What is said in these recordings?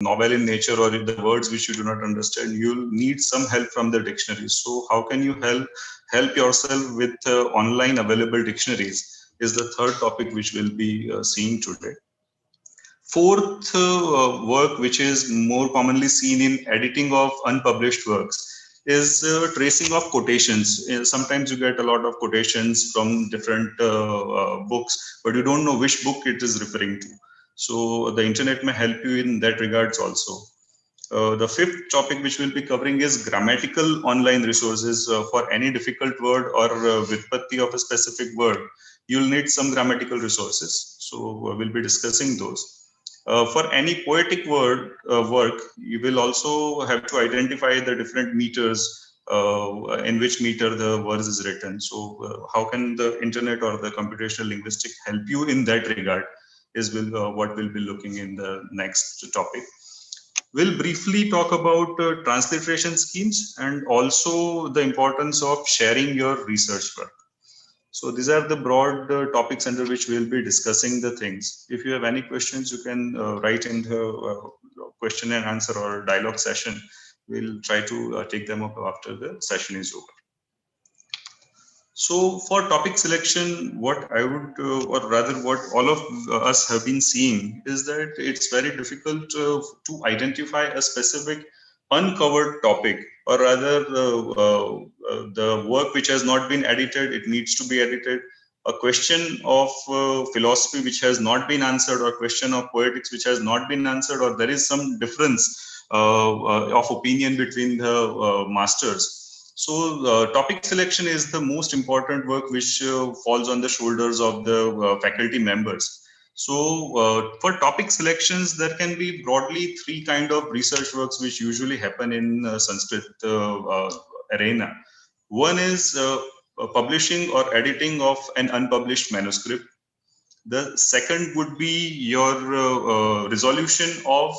novel in nature or the words which you do not understand, you'll need some help from the dictionary. So how can you help yourself with online available dictionaries is the third topic which we'll be seeing today. Fourth work, which is more commonly seen in editing of unpublished works, is tracing of quotations. Sometimes you get a lot of quotations from different books, but you don't know which book it is referring to. So the internet may help you in that regards also. The fifth topic which we'll be covering is grammatical online resources. For any difficult word or Vyutpatti of a specific word, you'll need some grammatical resources. So we'll be discussing those. For any poetic work, you will also have to identify the different meters, in which meter the verse is written. So how can the internet or the computational linguistic help you in that regard is what we'll be looking in the next topic. We'll briefly talk about transliteration schemes and also the importance of sharing your research work. So these are the broad topics under which we'll be discussing the things. If you have any questions, you can write in the question and answer or dialogue session. We'll try to take them up after the session is over. So for topic selection, what I would, or rather what all of us have been seeing is that it's very difficult to identify a specific uncovered topic, or rather the work which has not been edited, it needs to be edited. A question of philosophy which has not been answered, or question of poetics which has not been answered, or there is some difference of opinion between the masters. So topic selection is the most important work which falls on the shoulders of the faculty members. So for topic selections, there can be broadly three kind of research works which usually happen in Sanskrit arena. One is publishing or editing of an unpublished manuscript. The second would be your resolution of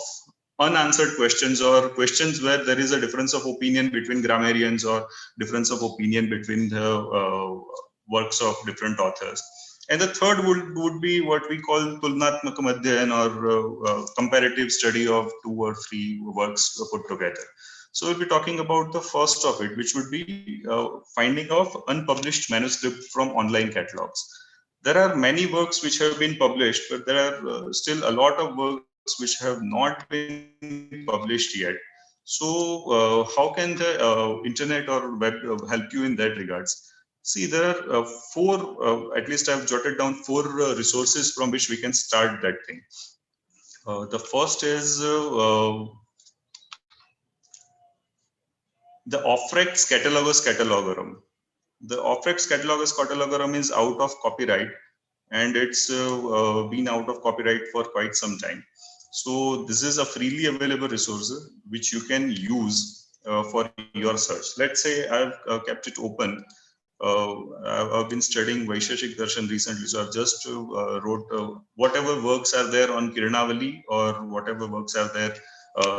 unanswered questions, or questions where there is a difference of opinion between grammarians or difference of opinion between the works of different authors. And the third would be what we call Tulnatmakam Adhyayan, or comparative study of two or three works put together. So we'll be talking about the first of it, which would be finding of unpublished manuscript from online catalogs. There are many works which have been published, but there are still a lot of works which have not been published yet. So how can the internet or web help you in that regards? See, there are at least I've jotted down four resources from which we can start that thing. The first is the Ofrex Catalogus Catalogorum. The Ofrex Catalogus Catalogorum is out of copyright, and it's been out of copyright for quite some time. So this is a freely available resource which you can use for your search. Let's say I've kept it open. I've been studying Vaisheshik Darshan recently, so I've just wrote whatever works are there on Kiranavali, or whatever works are there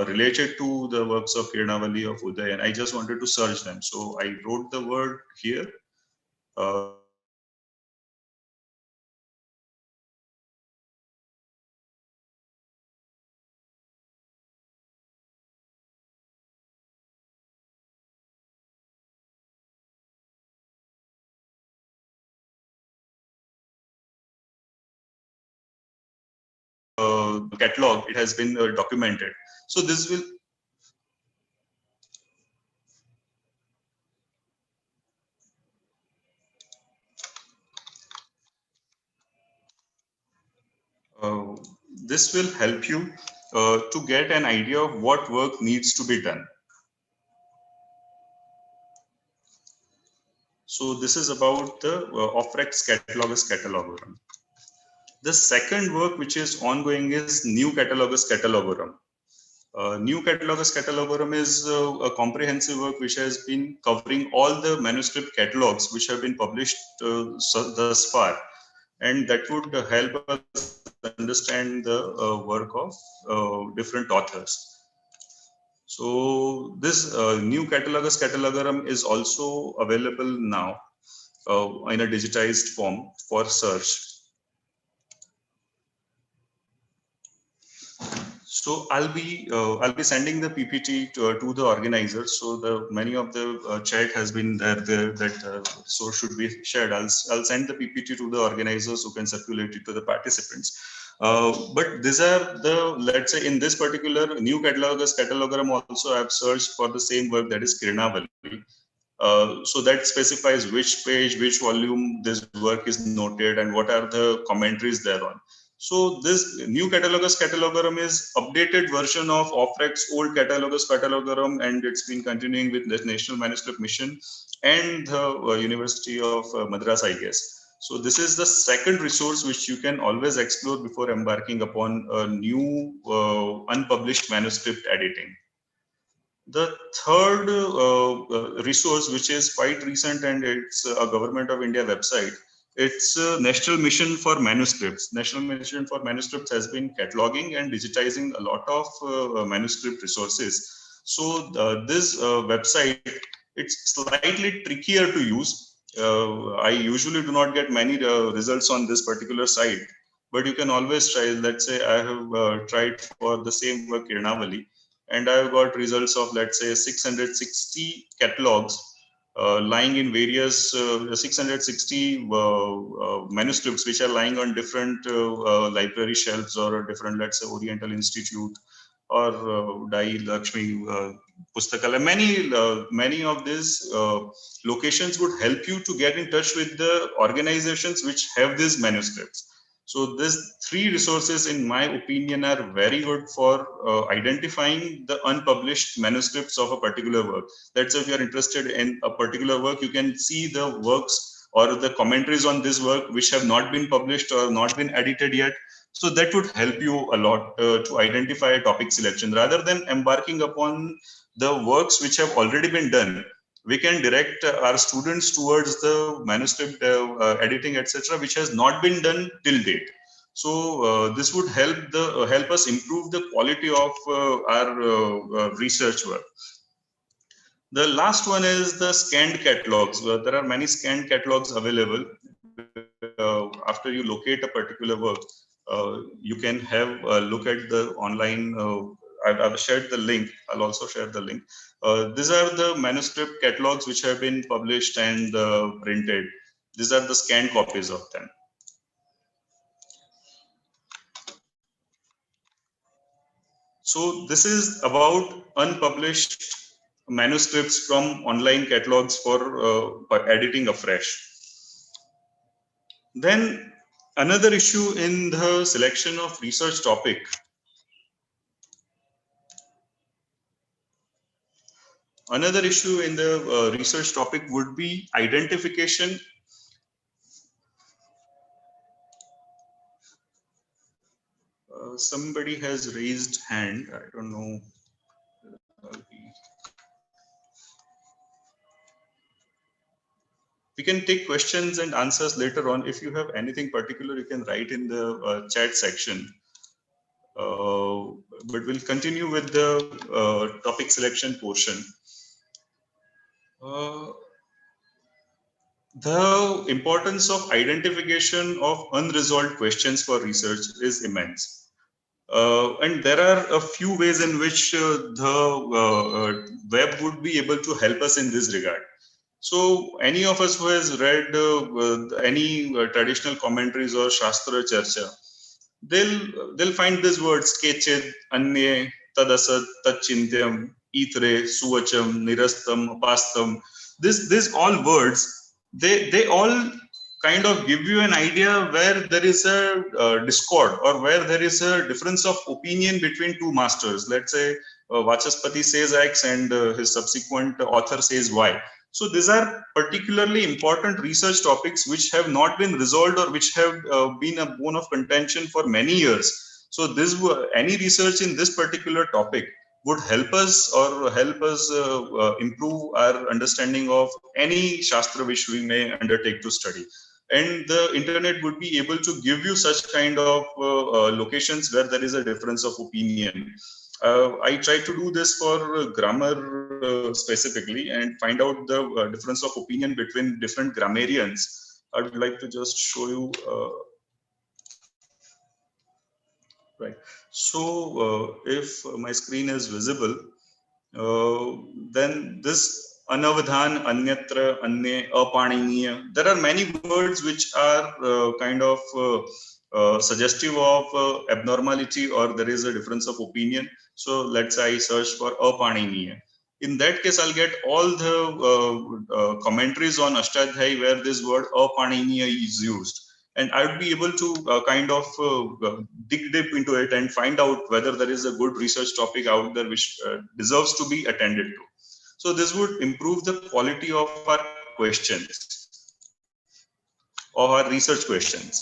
related to the works of Kiranavali of Uday, and I just wanted to search them. So I wrote the word here. Catalog, it has been documented. So this will this will help you to get an idea of what work needs to be done. So this is about the Ofrex Catalogus Catalogorum. The second work which is ongoing is New Catalogus Catalogorum. New Catalogus Catalogorum is a comprehensive work which has been covering all the manuscript catalogs which have been published thus far, and that would help us understand the work of different authors. So this New Catalogus Catalogorum is also available now in a digitized form for search. So I'll be sending the PPT to the organizers. So the many of the chat has been there that so should be shared. I'll send the PPT to the organizers who can circulate it to the participants. But these are the, let's say in this particular new catalogram also I've searched for the same work, that is Kiranavali. So that specifies which page, which volume this work is noted and what are the commentaries thereon. So this new catalogram is updated version of OFREC's old catalogram, and it's been continuing with the National Manuscript Mission and the University of Madras, I guess. So this is the second resource which you can always explore before embarking upon a new unpublished manuscript editing. The third resource, which is quite recent and it's a Government of India website, it's National Mission for Manuscripts. National Mission for Manuscripts has been cataloging and digitizing a lot of manuscript resources. So this website, it's slightly trickier to use. I usually do not get many results on this particular site, but you can always try. Let's say I have tried for the same work, Kiranavali, and I've got results of, let's say, 660 catalogs lying in various 660 manuscripts which are lying on different library shelves or different, let's say, Oriental Institute or Dai Lakshmi Pustakala. Many of these locations would help you to get in touch with the organizations which have these manuscripts. So these three resources, in my opinion, are very good for identifying the unpublished manuscripts of a particular work. Let's say if you are interested in a particular work, you can see the works or the commentaries on this work which have not been published or not been edited yet. So that would help you a lot to identify a topic selection. Rather than embarking upon the works which have already been done, we can direct our students towards the manuscript editing, etc., which has not been done till date. So this would help us improve the quality of our research work. The last one is the scanned catalogs. There are many scanned catalogs available. After you locate a particular work, you can have a look at the online. I've shared the link. I'll also share the link. These are the manuscript catalogs which have been published and printed. These are the scanned copies of them. So this is about unpublished manuscripts from online catalogs for editing afresh. Then another issue in the selection of research topic. Another issue in the research topic would be identification. Somebody has raised hand. I don't know. We can take questions and answers later on. If you have anything particular, you can write in the chat section. But we'll continue with the topic selection portion. The importance of identification of unresolved questions for research is immense. And there are a few ways in which the web would be able to help us in this regard. So any of us who has read any traditional commentaries or Shastra Charcha, they'll find these words Kechid, Anye, Tadasat, Tachintyam, Itre, Suvacham, Nirastam, Apastam. These all words, they all kind of give you an idea where there is a discord or where there is a difference of opinion between two masters. Let's say Vachaspati says X and his subsequent author says Y. So these are particularly important research topics which have not been resolved or which have been a bone of contention for many years. So any research in this particular topic would help us improve our understanding of any Shastra which we may undertake to study. And the internet would be able to give you such kind of locations where there is a difference of opinion. I try to do this for grammar specifically and find out the difference of opinion between different grammarians. I would like to just show you. Right. So if my screen is visible, then this anavadhan, anyatra, anye, apaniniya, there are many words which are kind of suggestive of abnormality, or there is a difference of opinion. So let's say I search for apaniniya. In that case, I'll get all the commentaries on Ashtadhyayi where this word apaniniya is used. And I would be able to kind of dig deep into it and find out whether there is a good research topic out there which deserves to be attended to. So this would improve the quality of our questions or our research questions.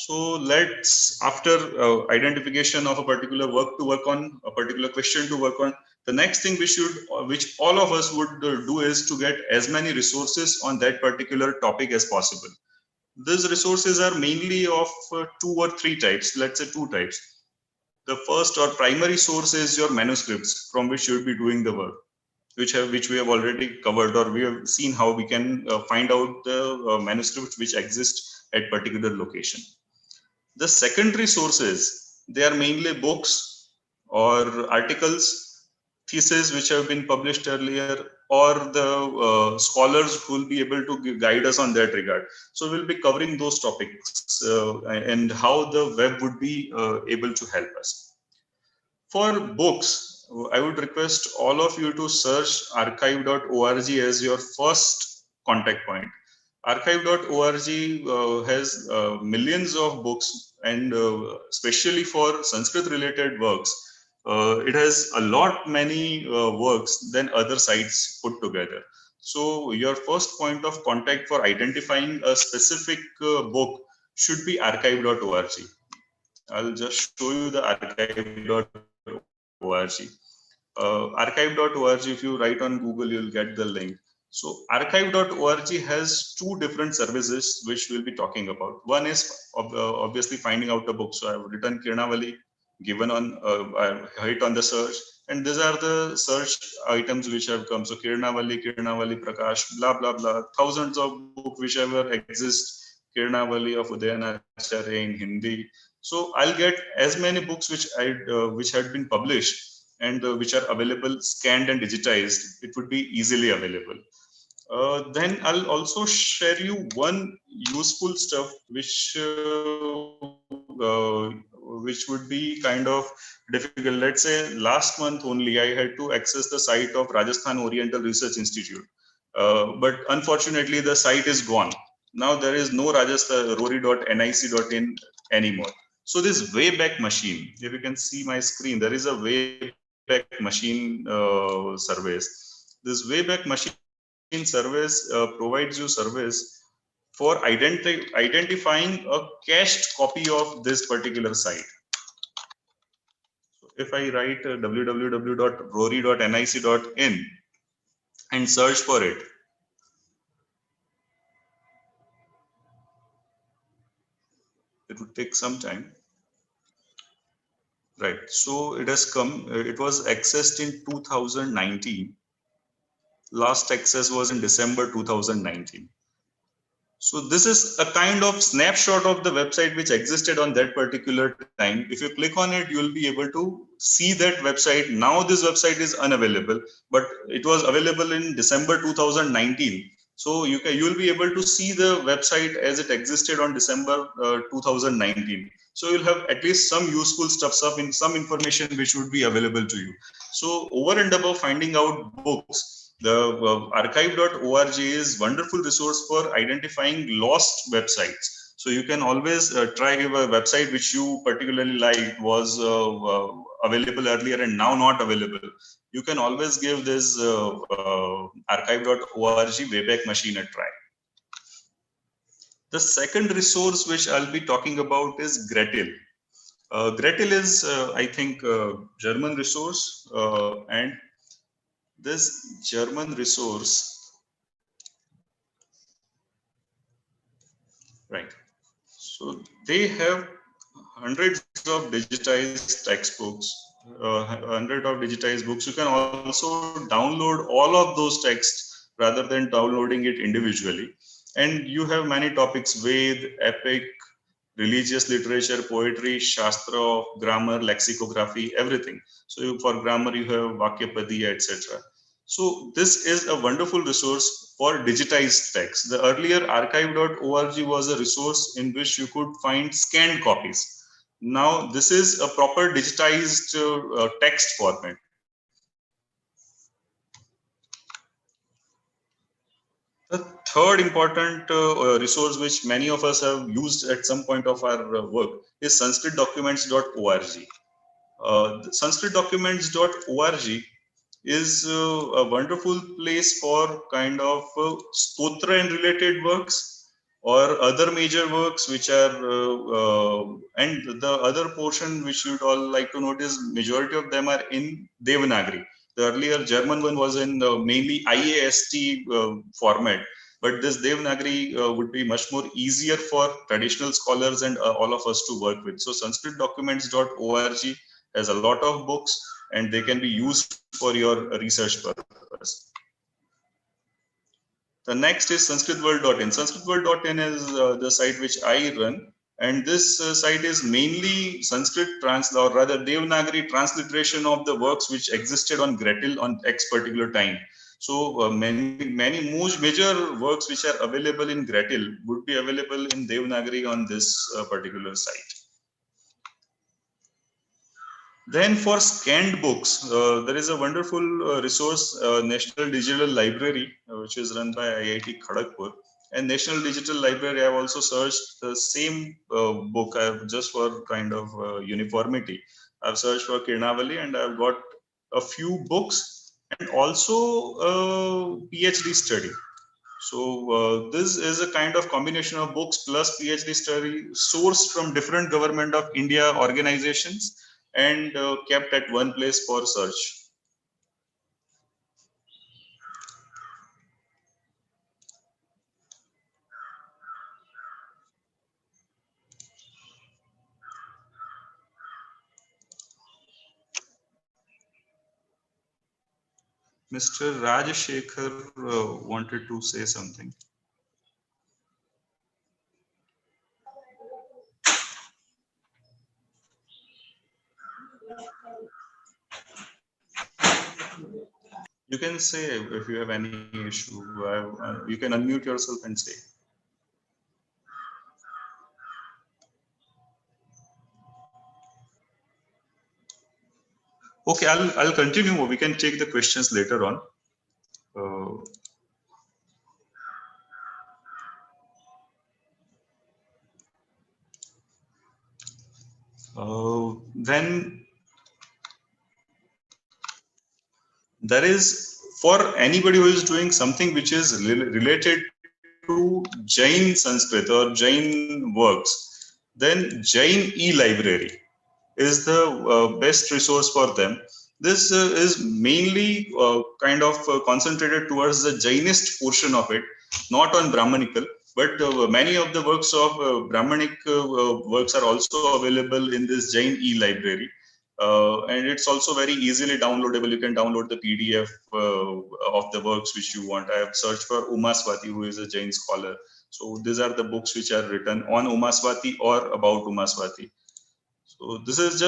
So let's, after identification of a particular work to work on, a particular question to work on, the next thing which all of us would do is to get as many resources on that particular topic as possible. These resources are mainly of 2 or 3 types, let's say 2 types. The first or primary source is your manuscripts from which you will be doing the work, which we have already covered, or we have seen how we can find out the manuscripts which exist at particular location. The secondary sources, they are mainly books or articles, theses which have been published earlier, or the scholars who will be able to guide us on that regard. So we'll be covering those topics and how the web would be able to help us. For books, I would request all of you to search archive.org as your first contact point. Archive.org has millions of books, and especially for Sanskrit related works, it has a lot many works than other sites put together. So your first point of contact for identifying a specific book should be archive.org. I'll just show you the archive.org. Archive.org, if you write on Google, you'll get the link. So archive.org has 2 different services which we'll be talking about. One is obviously finding out the book. So I've written Kirnavali, given on, I hit on the search, and these are the search items which have come. So Kirnavali Prakash, blah, blah, blah, thousands of books whichever exist, Kirnavali of Udayanacharya in Hindi. So I'll get as many books which had been published and which are available scanned and digitized. It would be easily available. Then I'll also share you one useful stuff which would be kind of difficult. Let's say last month only I had to access the site of Rajasthan Oriental Research Institute, but unfortunately the site is gone. Now there is no Rajasthan rory.nic.in anymore. So this Wayback Machine, if you can see my screen, there is a Wayback Machine service. This Wayback Machine service provides you service for identifying a cached copy of this particular site. So if I write www.rory.nic.in and search for it, it would take some time. Right, so it has come, it was accessed in 2019. Last access was in December 2019. So this is a kind of snapshot of the website which existed on that particular time. If you click on it, you will be able to see that website. Now this website is unavailable, but it was available in December 2019. So you will be able to see the website as it existed on December 2019. So you'll have at least some useful stuff, some information which would be available to you. So over and above finding out books, the archive.org is wonderful resource for identifying lost websites. So you can always try if a website which you particularly liked was available earlier and now not available. You can always give this archive.org Wayback Machine a try. The second resource which I'll be talking about is Gretel. Gretel is, I think, German resource, and this German resource, right? So they have hundreds of digitized textbooks, hundred of digitized books. You can also download all of those texts rather than downloading it individually. And you have many topics: Ved, Epic, religious literature, poetry, shastra, grammar, lexicography, everything. So for grammar, you have Vakyapadiya, etc. So this is a wonderful resource for digitized text. The earlier archive.org was a resource in which you could find scanned copies. Now this is a proper digitized text format. The third important resource which many of us have used at some point of our work is sanskritdocuments.org. Sanskritdocuments.org is a wonderful place for kind of stotra and related works or other major works which are and the other portion which you'd all like to notice, majority of them are in Devanagari. The earlier German one was in mainly IAST format, but this Devanagari would be much more easier for traditional scholars and all of us to work with. So sanskritdocuments.org has a lot of books and they can be used for your research purpose. The next is sanskritworld.in. Sanskritworld.in is the site which I run, and this site is mainly Sanskrit or rather Devanagari transliteration of the works which existed on Gretel on X particular time. So many major works which are available in Gretel would be available in Devanagari on this particular site. Then for scanned books, there is a wonderful resource, National Digital Library, which is run by IIT Kharagpur. And National Digital Library, I've also searched the same book. I've just for kind of uniformity. I've searched for Kirnavali and I've got a few books and also a PhD study. So this is a kind of combination of books plus PhD study sourced from different government of India organizations and kept at one place for search. Mr. Rajshekhar wanted to say something. You can say if you have any issue. You can unmute yourself and say. Okay, I'll continue. We can take the questions later on. Then there is, for anybody who is doing something which is related to Jain Sanskrit or Jain works, then Jain e-library is the best resource for them. This is mainly kind of concentrated towards the Jainist portion of it, not on Brahmanical, but many of the works of Brahmanic works are also available in this Jain e-library. And it's also very easily downloadable. You can download the PDF of the works which you want. I have searched for Umaswati, who is a Jain scholar. So these are the books which are written on Umaswati or about Umaswati. So this is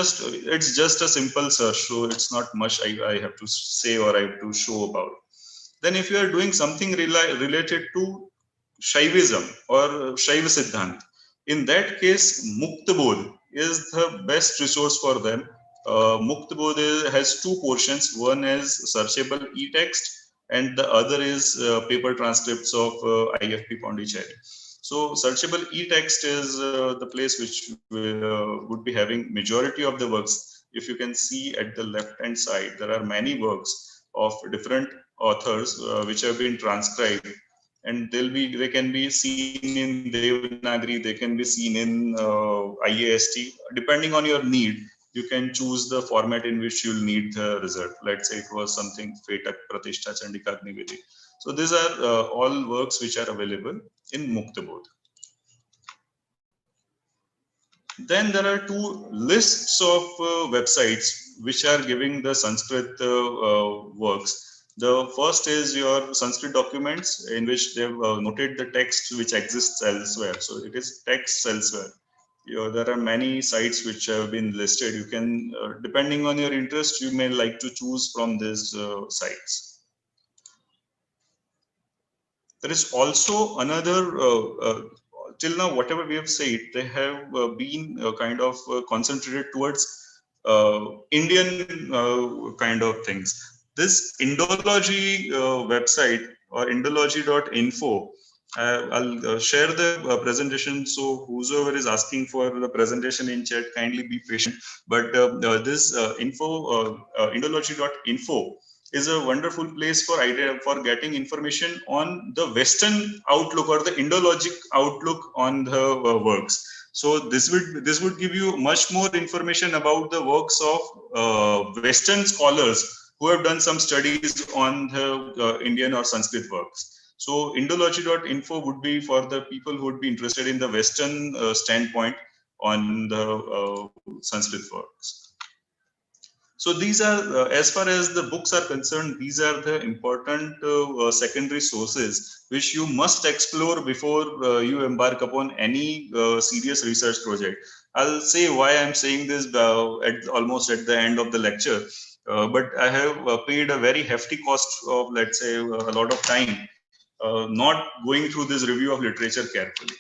it's just a simple search. So it's not much I have to say or I have to show about. Then if you are doing something related to Shaivism or Shaiva Siddhant, in that case, Muktbodh is the best resource for them. Muktbodh has two portions. One is searchable e-text and the other is paper transcripts of IFP Pondicherry. So searchable e-text is the place which would be having majority of the works. If you can see at the left hand side, there are many works of different authors which have been transcribed, and they can be seen in Devanagari, they can be seen in IAST. Depending on your need, you can choose the format in which you'll need the result. Let's say it was something Fetak, Pratishta, Chandika, Nivedi. So these are all works which are available in Muktbodh. Then there are two lists of websites which are giving the Sanskrit works. The first is your Sanskrit documents, in which they've noted the text which exists elsewhere. So it is text elsewhere. there are many sites which have been listed. You can, depending on your interest, you may like to choose from these sites. There is also another, till now, whatever we have said, they have been kind of concentrated towards Indian kind of things. This Indology website, or indology.info, I'll share the presentation. So whosoever is asking for the presentation in chat, kindly be patient. But this indology.info is a wonderful place for getting information on the Western outlook or the Indologic outlook on the works. So this would give you much more information about the works of Western scholars who have done some studies on the Indian or Sanskrit works. So indology.info would be for the people who would be interested in the Western standpoint on the Sanskrit works. So these are, as far as the books are concerned, these are the important secondary sources which you must explore before you embark upon any serious research project. I'll say why I'm saying this almost at the end of the lecture, but I have paid a very hefty cost of, let's say, a lot of time not going through this review of literature carefully.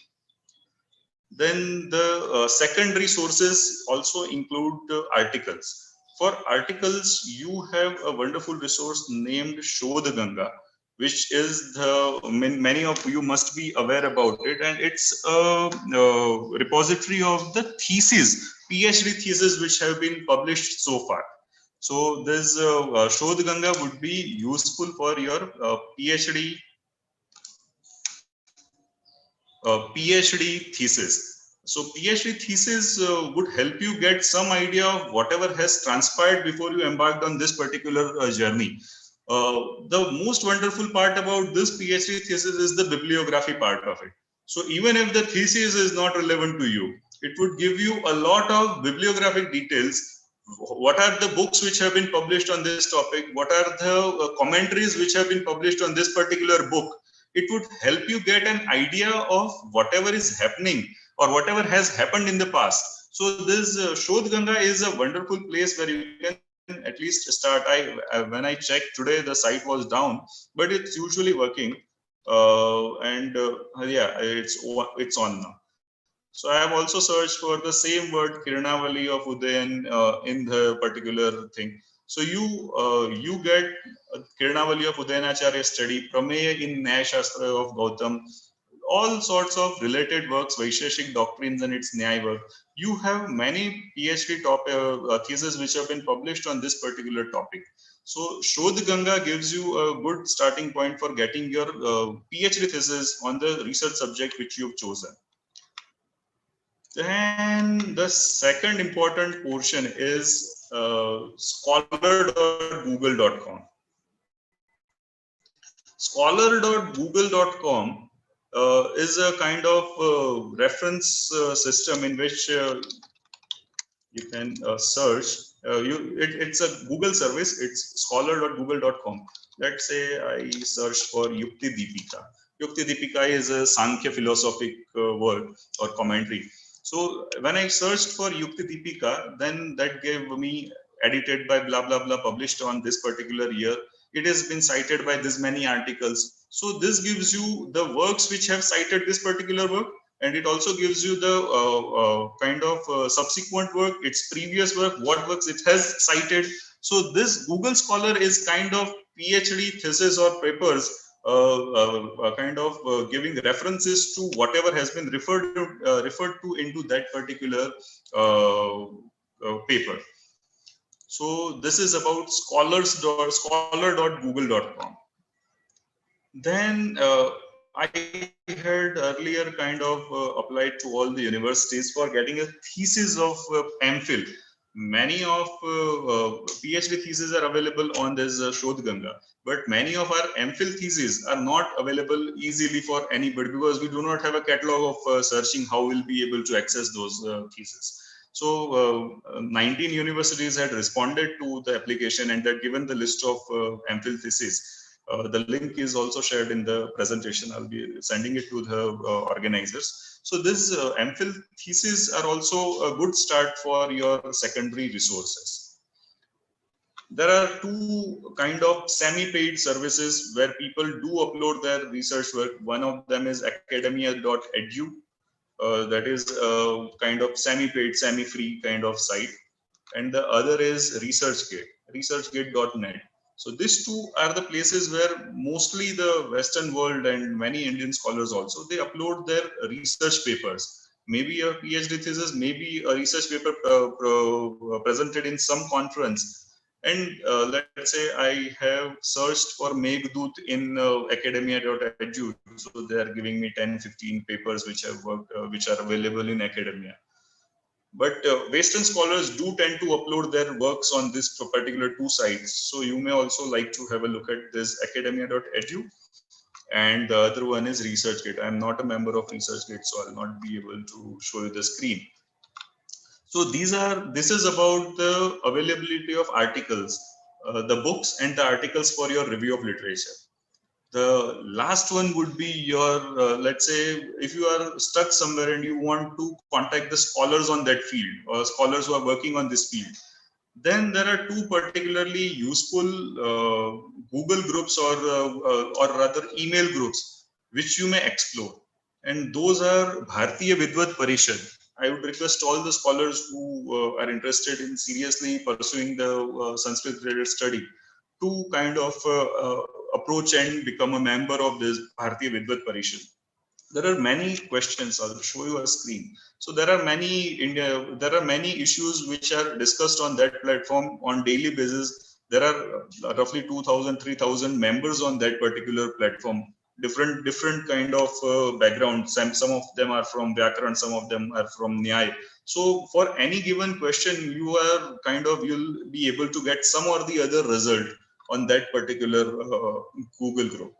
Then the secondary sources also include articles. For articles, you have a wonderful resource named Shodh Ganga, which is many of you must be aware about it, and it's a repository of the theses, PhD theses, which have been published so far. So this Shodh Ganga would be useful for your PhD thesis. So PhD thesis would help you get some idea of whatever has transpired before you embarked on this particular journey. The most wonderful part about this PhD thesis is the bibliography part of it. So even if the thesis is not relevant to you, it would give you a lot of bibliographic details. What are the books which have been published on this topic? What are the commentaries which have been published on this particular book? It would help you get an idea of whatever is happening or whatever has happened in the past. So this Shodh Ganga is a wonderful place where you can at least start. When I checked today, the site was down, but it's usually working. Yeah, it's on now. So I have also searched for the same word Kiranavali of Udayan in the particular thing. So you get Kiranavali of Udayanacharya study, Prameya in Nyaya Shastra of Gautam, all sorts of related works, Vaisheshik doctrines and its Nyaya work. You have many PhD theses which have been published on this particular topic. So Shodh Ganga gives you a good starting point for getting your PhD thesis on the research subject which you've chosen. Then the second important portion is scholar.google.com. Scholar.google.com is a kind of reference system in which you can search. It's a Google service. It's scholar.google.com. Let's say I search for Yukti Deepika. Yukti Deepika is a Sankhya philosophic work or commentary. So when I searched for Yukti Deepika, then that gave me edited by blah blah blah, published on this particular year. It has been cited by this many articles. So this gives you the works which have cited this particular work, and it also gives you the kind of subsequent work, its previous work, what works it has cited. So this Google Scholar is kind of PhD thesis or papers, kind of giving references to whatever has been referred to into that particular paper. So this is about scholar.google.com. Then I had earlier kind of applied to all the universities for getting a thesis of MPhil. Many of PhD theses are available on this Shodh Ganga, but many of our MPhil theses are not available easily for anybody because we do not have a catalog of searching how we'll be able to access those theses. So 19 universities had responded to the application and had given the list of MPhil theses. The link is also shared in the presentation. I'll be sending it to the organizers. So this MPhil thesis are also a good start for your secondary resources. There are two kind of semi-paid services where people do upload their research work. One of them is academia.edu. That is a kind of semi-paid, semi-free kind of site. And the other is ResearchGate, researchgate.net. So these two are the places where mostly the Western world and many Indian scholars also, they upload their research papers. Maybe a PhD thesis, maybe a research paper presented in some conference. And let's say I have searched for Meghdut in academia.edu. So they are giving me 10, 15 papers which have worked, which are available in academia. But Western scholars do tend to upload their works on this particular two sites. So you may also like to have a look at this academia.edu, and the other one is ResearchGate. I'm not a member of ResearchGate, so I'll not be able to show you the screen. So this is about the availability of articles, the books and the articles for your review of literature. The last one would be your, let's say, if you are stuck somewhere and you want to contact the scholars on that field or scholars who are working on this field, then there are two particularly useful Google groups or rather email groups which you may explore. And those are Bharatiya Vidvat Parishad. I would request all the scholars who are interested in seriously pursuing the Sanskrit related study to kind of approach and become a member of this Bharatiya Vidvat Parishad. There are many questions. I'll show you a screen. So there are many issues which are discussed on that platform on daily basis. There are roughly 2,000, 3,000 members on that particular platform. Different kind of backgrounds. Some of them are from Vyakaran, some of them are from Nyaya. So for any given question, you'll be able to get some or the other result on that particular Google group.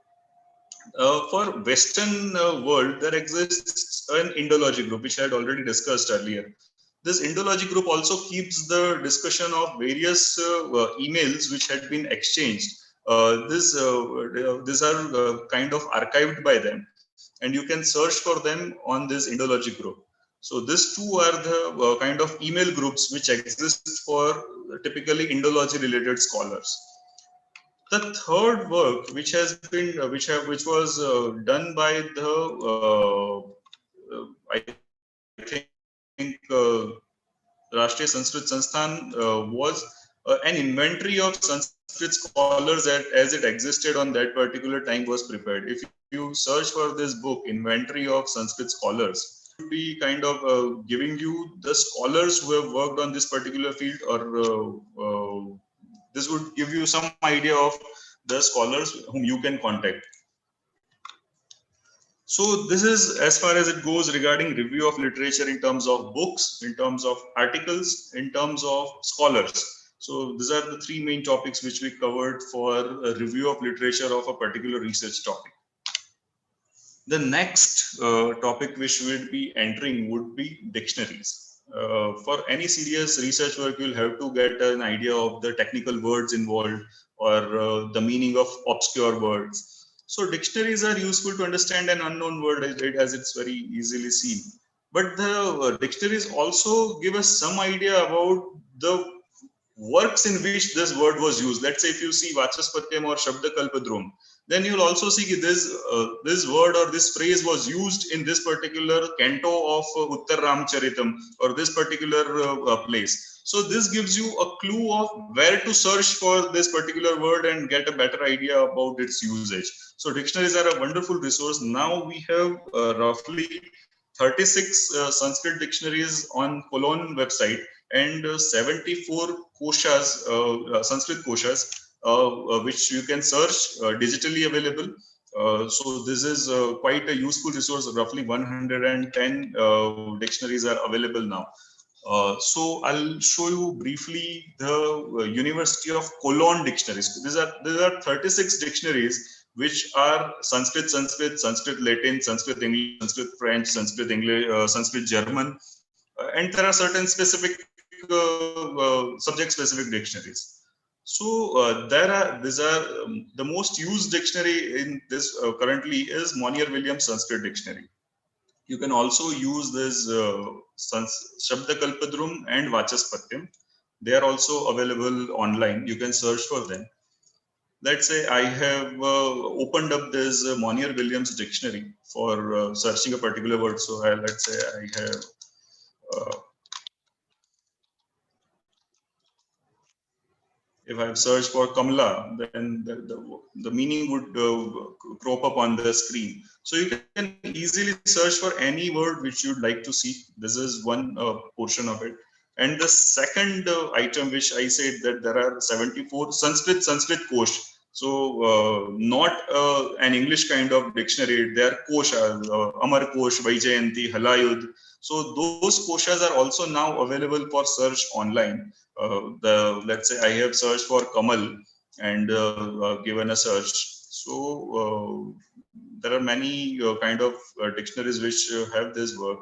For Western world, there exists an Indology group, which I had already discussed earlier. This Indology group also keeps the discussion of various emails which had been exchanged. These are kind of archived by them, and you can search for them on this Indology group. So these two are the kind of email groups which exist for typically Indology related scholars. The third work, which has been which was done by the I think Rashtriya Sanskrit Sansthan, was an inventory of Sanskrit scholars as it existed on that particular time was prepared. If you search for this book, Inventory of Sanskrit Scholars, it would be kind of giving you the scholars who have worked on this particular field, or this would give you some idea of the scholars whom you can contact. So this is as far as it goes regarding review of literature in terms of books, in terms of articles, in terms of scholars. So these are the three main topics which we covered for a review of literature of a particular research topic. The next topic which we'll be entering would be dictionaries. For any serious research work, you'll have to get an idea of the technical words involved or the meaning of obscure words. So dictionaries are useful to understand an unknown word as it's very easily seen. But the dictionaries also give us some idea about the works in which this word was used. Let's say if you see Vachaspatyam or Shabdakalpadrum, then you'll also see this word or this phrase was used in this particular canto of Uttar Ramcharitam or this particular place. So this gives you a clue of where to search for this particular word and get a better idea about its usage. So dictionaries are a wonderful resource. Now we have roughly 36 Sanskrit dictionaries on Cologne website and 74 koshas, Sanskrit koshas, which you can search digitally available. So this is quite a useful resource. Roughly 110 dictionaries are available now. So I'll show you briefly the University of Cologne dictionaries. These are 36 dictionaries which are Sanskrit, Sanskrit Latin, Sanskrit English, Sanskrit French, Sanskrit English, Sanskrit German, and there are certain specific subject-specific dictionaries. So these are the most used dictionary in this currently is Monier-Williams Sanskrit Dictionary. You can also use this Shabdakalpadrum and Vachaspatyam. They are also available online. You can search for them. Let's say I have opened up this Monier-Williams dictionary for searching a particular word. So let's say I have if I've searched for Kamala, then the meaning would crop up on the screen. So you can easily search for any word which you'd like to see. This is one portion of it. And the second item, which I said that there are 74 Sanskrit Kosh. So not an English kind of dictionary. They are koshas, Amar Kosh, Vaijayanti, Halayud. So those koshas are also now available for search online. Let's say I have searched for Kamal and given a search. So there are many kind of dictionaries which have this work.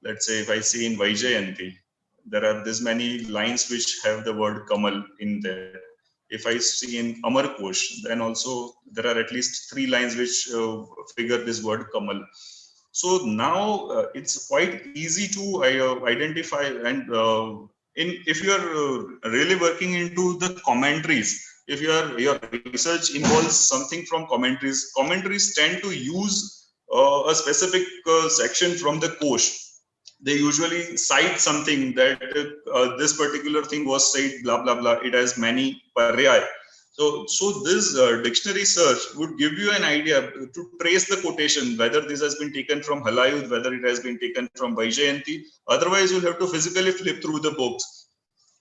Let's say if I see in Vaijayanti, there are this many lines which have the word Kamal in there. If I see in Amar Kosh, then also there are at least 3 lines which figure this word Kamal. So now it's quite easy to identify, and if you are really working into the commentaries, if your research involves something from commentaries tend to use a specific section from the Kosh. They usually cite something that this particular thing was said, blah blah blah. It has many paryay. So this dictionary search would give you an idea to trace the quotation, whether this has been taken from Halayud, whether it has been taken from Vaijayanti. Otherwise, you'll have to physically flip through the books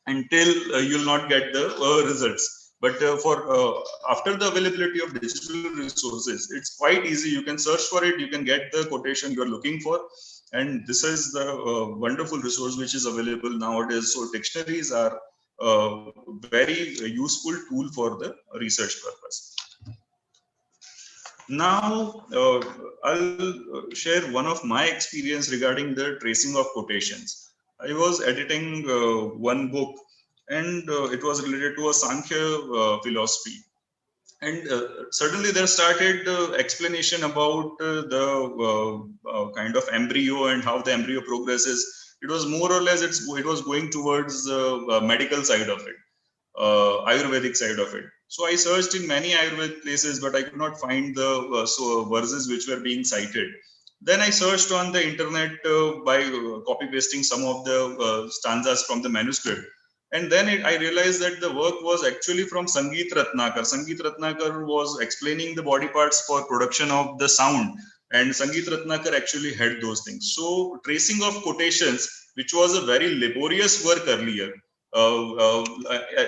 until you'll not get the results. But for after the availability of digital resources, it's quite easy. You can search for it, you can get the quotation you're looking for. And this is the wonderful resource which is available nowadays. So dictionaries are a very useful tool for the research purpose. Now, I'll share one of my experience regarding the tracing of quotations. I was editing one book, and it was related to a Sankhya philosophy. And suddenly there started explanation about the kind of embryo and how the embryo progresses. It was more or less it was going towards the medical side of it, Ayurvedic side of it. So I searched in many Ayurvedic places, but I could not find the verses which were being cited. Then I searched on the internet by copy pasting some of the stanzas from the manuscript. And then I realized that the work was actually from Sangeet Ratnakar. Sangeet Ratnakar was explaining the body parts for production of the sound. And Sangeet Ratnakar actually had those things. So tracing of quotations, which was a very laborious work earlier,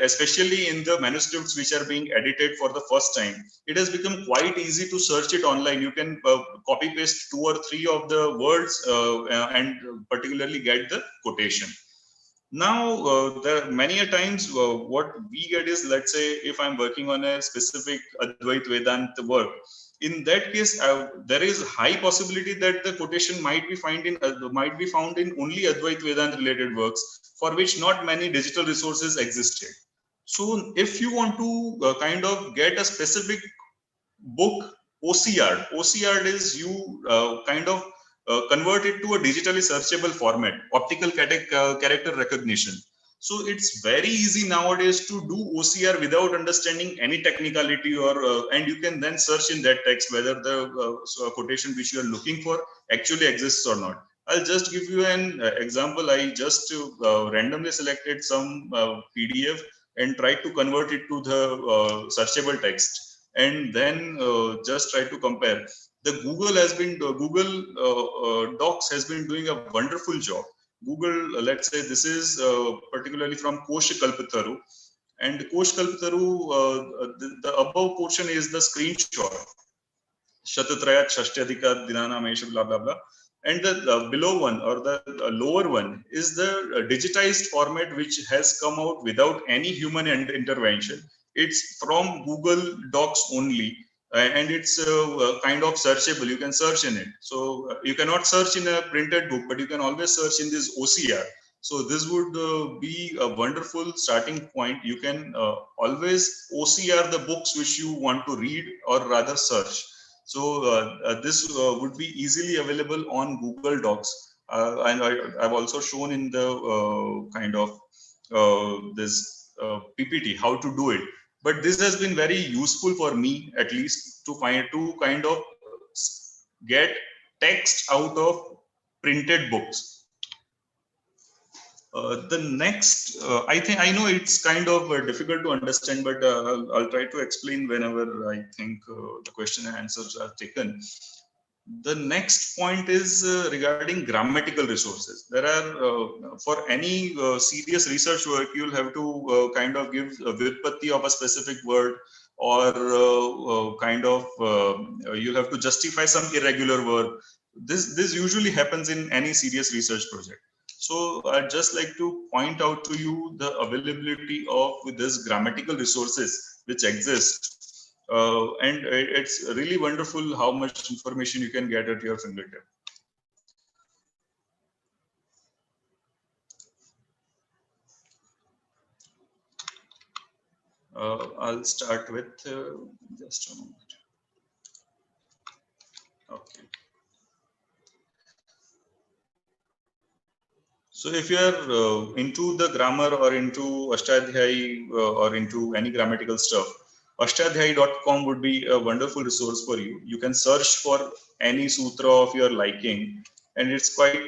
especially in the manuscripts which are being edited for the first time, it has become quite easy to search it online. You can copy paste 2 or 3 of the words and particularly get the quotation. Now, there are many a times what we get is, let's say, if I'm working on a specific Advait Vedanta work, in that case, there is high possibility that the quotation might be found in only Advait Vedanta related works, for which not many digital resources existed. So, if you want to kind of get a specific book OCR is you kind of convert it to a digitally searchable format, optical character recognition. So it's very easy nowadays to do OCR without understanding any technicality, or and you can then search in that text whether the quotation which you are looking for actually exists or not. I'll just give you an example. I just randomly selected some PDF and tried to convert it to the searchable text, and then just try to compare. The Google Docs has been doing a wonderful job. Google, let's say this is particularly from Kosh Kalpataru, and Kosh Kalpataru, the above portion is the screenshot. Shatatrayat Shashtadika Dinana Mesha, blah blah blah. And the below one, or the lower one, is the digitized format which has come out without any human intervention. It's from Google Docs only, and it's kind of searchable. You can search in it. So you cannot search in a printed book, but you can always search in this OCR. So this would be a wonderful starting point. You can always OCR the books which you want to read or rather search. So this would be easily available on Google Docs. And I've also shown in the kind of this PPT how to do it. But this has been very useful for me, at least, to kind of get text out of printed books. The next, I know it's kind of difficult to understand, but I'll try to explain whenever I think the question and answers are taken. The next point is regarding grammatical resources. There are, for any serious research work, you'll have to kind of give a vyutpatti of a specific word, or you'll have to justify some irregular verb. This usually happens in any serious research project. So I'd just like to point out to you the availability of this grammatical resources which exist. And it's really wonderful how much information you can get at your fingertip. I'll start with just a moment. Okay. So if you are into the grammar or into Ashtadhyayi or into any grammatical stuff, ashtadhyayi.com would be a wonderful resource for you. You can search for any sutra of your liking, and it's quite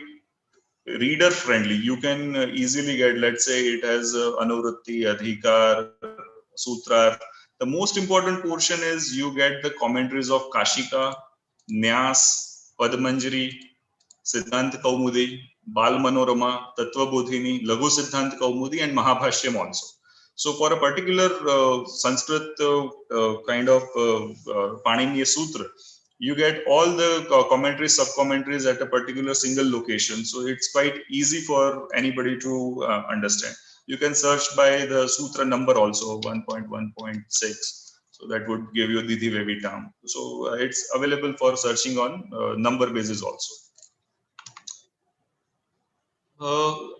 reader friendly. You can easily get, let's say it has Anuvritti, Adhikar, Sutrar. The most important portion is you get the commentaries of Kashika, Nyas, Padmanjari, Siddhant Kaumudi, Bal Manorama, Tattva Bodhini, Laghu Siddhant Kaumudi, and Mahabhashyam also. So for a particular Sanskrit kind of Paniniya Sutra, you get all the commentaries, sub-commentaries at a particular single location. So it's quite easy for anybody to understand. You can search by the sutra number also, 1.1.6. So that would give you Didhi Vevitam. So it's available for searching on number basis also.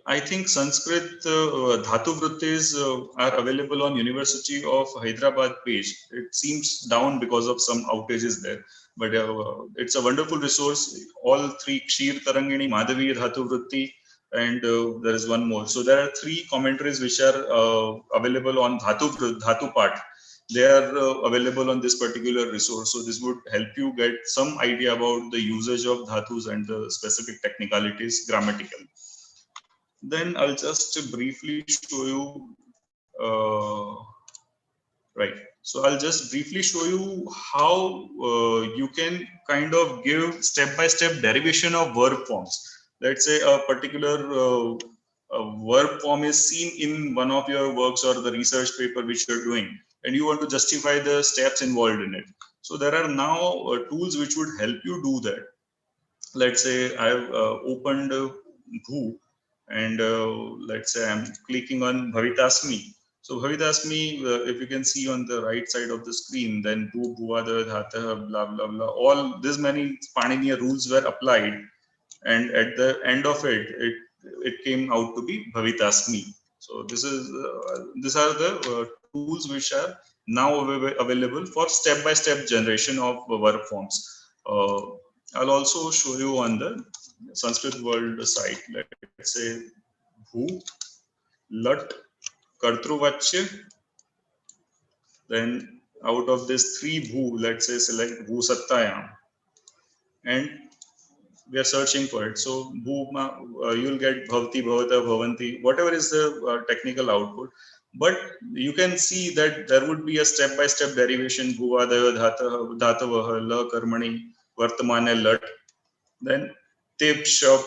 I think Sanskrit Dhatu Vrittis are available on University of Hyderabad page. It seems down because of some outages there, but it's a wonderful resource. All three, Kshir Tarangini, Madhavi Dhatu Vritti, and there is one more. So there are three commentaries which are available on Dhatu part. They are available on this particular resource. So this would help you get some idea about the usage of dhatus and the specific technicalities grammatical. Then I'll just briefly show you, right. So I'll just briefly show you how you can kind of give step-by-step derivation of verb forms. Let's say a particular verb form is seen in one of your works or the research paper which you're doing, and you want to justify the steps involved in it. So there are now tools which would help you do that. Let's say I've opened Bhu, and let's say I'm clicking on Bhavitasmi. So Bhavitasmi, if you can see on the right side of the screen, then Bhu, Bhuvada, Dhata, blah, blah, blah, all these many Paniniya rules were applied. And at the end of it, it came out to be Bhavitasmi. So these are the tools which are now available for step-by-step generation of verb forms. I'll also show you on the Sanskrit World site. Let's say Bhu, Lat, Kartruvachya. Then out of this three Bhu, let's say select Bhu Sattayam. And we are searching for it. So Bhu, you'll get Bhavati, Bhavata, Bhavanti, whatever is the technical output. But you can see that there would be a step-by-step derivation. Bhuvadaya, Dhatavaha, La, Karmani, Vartamana, Lat. Then Tip, Shop,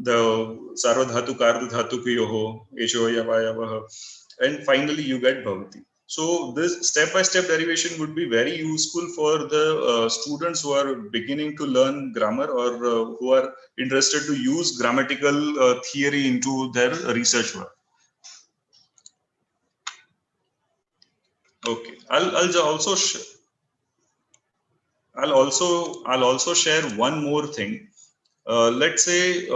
the Sarvadhatu, Kardhatu, Kiyoho, Esho, Yavayavaha. And finally you get Bhavati. So this step-by-step derivation would be very useful for the students who are beginning to learn grammar, or who are interested to use grammatical theory into their research work. Okay, I'll also share one more thing. let's say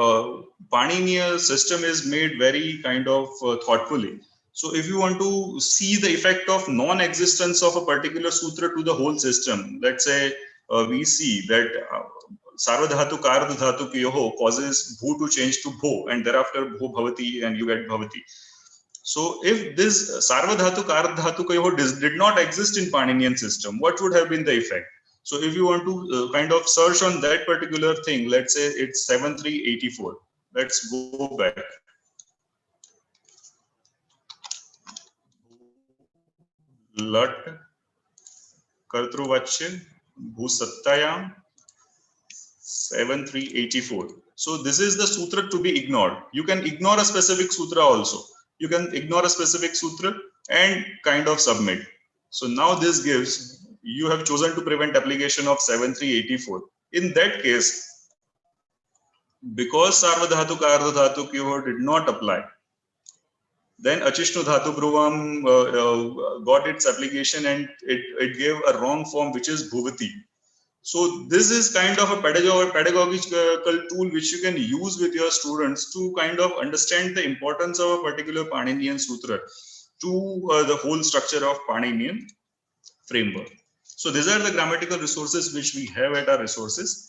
Paniniya system is made very kind of thoughtfully. So if you want to see the effect of non-existence of a particular sutra to the whole system, let's say we see that Sarvadhatu Kardhatu Kyoho causes bhu to change to bho, and thereafter bho bhavati, and you get bhavati. So if this Sarvadhatu Kardhatu Kyoho did not exist in Paninian system, what would have been the effect? So if you want to kind of search on that particular thing, let's say it's 7384. Let's go back. Lat Kartruvachya Bhusattayam 7384. So this is the sutra to be ignored. You can ignore a specific sutra also. You can ignore a specific sutra and kind of submit. So now this gives, you have chosen to prevent application of 7384. In that case, because Sarvadhatu Kardhatu Kyoho did not apply, then Achishnu Dhatu Bruvam got its application, and it gave a wrong form, which is Bhuvati. So this is kind of a pedagogical tool which you can use with your students to kind of understand the importance of a particular Paninian sutra to the whole structure of Paninian framework. So these are the grammatical resources which we have at our resources.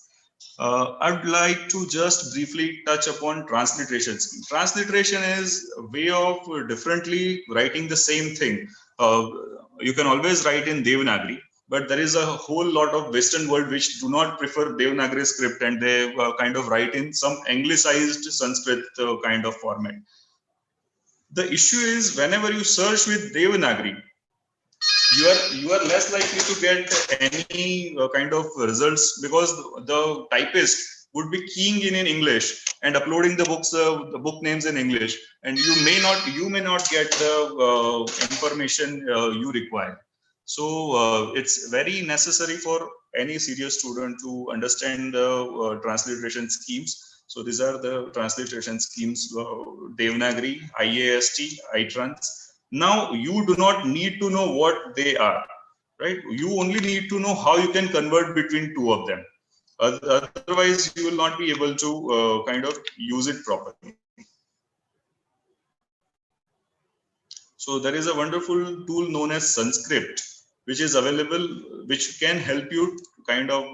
I'd like to just briefly touch upon transliteration. Transliteration is a way of differently writing the same thing. You can always write in Devanagari, but there is a whole lot of Western world which do not prefer Devanagari script, and they kind of write in some anglicized Sanskrit kind of format. The issue is, whenever you search with Devanagari, you are less likely to get any kind of results, because the typist would be keying in English and uploading the books, the book names in English, and you may not get the information you require. So it's very necessary for any serious student to understand the transliteration schemes. So these are the transliteration schemes: Devanagari, IAST, iTrans. Now you do not need to know what they are, right? You only need to know how you can convert between two of them. Otherwise, you will not be able to kind of use it properly. So there is a wonderful tool known as Sanskrit, which is available, which can help you kind of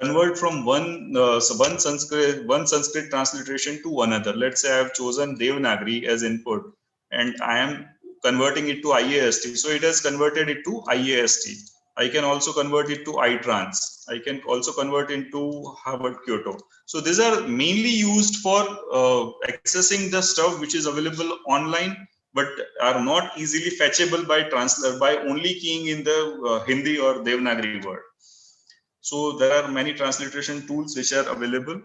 convert from one Sanskrit transliteration to another. Let's say I have chosen Devanagari as input, and I am converting it to IAST. So it has converted it to IAST. I can also convert it to iTrans. I can also convert into Harvard Kyoto. So these are mainly used for accessing the stuff which is available online, but are not easily fetchable by translator by only keying in the Hindi or Devanagari word. So there are many transliteration tools which are available.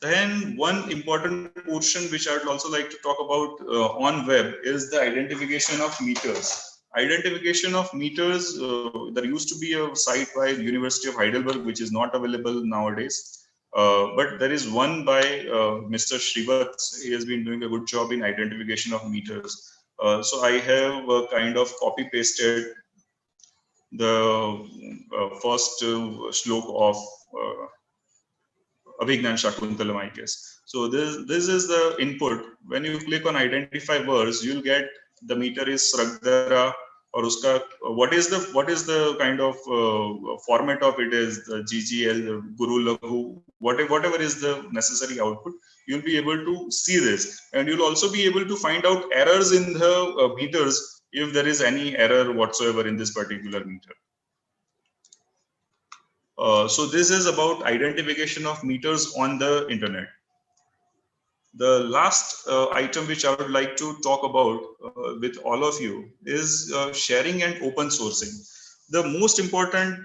Then one important portion which I would also like to talk about on web is the identification of meters. Identification of meters, there used to be a site by the University of Heidelberg which is not available nowadays. But there is one by Mr. Srivat. He has been doing a good job in identification of meters. So I have kind of copy pasted the first shlok of Abhignan Shakuntalam, I guess. So this is the input. When you click on identify words, you'll get the meter is Sragdara, or uska, what is the kind of format of it is the GGL, Guru Lahu, whatever is the necessary output. You'll be able to see this, and you'll also be able to find out errors in the meters if there is any error whatsoever in this particular meter. So this is about identification of meters on the internet. The last item which I would like to talk about with all of you is sharing and open sourcing. The most important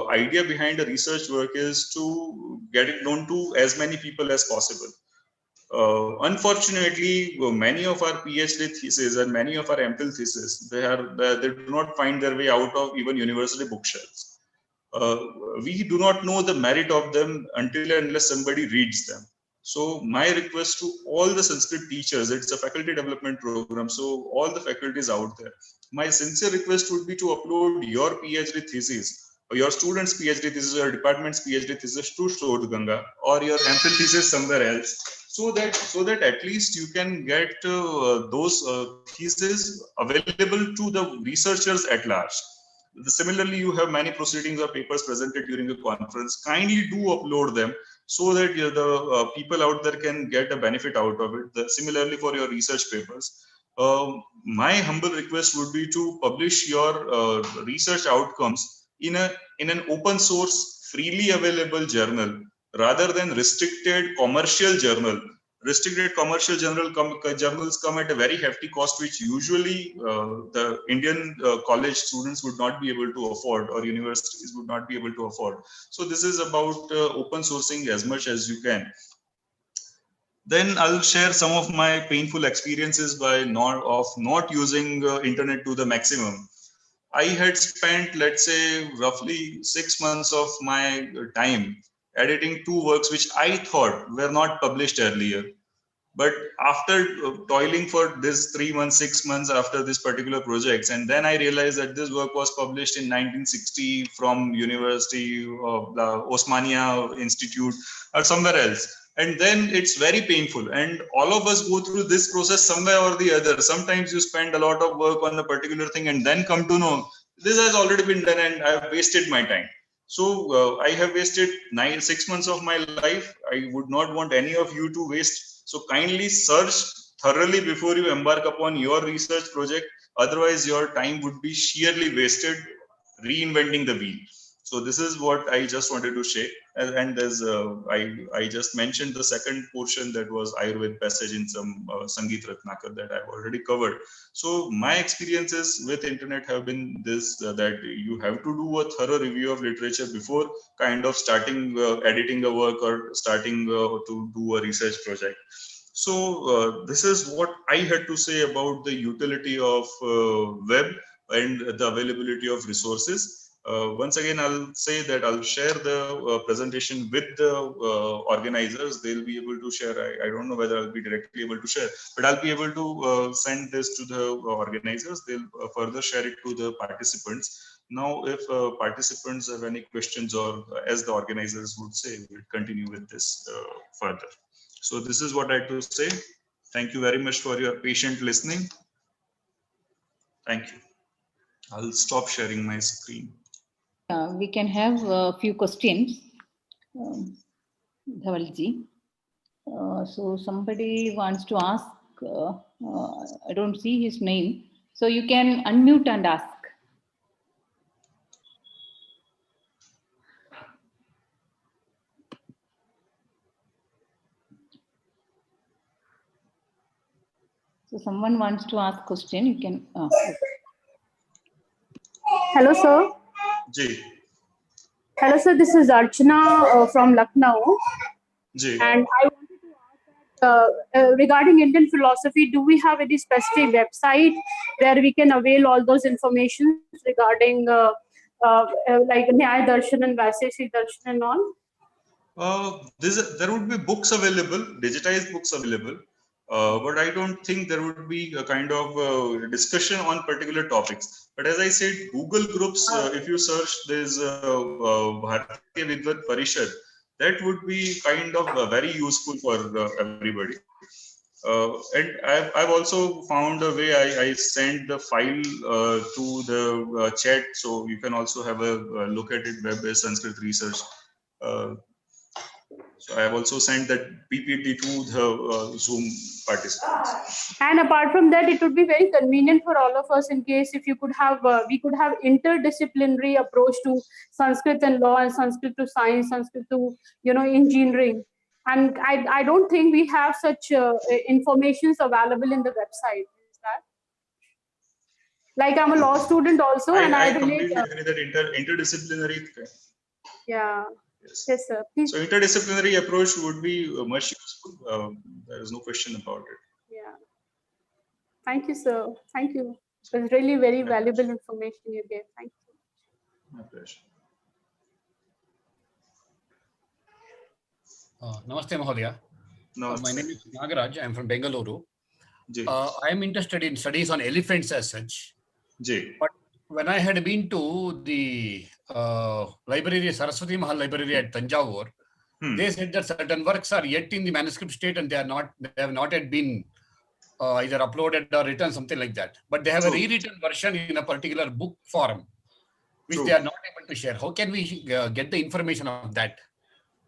idea behind the research work is to get it known to as many people as possible. Unfortunately, many of our PhD theses and many of our MPhil theses, they do not find their way out of even university bookshelves. We do not know the merit of them until and unless somebody reads them. So my request to all the Sanskrit teachers, it's a faculty development program, so all the faculties out there, my sincere request would be to upload your PhD thesis your student's PhD thesis, or department's PhD thesis to Shodh Ganga, or your MPhil thesis somewhere else, so that at least you can get those theses available to the researchers at large. Similarly, you have many proceedings or papers presented during a conference. Kindly do upload them so that the people out there can get a benefit out of it. Similarly, for your research papers, my humble request would be to publish your research outcomes in an open source, freely available journal, rather than restricted commercial journal. Restricted commercial journals come at a very hefty cost, which usually the Indian college students would not be able to afford, or universities would not be able to afford. So this is about open sourcing as much as you can. Then I'll share some of my painful experiences by not using internet to the maximum. I had spent, let's say, roughly 6 months of my time editing 2 works which I thought were not published earlier. But after toiling for this 3 months, 6 months after this particular projects, and then I realized that this work was published in 1960 from University of Osmania Institute or somewhere else. And then it's very painful. And all of us go through this process somewhere or the other. Sometimes you spend a lot of work on a particular thing and then come to know this has already been done and I've wasted my time. So I have wasted 6 months of my life. I would not want any of you to waste. So kindly search thoroughly before you embark upon your research project. Otherwise, your time would be sheerly wasted reinventing the wheel. So this is what I just wanted to share. And as I just mentioned the second portion, that was Ayurveda passage in some Sangeet Ratnakar that I've already covered. So my experiences with internet have been this, that you have to do a thorough review of literature before kind of starting editing a work or starting to do a research project. So this is what I had to say about the utility of web and the availability of resources. Once again, I'll say that I'll share the presentation with the organizers. They'll be able to share. I don't know whether I'll be directly able to share, but I'll be able to send this to the organizers. They'll further share it to the participants. Now, if participants have any questions, or as the organizers would say, we'll continue with this further. So this is what I had to say. Thank you very much for your patient listening. Thank you. I'll stop sharing my screen. We can have a few questions, Dhavalji. So somebody wants to ask, I don't see his name. So you can unmute and ask. So someone wants to ask question, you can. Hello, sir. Ji. Hello, sir. This is Archana from Lucknow. Ji. And I wanted to ask, regarding Indian philosophy, do we have any specific website where we can avail all those information regarding like Nyaya Darshan and Vaiseshik Darshan and all? There would be books available, digitized books available. But I don't think there would be a kind of discussion on particular topics. But as I said, Google Groups, if you search this Bharatiya Vidvat Parishad, that would be kind of very useful for everybody. And I've also found a way. I send the file to the chat, so you can also have a look at it, web-based Sanskrit research. So I have also sent that PPT to the Zoom participants. And apart from that, it would be very convenient for all of us in case if you could have, we could have interdisciplinary approach to Sanskrit and law, and Sanskrit to science, Sanskrit to, engineering. And I don't think we have such informations available in the website. Is that? Like I'm a law student also, and I completely agree that interdisciplinary. Yeah. Yes, sir. Please. So interdisciplinary approach would be much useful. There is no question about it. Yeah. Thank you, sir. Thank you. It was really very valuable information you gave. Thank you. My pleasure. Namaste, Mahodaya. Namaste. My name is Nagaraj. I am from Bengaluru. I am interested in studies on elephants as such. Ji. But when I had been to the library, Saraswati Mahal Library at Tanjavur. They said that certain works are yet in the manuscript state and they have not yet been either uploaded or written, something like that. But they have a rewritten version in a particular book form, which they are not able to share. How can we get the information of that?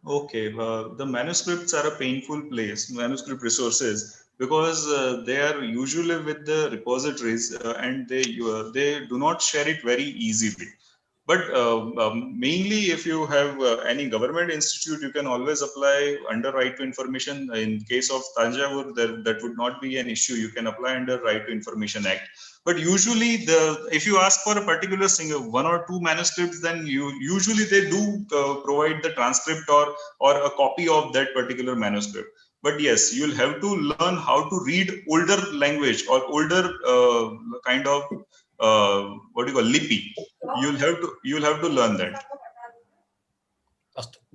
Okay, the manuscripts are a painful place, manuscript resources, because they are usually with the repositories and they do not share it very easily. But mainly if you have any government institute, you can always apply under right to information. In case of Tanjavur, that would not be an issue. You can apply under Right to Information Act. But usually if you ask for a particular one or two manuscripts, then usually they do provide the transcript or a copy of that particular manuscript. But yes, you'll have to learn how to read older language or older kind of what do you call lipi. You'll have to learn that.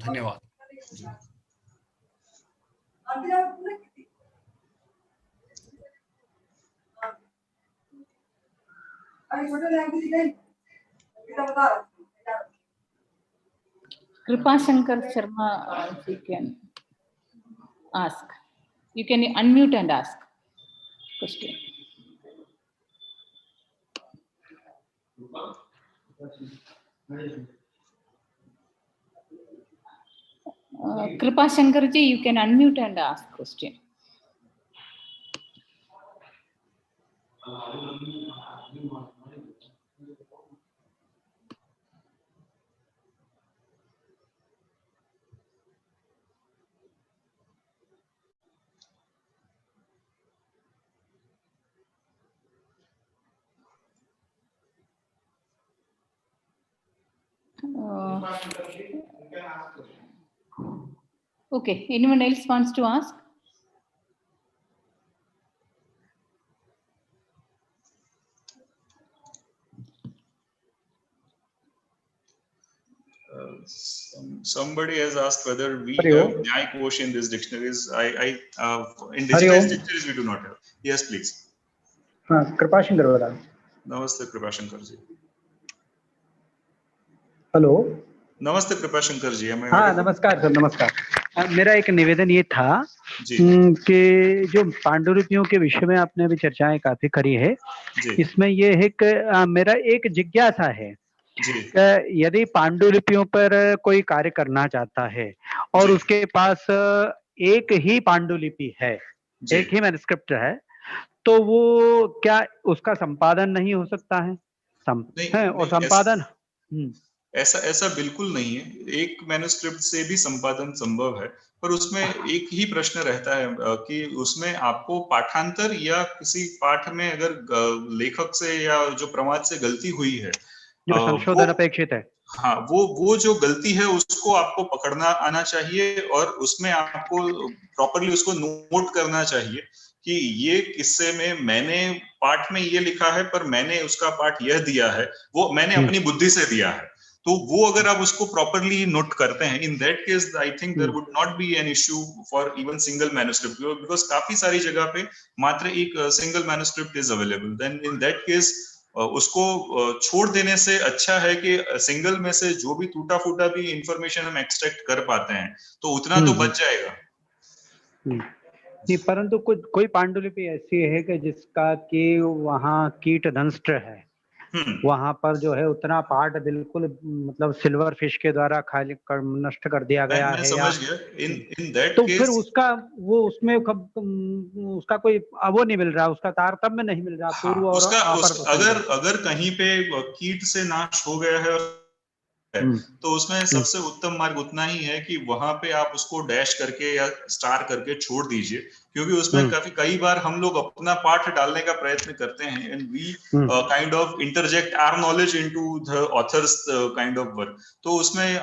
Dhanyawad. Kripashankar Sharma, you can ask. You can unmute and ask question. Kripashankar ji, you can unmute and ask question. Okay, anyone else wants to ask? Somebody has asked whether we have Nyaya Kosh in these dictionaries. In digitized dictionaries we do not have. Yes, please. Kripashankar bata. Namaste Kripashankar ji. Hello, नमस्ते कृपाशंकर जी. हाँ नमस्कार sir, नमस्कार. मेरा एक निवेदन ये था कि जो पांडुलिपियों के विषय में आपने अभी चर्चाएं काफी करी है, इसमें ये है कि मेरा एक जिज्ञासा है कि यदि पांडुलिपियों पर कोई कार्य करना चाहता है और उसके पास एक ही पांडुलिपि है, एक ही मैन्युस्क्रिप्ट है, तो वो क्या उसका संपादन नहीं हो सकता है? और संपादन ऐसा बिल्कुल नहीं है. एक मैन्युस्क्रिप्ट से भी संपादन संभव है, पर उसमें एक ही प्रश्न रहता है कि उसमें आपको पाठांतर या किसी पाठ में अगर लेखक से या जो प्रमाद से गलती हुई है, जो संशोधन अपेक्षित है, हाँ, वो जो गलती है उसको आपको पकड़ना आना चाहिए और उसमें आपको प्रॉपरली उसको नोट करना चाहिए कि ये किस्से में मैंने पाठ में ये लिखा है पर मैंने उसका पाठ यह दिया है, वो मैंने अपनी बुद्धि से दिया है. तो वो अगर आप उसको प्रॉपरली नोट करते हैं, in that case I think there would not be an issue for even single manuscript, because काफी सारी जगह पे मात्र एक single manuscript is available. Then in that case उसको छोड़ देने से अच्छा है कि सिंगल में से जो भी टूटा फूटा भी इंफॉर्मेशन हम एक्सट्रैक्ट कर पाते हैं तो उतना तो बच जाएगा. नहीं, परंतु कोई पांडुलिपि ऐसी है कि जिसका कि वहाँ कीट दंष्ट है, वहां पर जो है उतना पार्ट बिल्कुल मतलब सिल्वर फिश के द्वारा खाली नष्ट कर दिया गया है, समझ गया. इन दैट तो फिर उसका वो उसमें उसका कोई वो नहीं मिल रहा, उसका तारतम्य नहीं मिल रहा. पूर्व और अगर कहीं पे कीट से नाश हो गया है तो उसमें सबसे उत्तम मार्ग उतना ही है कि वहां पे आप उसको डैश करके या स्टार करके छोड़ दीजिए, क्योंकि उसमें कई बार हम लोग अपना पाठ डालने का प्रयत्न करते हैं and we kind of interject our knowledge into the author's kind of work. तो उसमें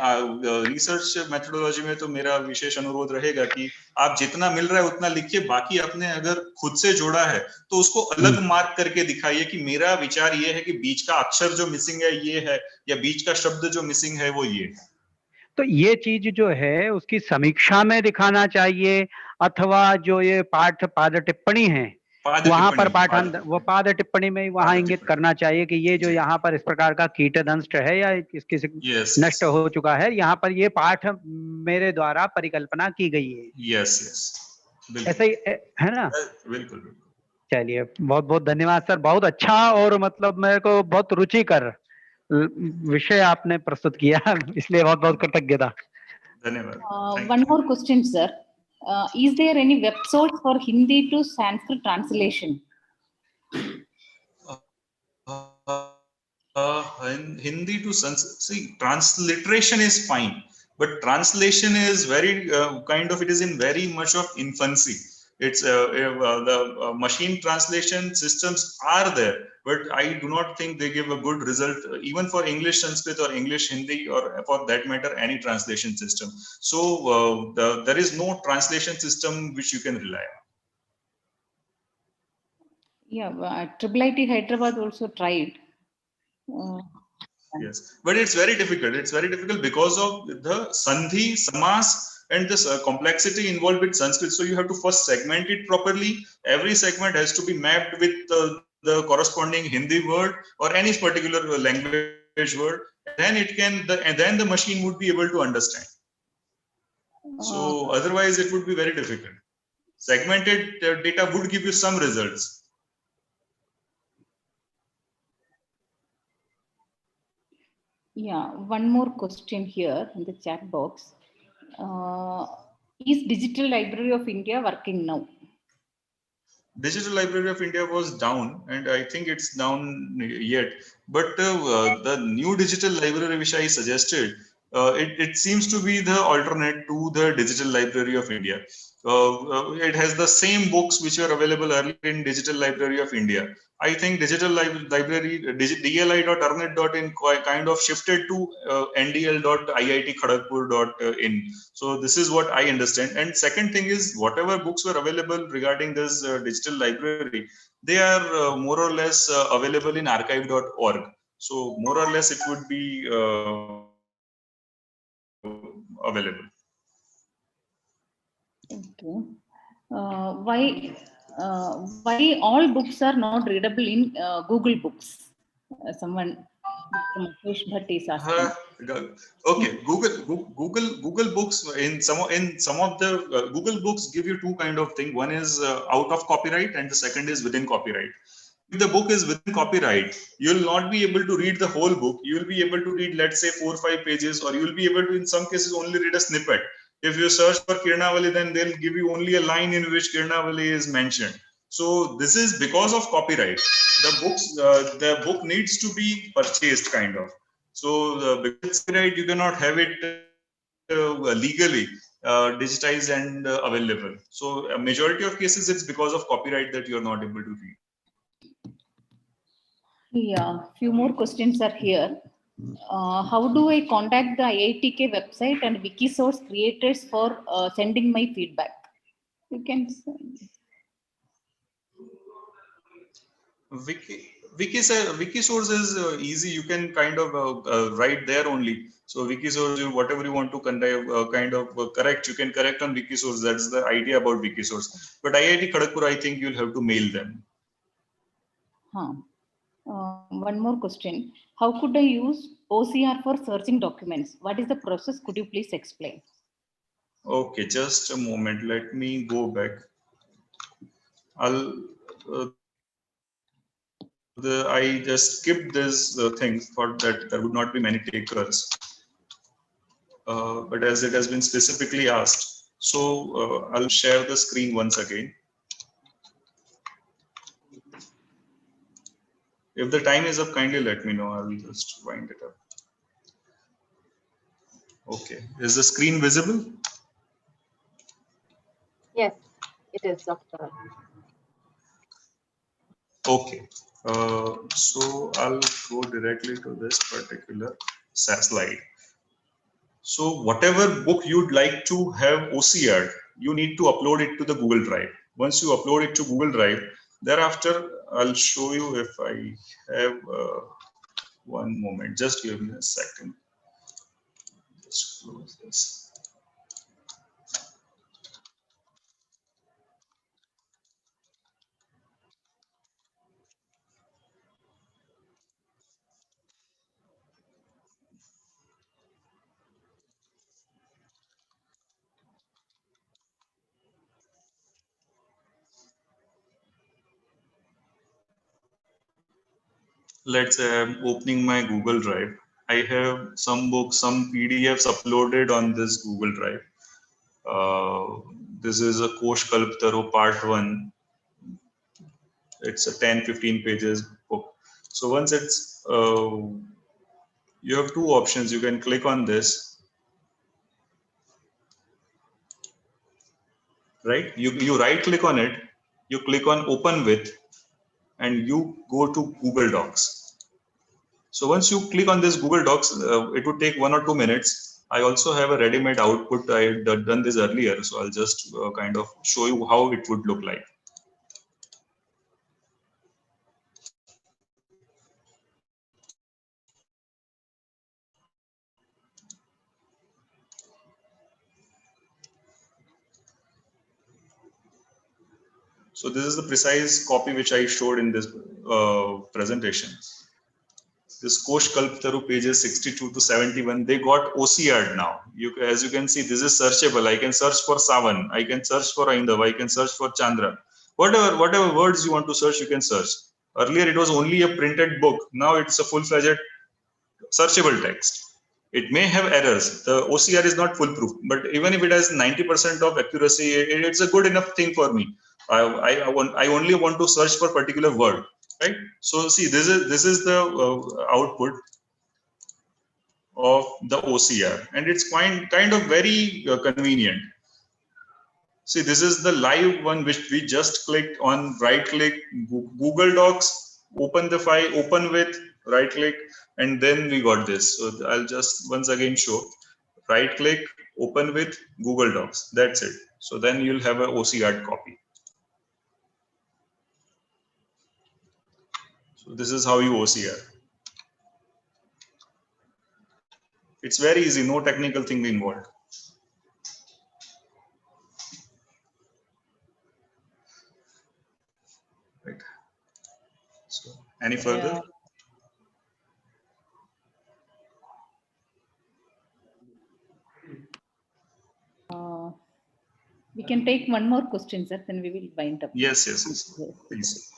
रिसर्च मेथोडोलॉजी में तो मेरा विशेष अनुरोध रहेगा कि आप जितना मिल रहा है उतना लिखिए, बाकी अपने अगर खुद से जोड़ा है तो उसको अलग मार्क करके दिखाइए कि मेरा विचार ये है कि बीच का अक्षर जो मिसिंग है ये है, या बीच का शब्द जो मिसिंग है वो ये है. तो ये चीज जो है उसकी समीक्षा में दिखाना चाहिए, अथवा जो ये पाठ पाद टिप्पणी है वहां पर पाठांतर वो पाद टिप्पणी में वहां इंगित करना चाहिए कि ये जो यहाँ पर इस प्रकार का कीटदंष्ट है या किसी नष्ट हो चुका है, यहाँ पर ये पाठ मेरे द्वारा परिकल्पना की गई है। यस ऐसा ही है ना? बिल्कुल। चलिए, बहुत बहुत धन्यवाद सर, बहुत अच्छा और मतलब मेरे को बहुत रुचिकर विषय आपने प्रस्तुत किया, इसलिए बहुत बहुत कृतज्ञता। धन्यवाद। One more question, sir. Is there any web source for Hindi to Sanskrit translation? Hindi to Sanskrit, see, transliteration is fine, but translation is very it is in very much of infancy. It's the machine translation systems are there, but I do not think they give a good result even for English Sanskrit or English Hindi, or for that matter any translation system. So there is no translation system which you can rely on. Yeah, IIT Hyderabad also tried. Yes, but it's very difficult. It's very difficult because of the Sandhi, Samas, and this complexity involved with Sanskrit. So you have to first segment it properly. Every segment has to be mapped with the corresponding Hindi word or any particular language word. Then it can, and then the machine would be able to understand. So otherwise, it would be very difficult. Segmented data would give you some results. Yeah, one more question here in the chat box. Is Digital Library of India working now? Digital Library of India was down, and I think it's down yet. But the new Digital Library which I suggested, it seems to be the alternate to the Digital Library of India. It has the same books which were available earlier in Digital Library of India. I think Digital Library, dli.arnet.in kind of shifted to ndl.iitkharagpur.in. So this is what I understand. And second thing is, whatever books were available regarding this digital library, they are more or less available in archive.org. So more or less it would be available. Okay. Why all books are not readable in Google Books? Someone, Mukesh Bhatt is asking. Okay, Google Books, in some of the Google Books give you two kind of thing. One is out of copyright, and the second is within copyright. If the book is within copyright, you'll not be able to read the whole book. You'll be able to read, let's say, 4 or 5 pages, or you'll be able to, in some cases, only read a snippet. If you search for Kirnavali, then they'll give you only a line in which Kirnavali is mentioned. So this is because of copyright. The book needs to be purchased, kind of. So because copyright, you cannot have it legally digitized and available. So a majority of cases, it's because of copyright that you're not able to read. Yeah, few more questions are here. How do I contact the IITK website and Wikisource creators for sending my feedback? You can send. Wikisource is easy. You can kind of write there only. So Wikisource, whatever you want to correct, you can correct on Wikisource. That's the idea about Wikisource. But IIT Kharagpur, I think you'll have to mail them. One more question. How could I use OCR for searching documents? What is the process? Could you please explain? Okay, just a moment. Let me go back. I just skipped this thing, thought that there would not be many takers. But as it has been specifically asked, so I'll share the screen once again. If the time is up, kindly let me know. I will just wind it up. Okay, is the screen visible? Yes, it is, Dr. Okay, so I'll go directly to this particular slide. So whatever book you'd like to have OCR, you need to upload it to the Google Drive. Once you upload it to Google Drive, thereafter, I'll show you if I have one moment. Just give me a second. Just close this. let's say I'm opening my Google Drive. I have some books, some PDFs uploaded on this Google Drive. This is a Kosh Kalptaru part 1. It's a 10-15 pages book. So once it's, you have two options. You can click on this, right? You right click on it, you click on open with, and you go to Google Docs. So once you click on this Google Docs, it would take 1 or 2 minutes. I also have a ready-made output. I had done this earlier, so I'll just kind of show you how it would look like. So this is the precise copy which I showed in this presentation. This Kosh Kalptaru pages 62 to 71, they got OCR'd now. As you can see, this is searchable. I can search for Savan, I can search for Aindav, I can search for Chandra. Whatever words you want to search, you can search. Earlier, it was only a printed book. Now it's a full-fledged searchable text. It may have errors. The OCR is not foolproof, but even if it has 90% of accuracy, it's a good enough thing for me. I only want to search for particular word, right? So see, this is the output of the OCR, and it's kind of very convenient. See, this is the live one which we just clicked on. Right click, Google Docs, open the file, open with, right click, and then we got this. So I'll just once again show. Right click, open with Google Docs. That's it. So then you'll have a OCR copy. So this is how you OCR. It's very easy, no technical thing involved. Right. So any further? We can take one more question, sir, then we will wind up. Yes, please.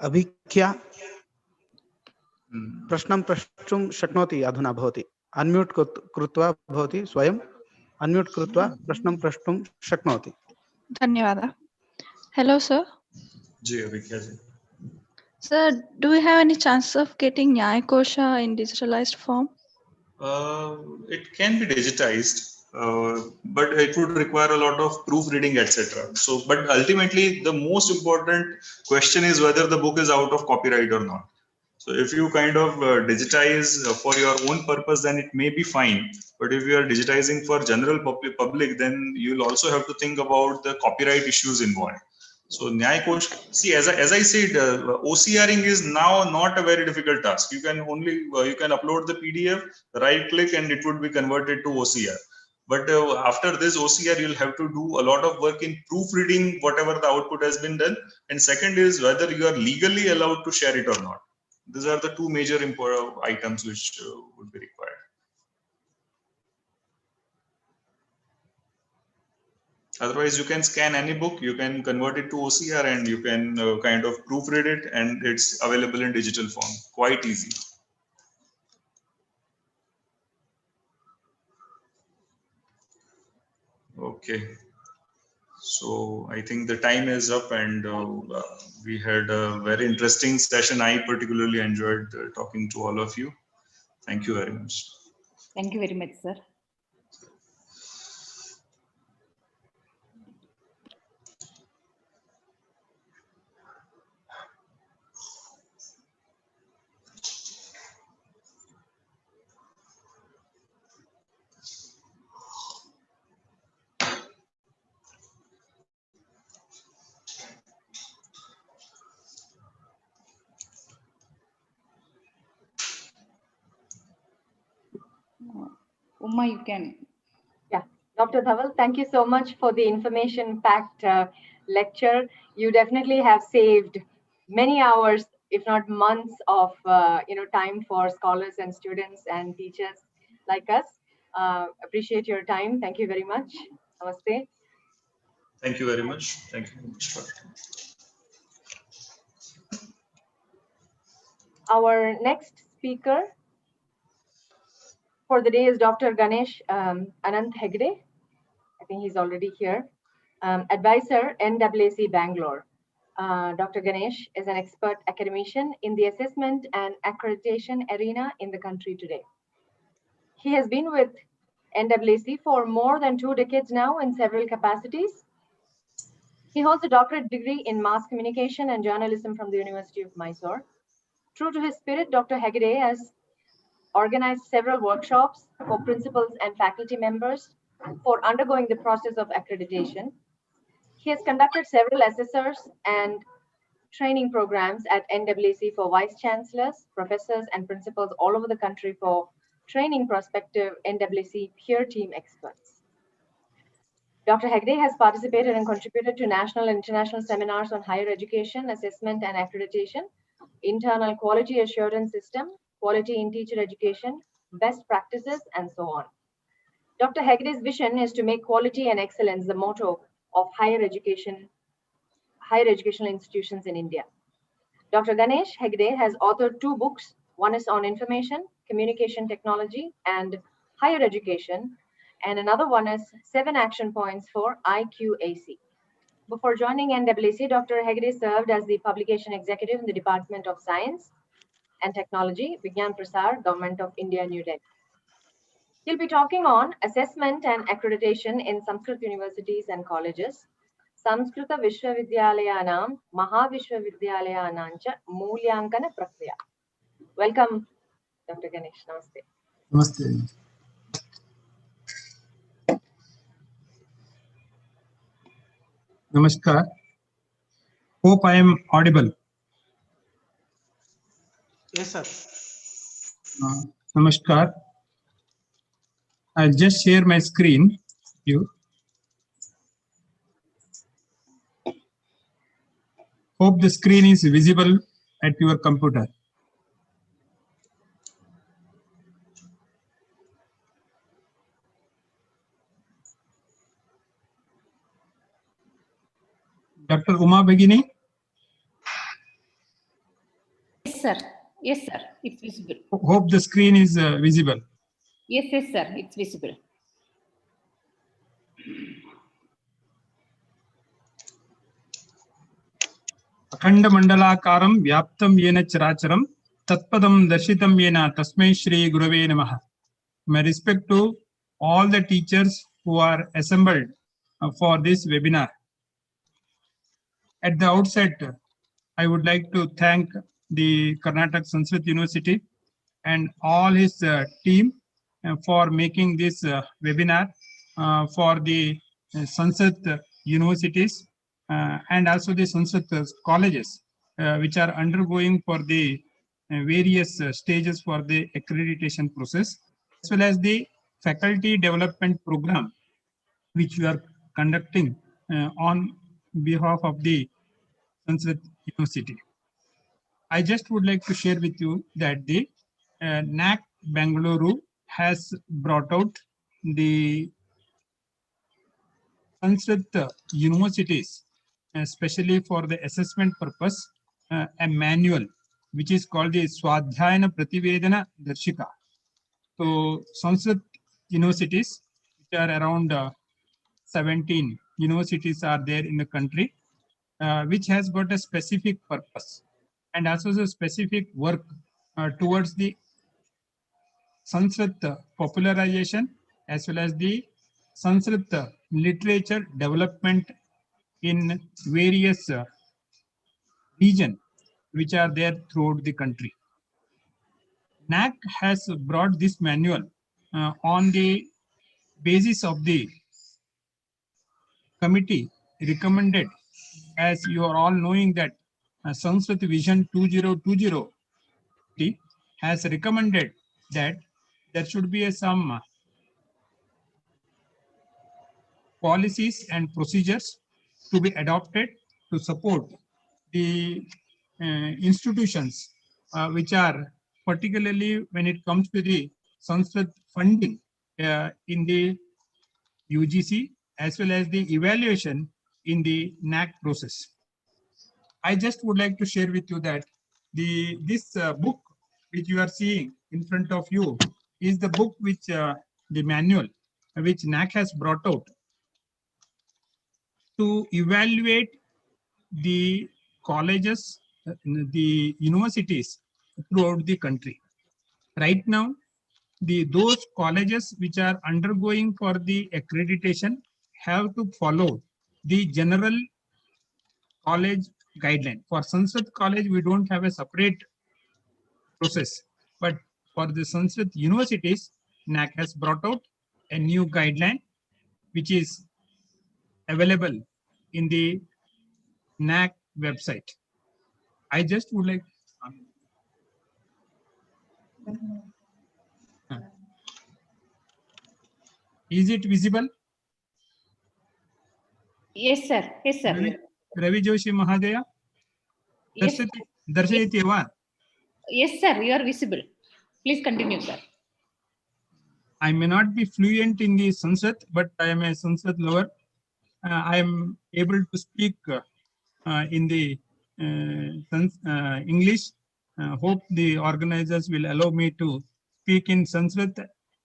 अभी क्या प्रश्नं प्रष्टुं शक्नोति अधुना भवति unmute कृत्वा भवति स्वयं अनम्यूट कृत्वा प्रश्नं प्रष्टुं शक्नोति धन्यवादः hello sir ji Abhigya ji sir do we have any chance of getting Nyaya Kosha in digitalized form it can be digitized but it would require a lot of proofreading, etc. So, but ultimately, the most important question is whether the book is out of copyright or not. So, if you kind of digitize for your own purpose, then it may be fine. But if you are digitizing for general public, then you'll also have to think about the copyright issues involved. So, Nyaya Kosha, see, as I said, OCRing is now not a very difficult task. You can only you can upload the PDF, right click, and it would be converted to OCR. But after this OCR, you'll have to do a lot of work in proofreading whatever the output has been done. And second is whether you are legally allowed to share it or not. These are the two major important items which would be required. Otherwise, you can scan any book, you can convert it to OCR, and you can kind of proofread it, and it's available in digital form. Quite easy. Okay. So I think the time is up, and we had a very interesting session. I particularly enjoyed talking to all of you. Thank you very much. Thank you very much, sir. Uma, you can. Yeah, Dr. Dhaval, thank you so much for the information-packed lecture. You definitely have saved many hours, if not months, of time for scholars and students and teachers like us. Appreciate your time. Thank you very much. Namaste. Thank you very much. Thank you very much. Our next speaker for the day is Dr. Ganesh Anant Hegde. I think he's already here. Advisor, NAAC Bangalore. Dr. Ganesh is an expert academician in the assessment and accreditation arena in the country today. He has been with NAAC for more than 2 decades now in several capacities. He holds a doctorate degree in mass communication and journalism from the University of Mysore. True to his spirit, Dr. Hegde has organized several workshops for principals and faculty members for undergoing the process of accreditation. He has conducted several assessors and training programs at NAAC for vice chancellors, professors, and principals all over the country for training prospective NAAC peer team experts. Dr. Hegde has participated and contributed to national and international seminars on higher education, assessment and accreditation, internal quality assurance system, quality in teacher education, best practices, and so on. Dr. Hegde's vision is to make quality and excellence the motto of higher educational institutions in India. Dr. Ganesh Hegde has authored 2 books. One is on information, communication technology, and higher education, and another one is 7 action points for IQAC. Before joining NAAC, Dr. Hegde served as the publication executive in the Department of Science and Technology, Vigyan Prasar, Government of India, New Delhi. He'll be talking on assessment and accreditation in Sanskrit universities and colleges, Samskrita Vishwavidyalayanaam, Mahavishwavidyalayanaancha Mulyankana Prakriya. Welcome, Dr. Ganesh. Namaste. Namaste. Namaskar. Hope I am audible. Yes, sir. Namaskar. I'll just share my screen. You. Hope the screen is visible at your computer. Dr. Uma Bhagini? Yes, sir. Yes, sir. It's visible. Hope the screen is visible. Yes, yes, sir. It's visible. Akhanda Mandalakaram Vyaptam Yena Characharam Tatpadam Darshitam Yena Tasmai Shri Gurave Namaha. My respect to all the teachers who are assembled for this webinar. At the outset, I would like to thank the Karnataka Sanskrit University and all his team for making this webinar for the Sanskrit universities and also the Sanskrit colleges which are undergoing for the various stages for the accreditation process, as well as the faculty development program which we are conducting on behalf of the Sanskrit University. I just would like to share with you that the NAAC Bangalore has brought out the Sanskrit universities, especially for the assessment purpose, a manual which is called the Swadhyayana Prativedana Darshika. So Sanskrit universities, which are around 17 universities are there in the country, which has got a specific purpose and also the specific work towards the Sanskrit popularization as well as the Sanskrit literature development in various regions which are there throughout the country. NAAC has brought this manual on the basis of the committee recommended, as you are all knowing that Sanskrit Vision 2020 has recommended that there should be some policies and procedures to be adopted to support the institutions which are particularly when it comes to the Sanskrit funding in the UGC as well as the evaluation in the NAC process. I just would like to share with you that this book which you are seeing in front of you is the book which the manual which NAC has brought out to evaluate the colleges, the universities throughout the country. Right now, those colleges which are undergoing for the accreditation have to follow the general college guideline. For Sanskrit college, we don't have a separate process, but for the Sanskrit universities, NAC has brought out a new guideline which is available in the NAC website. I just would like. Is it visible? Yes, sir. Yes, sir. Ravi Joshi Mahadaya? Yes, Darshayati va? Yes, sir. You are visible. Please continue, sir. I may not be fluent in the Sanskrit, but I am a Sanskrit lover. I am able to speak in the English. Hope the organizers will allow me to speak in Sanskrit,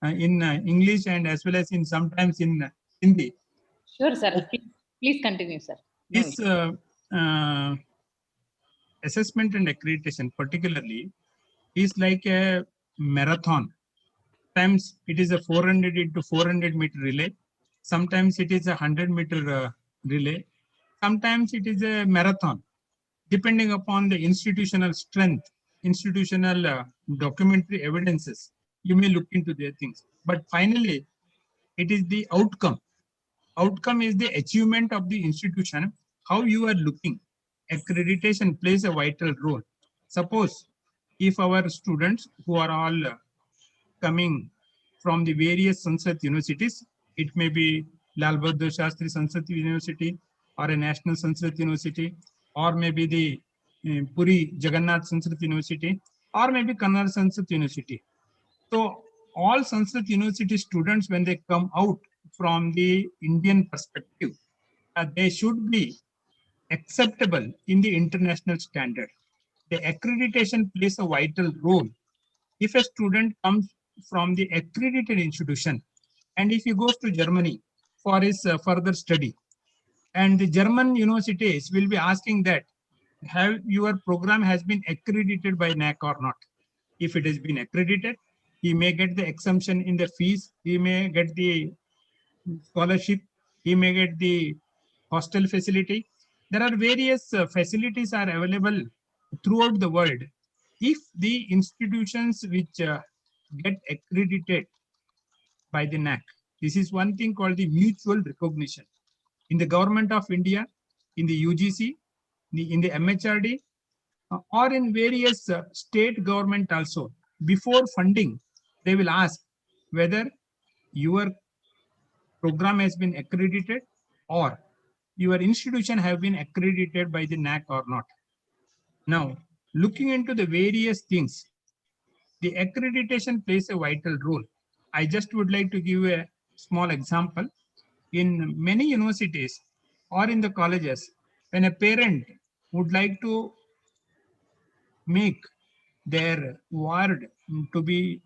in English, and as well as in sometimes in Hindi. Sure, sir. Please continue, sir. No this assessment and accreditation particularly is like a marathon. Sometimes it is a 400 into 400 meter relay. Sometimes it is a 100-meter relay. Sometimes it is a marathon, depending upon the institutional strength, institutional documentary evidences. You may look into their things. But finally, it is the outcome. Outcome is the achievement of the institution, how you are looking. Accreditation plays a vital role. Suppose if our students who are all coming from the various Sanskrit universities, it may be Lal Bahadur Shastri Sanskrit University or a National Sanskrit University, or maybe the Puri Jagannath Sanskrit University, or maybe Kannada Sanskrit University. So all Sanskrit University students, when they come out from the Indian perspective, they should be acceptable in the international standard. The accreditation plays a vital role. If a student comes from the accredited institution, and if he goes to Germany for his further study, and the German universities will be asking that, have your program has been accredited by NAC or not? If it has been accredited, he may get the exemption in the fees, he may get the scholarship, he may get the hostel facility. There are various facilities are available throughout the world. If the institutions which get accredited by the NAC, this is one thing called the mutual recognition. In the government of India, in the UGC, in the MHRD, or in various state government also, before funding, they will ask whether your program has been accredited or your institution have been accredited by the NAC or not. Now, looking into the various things, the accreditation plays a vital role. I just would like to give a small example. In many universities or in the colleges, when a parent would like to make their ward to be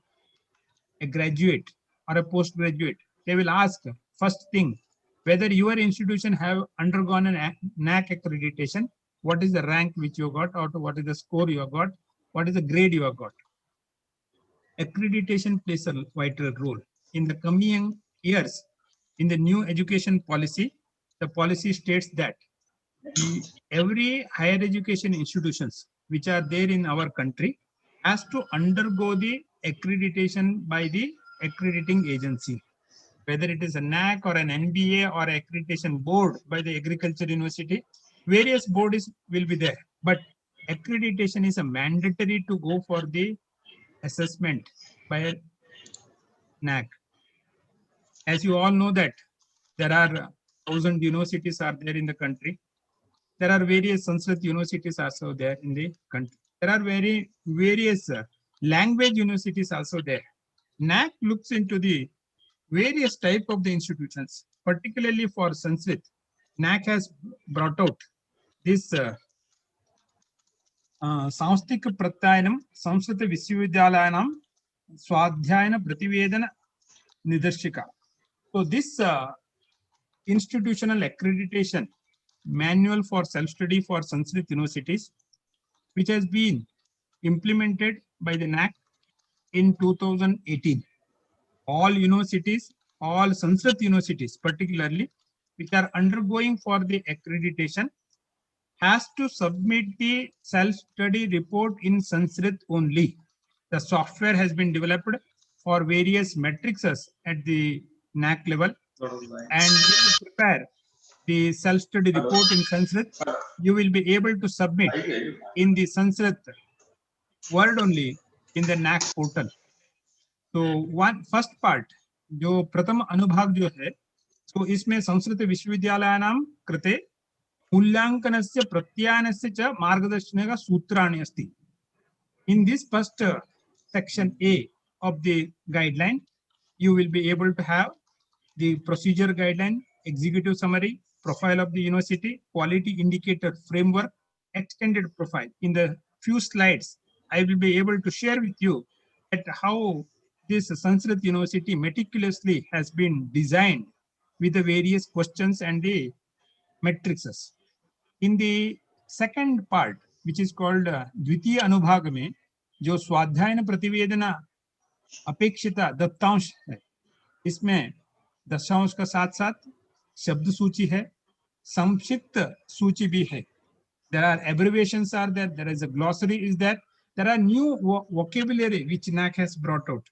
a graduate or a postgraduate, they will ask first thing whether your institution have undergone an NAC accreditation, what is the rank which you got, or what is the score you have got, what is the grade you have got. Accreditation plays a vital role. In the coming years, in the new education policy, the policy states that every higher education institutions which are there in our country has to undergo the accreditation by the accrediting agency. Whether it is a NAC or an NBA or accreditation board by the agriculture university, various boards will be there. But accreditation is a mandatory to go for the assessment by a NAC. As you all know that there are 1,000 universities are there in the country. There are various Sanskrit universities also there in the country. There are various language universities also there. NAAC looks into the various type of the institutions, particularly for Sanskrit. NAAC has brought out this सांस्थिक प्रत्यायनम Sanskrit विश्वविद्यालयानां स्वाध्यायन प्रतिवेदन निदर्शिका. So this institutional accreditation manual for self-study for Sanskrit universities, which has been implemented by the NAAC in 2018. All universities, all Sanskrit universities particularly, which are undergoing for the accreditation, has to submit the self-study report in Sanskrit only. The software has been developed for various matrices at the NAAC level, and if you prepare the self-study report in Sanskrit, you will be able to submit in the Sanskrit word only in the NAAC portal. So one first part, जो प्रथम अनुभाग जो है, तो इसमें संस्कृत विश्वविद्यालयानां कृते मूल्यांकनस्य प्रत्यायनस्य च मार्गदर्शनस्य सूत्राणि अस्ति. In this first section A of the guideline, you will be able to have the procedure guideline, executive summary, profile of the university, quality indicator framework, extended profile. In the few slides, I will be able to share with you at how this Sanskrit University meticulously has been designed with the various questions and the matrices. In the second part, which is called द्वितीय अनुभाग में, जो स्वाध्यायन प्रतिवेदन अपेक्षिता दत्तांश है, इसमें दशांश का साथ साथ शब्द सूची है, संक्षिप्त सूची भी है. There are abbreviations are there. There is a glossary is there. There are new vocabulary which NAAC has brought out.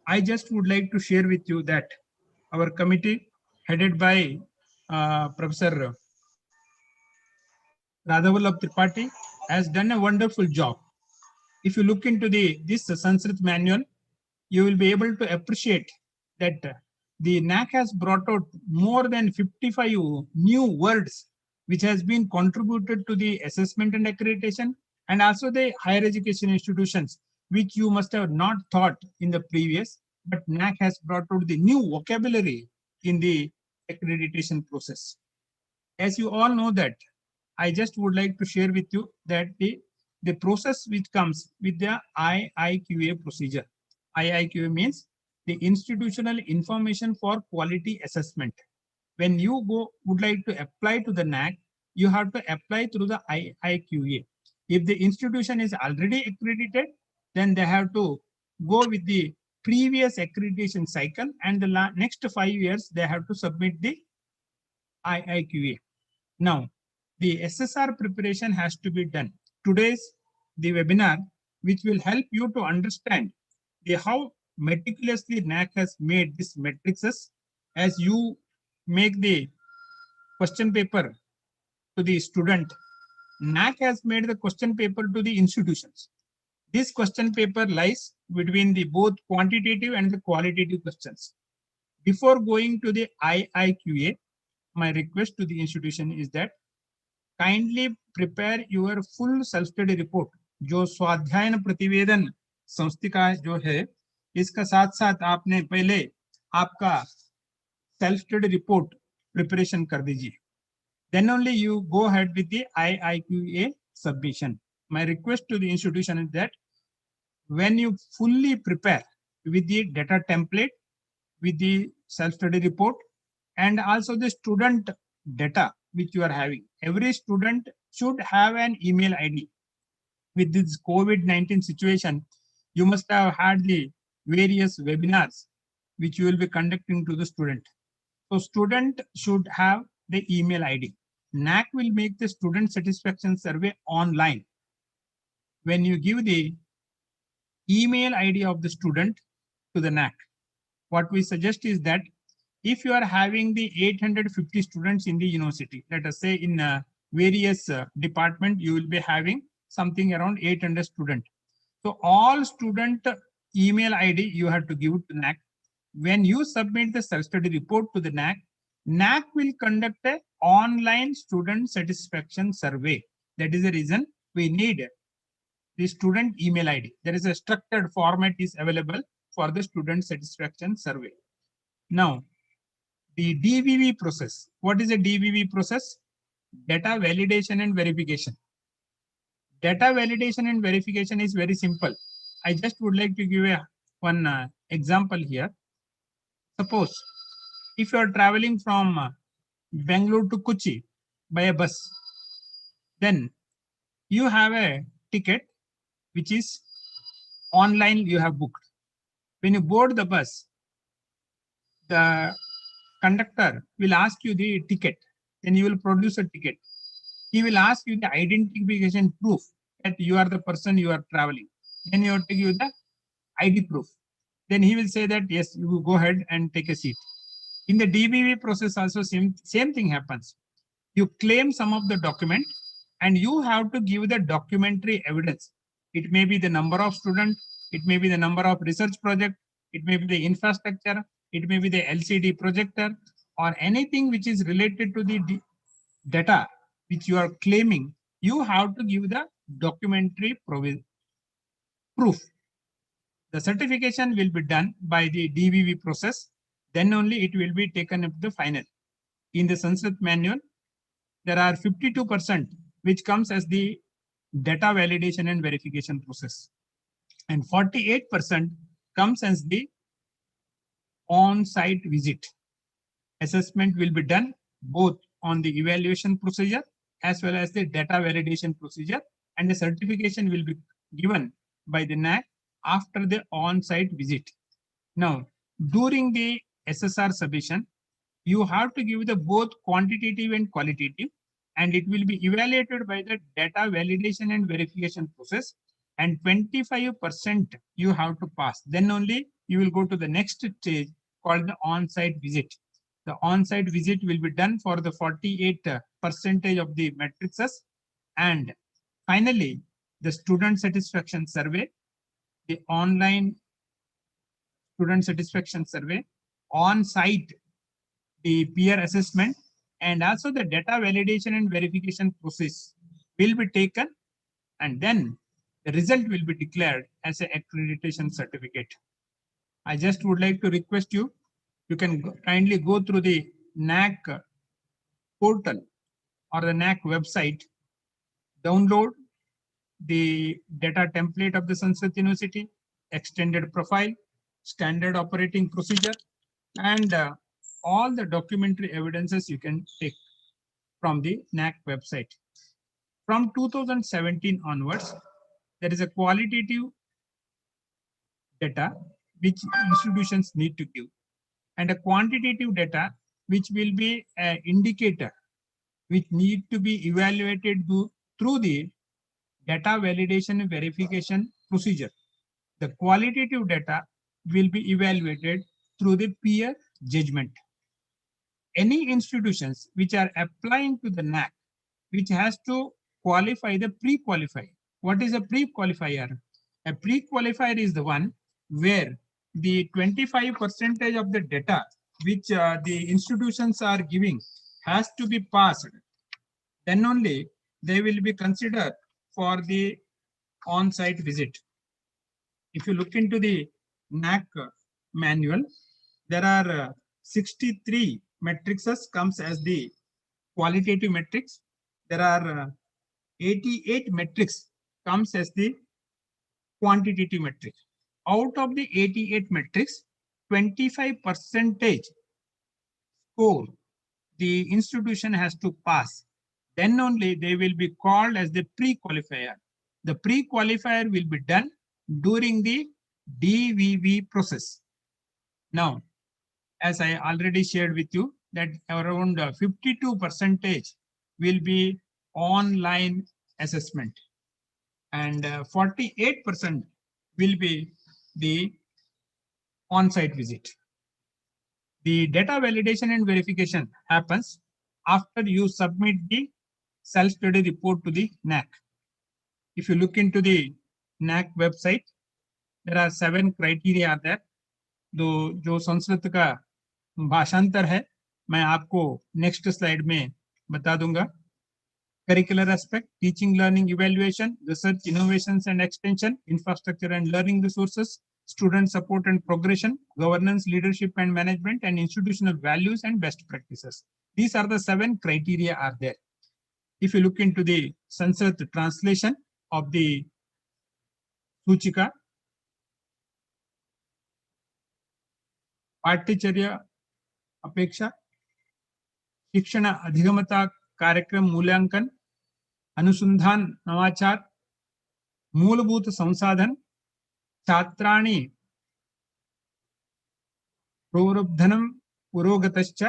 I just would like to share with you that our committee headed by Professor Radhavallabh Tripathi has done a wonderful job. If you look into this Sanskrit manual, you will be able to appreciate that the NAAC has brought out more than 55 new words which has been contributed to the assessment and accreditation, and also the higher education institutions, which you must have not thought in the previous, but NAAC has brought out the new vocabulary in the accreditation process. As you all know that, I just would like to share with you that the process which comes with the IIQA procedure. IIQA means the Institutional Information for Quality Assessment. When you would like to apply to the NAAC, you have to apply through the IIQA. If the institution is already accredited, then they have to go with the previous accreditation cycle, and the next 5 years they have to submit the IIQA. Now, the SSR preparation has to be done. Today's the webinar, which will help you to understand how meticulously NAAC has made these matrices. As you make the question paper to the student, NAAC has made the question paper to the institutions. This question paper lies between the both quantitative and the qualitative questions. Before going to the IIQA, my request to the institution is that kindly prepare your full self-study report. जो स्वाध्यायन प्रतिवेदन संस्थिका जो है, इसका साथ साथ आपने पहले आपका self-study report preparation कर दीजिए. Then only you go ahead with the IIQA submission. My request to the institution is that when you fully prepare with the data template, with the self-study report, and also the student data which you are having, every student should have an email ID. With this COVID-19 situation, you must have had the various webinars which you will be conducting to the student. So student should have the email ID. NAAC will make the student satisfaction survey online. When you give the email ID of the student to the NAAC, what we suggest is that if you are having the 850 students in the university, let us say in various department, you will be having something around 800 students. So all student email ID you have to give it to NAAC. When you submit the self-study report to the NAAC, NAAC will conduct an online student satisfaction survey. That is the reason we need the student email ID. There is a structured format is available for the student satisfaction survey. Now, the DVV process. What is a DVV process? Data validation and verification. Data validation and verification is very simple. I just would like to give one example here. Suppose if you are traveling from Bangalore to Kochi by a bus, then you have a ticket which is online you have booked. When you board the bus, the conductor will ask you the ticket, then you will produce a ticket. He will ask you the identification proof that you are the person you are traveling. Then he will take you the ID proof. Then he will say that yes, you will go ahead and take a seat. In the DVV process also same thing happens. You claim some of the document and you have to give the documentary evidence. It may be the number of students, it may be the number of research project, it may be the infrastructure, it may be the LCD projector, or anything which is related to the data which you are claiming. You have to give the documentary proof. The certification will be done by the DVV process. Then only it will be taken up the final. In the Sanskrit manual, there are 52% which comes as the data validation and verification process. And 48% comes as the on-site visit. Assessment will be done both on the evaluation procedure as well as the data validation procedure, and the certification will be given by the NAAC after the on-site visit. Now, during the SSR submission, you have to give the both quantitative and qualitative, and it will be evaluated by the data validation and verification process, and 25% you have to pass. Then only you will go to the next stage called the on-site visit. The on-site visit will be done for the 48% of the matrices, and finally the student satisfaction survey, the online student satisfaction survey, on-site the peer assessment, and also the data validation and verification process will be taken, and then the result will be declared as an accreditation certificate. I just would like to request you, you can kindly go through the NAAC portal or the NAAC website, download the data template of the Sanskrit University, extended profile, standard operating procedure, and all the documentary evidences you can take from the NAAC website. From 2017 onwards, there is a qualitative data which institutions need to give, and a quantitative data which will be an indicator which need to be evaluated through the data validation and verification procedure. The qualitative data will be evaluated through the peer judgment. Any institutions which are applying to the NAAC, which has to qualify the pre-qualifier. What is a pre-qualifier? A pre-qualifier is the one where the 25% of the data which the institutions are giving has to be passed. Then only they will be considered for the on-site visit. If you look into the NAAC manual, there are 63 matrices comes as the qualitative metrics. There are 88 metrics comes as the quantitative metric. Out of the 88 metrics, 25% score the institution has to pass. Then only they will be called as the pre-qualifier. The pre-qualifier will be done during the DVV process. Now, as I already shared with you, that around 52% will be online assessment, and 48% will be the on-site visit. The data validation and verification happens after you submit the self-study report to the NAAC. If you look into the NAAC website, there are 7 criteria there. जो संस्कृत का भाषांतर है मैं आपको next slide में बता दूंगा. Curricular aspect, teaching, learning, evaluation, research, innovations and extension, infrastructure and learning resources, student support and progression, governance, leadership and management, and institutional values and best practices. These are the 7 criteria are there. If you look into the Sanskrit translation of the Suchika, पाठ्यचर्या अपेक्षा, शिक्षण अधिगमता कार्यक्रम मूल्यांकन, अनुसंधान नवाचार, मूलभूत संसाधन, छात्राणि प्रवृद्धनं पुरोगतश्च,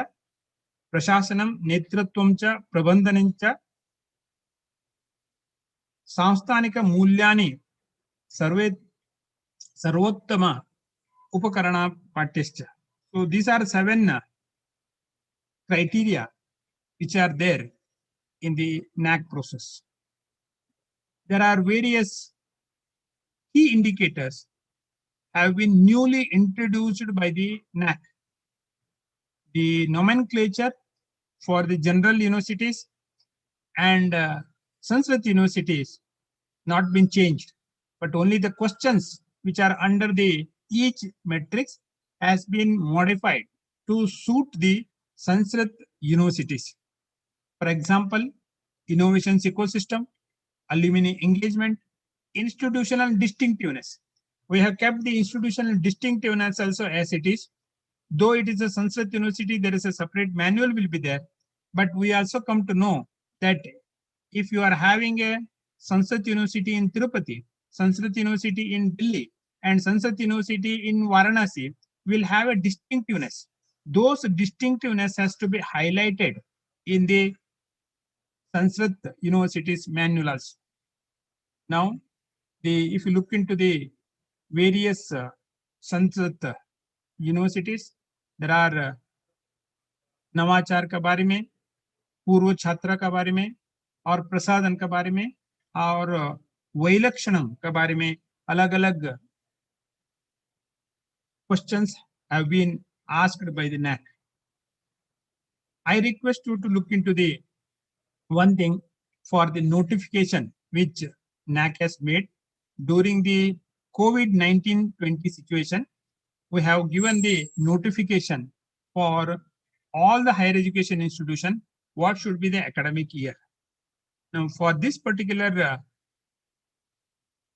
प्रशासनं नेतृत्वं च प्रबंधनं च, सांस्थानिक मूल्यानि सर्वोत्तम उपकरणा पाठ्यश्च. So these are 7 criteria which are there in the NAAC process. There are various key indicators have been newly introduced by the NAAC. The nomenclature for the general universities and Sanskrit universities not been changed, but only the questions which are under the each matrix has been modified to suit the Sanskrit universities. For example, innovations ecosystem, alumni engagement, institutional distinctiveness. We have kept the institutional distinctiveness also as it is. Though it is a Sanskrit university, there is a separate manual will be there. But we also come to know that if you are having a Sanskrit university in Tirupati, Sanskrit university in Delhi, and Sanskrit university in Varanasi, will have a distinctiveness. Those distinctiveness has to be highlighted in the Sanskrit universities manuals. Now, if you look into the various Sanskrit universities, there are नवाचार के बारे में, पूर्व छात्रा के बारे में, और प्रसाधन के बारे में, और वैलक्षणम के बारे में अलग-अलग questions have been asked by the NAAC. I request you to look into the one thing for the notification which NAAC has made during the COVID-19-20 situation. We have given the notification for all the higher education institution what should be the academic year. Now for this particular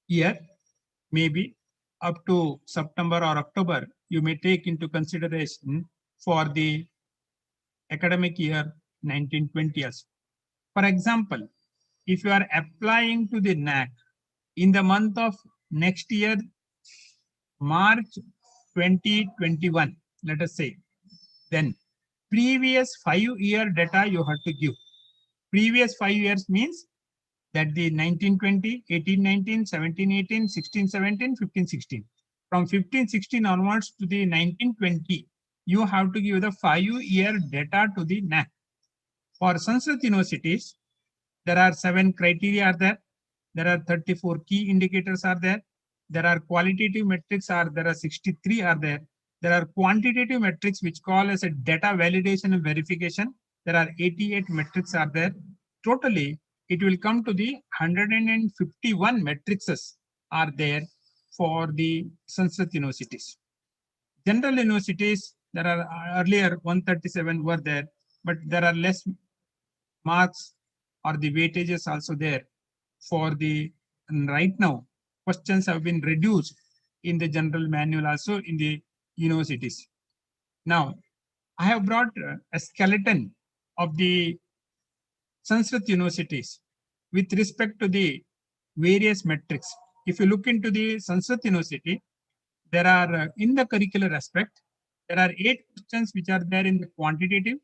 year, maybe up to September or October, you may take into consideration for the academic year 1920 also. For example, if you are applying to the NAAC in the month of next year, March 2021, let us say, then previous 5-year data you have to give. Previous 5 years means that the 1920, 18-19, 17-18, 16-17, 15-16. From 15-16 onwards to the 1920, you have to give the 5-year data to the NAAC. For Sanskrit universities, there are 7 criteria are there. There are 34 key indicators are there. There are qualitative metrics there are 63 are there. There are quantitative metrics which call as a data validation and verification. There are 88 metrics are there. Totally, it will come to the 151 matrices are there for the Sanskrit universities. General universities, there are earlier 137 were there, but there are less marks or the weightages also there for the, and right now, questions have been reduced in the general manual also in the universities. Now, I have brought a skeleton of the Sanskrit universities with respect to the various metrics. If you look into the Sanskrit university, there are in the curricular aspect, there are 8 questions which are there in the quantitative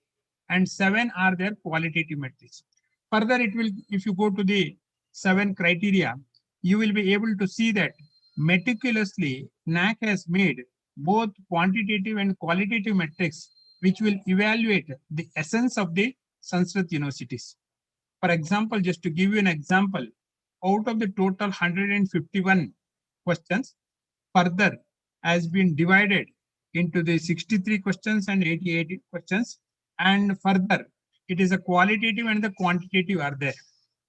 and 7 are there qualitative metrics. Further, it will, if you go to the 7 criteria, you will be able to see that meticulously NAAC has made both quantitative and qualitative metrics which will evaluate the essence of the Sanskrit universities. For example, just to give you an example, out of the total 151 questions, further has been divided into the 63 questions and 88 questions, And further, it is a qualitative and the quantitative are there.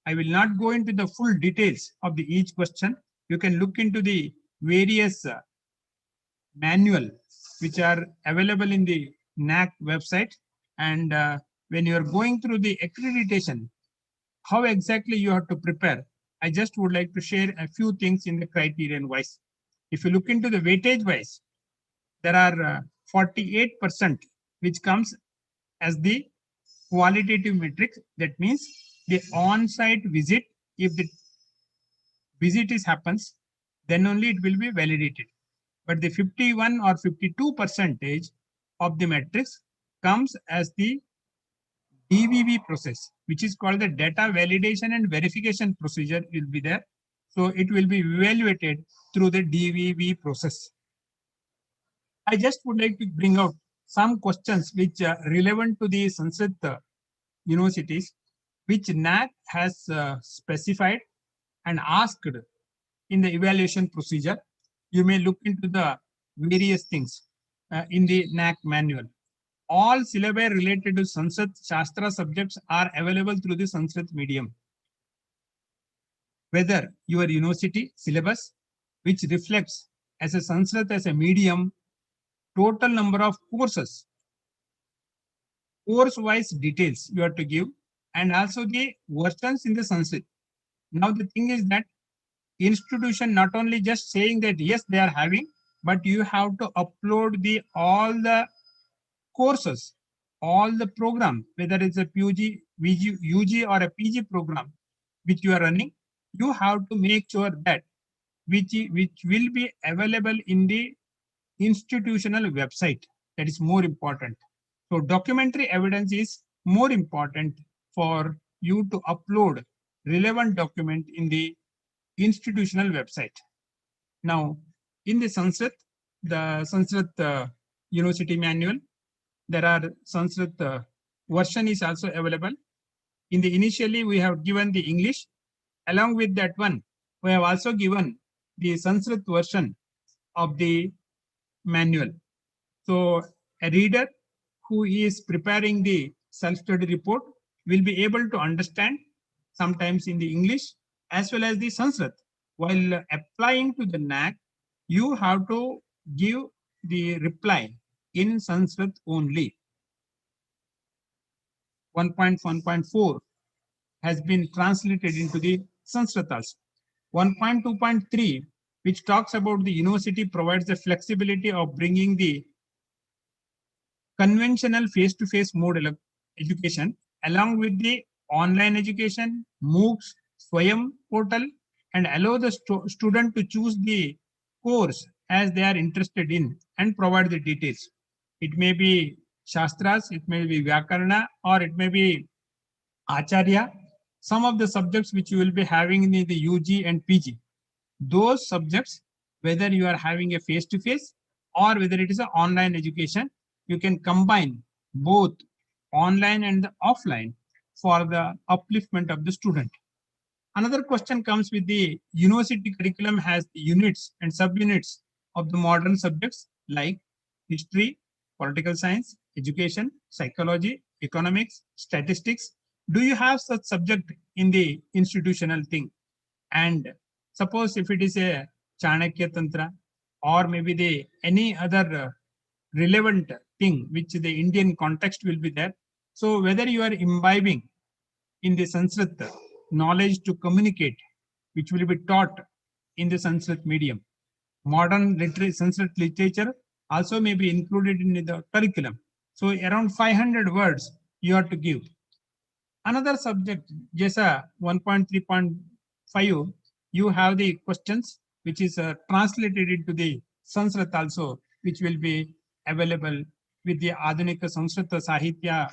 I will not go into the full details of the each question. You can look into the various manual which are available in the NAAC website. And when you are going through the accreditation, how exactly you have to prepare, I just would like to share a few things in the criterion wise. If you look into the weightage wise, there are 48% which comes as the qualitative metric. That means the on-site visit, if the visit happens, then only it will be validated. But the 51 or 52% of the metrics comes as the DVV process, which is called the data validation and verification procedure will be there. So it will be evaluated through the DVV process. I just would like to bring out some questions which are relevant to the Sanskrit universities, which NAAC has specified and asked in the evaluation procedure. You may look into the various things in the NAAC manual. All syllabi related to Sanskrit Shastra subjects are available through the Sanskrit medium. Whether your university syllabus, which reflects as a Sanskrit as a medium, total number of courses, course-wise details you have to give, and also the versions in the Sanskrit. Now the thing is that institution not only just saying that yes they are having, but you have to upload the all the courses, all the program, whether it's a PUG, VG, UG or a PG program which you are running, you have to make sure that which will be available in the institutional website. That is more important. So documentary evidence is more important for you to upload relevant document in the institutional website. Now, in the Sanskrit University manual, there are Sanskrit version is also available. In the initially, we have given the English. Along with that one, we have also given the Sanskrit version of the manual. So a reader who is preparing the self-study report will be able to understand sometimes in the English as well as the Sanskrit. While applying to the NAAC, you have to give the reply in Sanskrit only. 1.1.4 has been translated into the Sanskrit also. 1.2.3, which talks about the university provides the flexibility of bringing the conventional face-to-face mode education along with the online education, MOOCs, Swayam portal, and allow the student to choose the course as they are interested in and provide the details. It may be Shastras, it may be Vyakarana, or it may be Acharya. Some of the subjects which you will be having in the UG and PG. Those subjects, whether you are having a face-to-face or whether it is an online education, you can combine both online and the offline for the upliftment of the student. Another question comes with the university curriculum has the units and subunits of the modern subjects like history, political science, education, psychology, economics, statistics. Do you have such subject in the institutional thing? And suppose if it is a Chanakya Tantra or maybe the any other relevant thing which the Indian context will be there. So whether you are imbibing in the Sanskrit knowledge to communicate, which will be taught in the Sanskrit medium. Modern Sanskrit literature also may be included in the curriculum. So around 500 words you have to give. Another subject, Jesa 1.3.5, you have the questions which is translated into the Sanskrit also, which will be available with the Adhunika Sanskrit Sahitya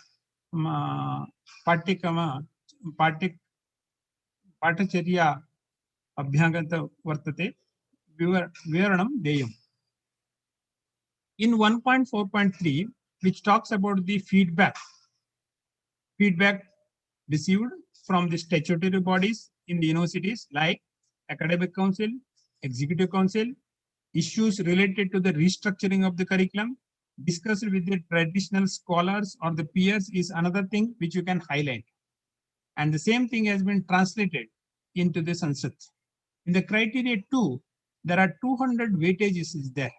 Patacharya Abhyagata Vartate Vivaranam Deyam. In 1.4.3, which talks about the feedback received from the statutory bodies in the universities like Academic Council, Executive Council, issues related to the restructuring of the curriculum, discussed with the traditional scholars or the peers is another thing which you can highlight. And the same thing has been translated into the Sanskrit. In the criteria 2, there are 200 weightages is there.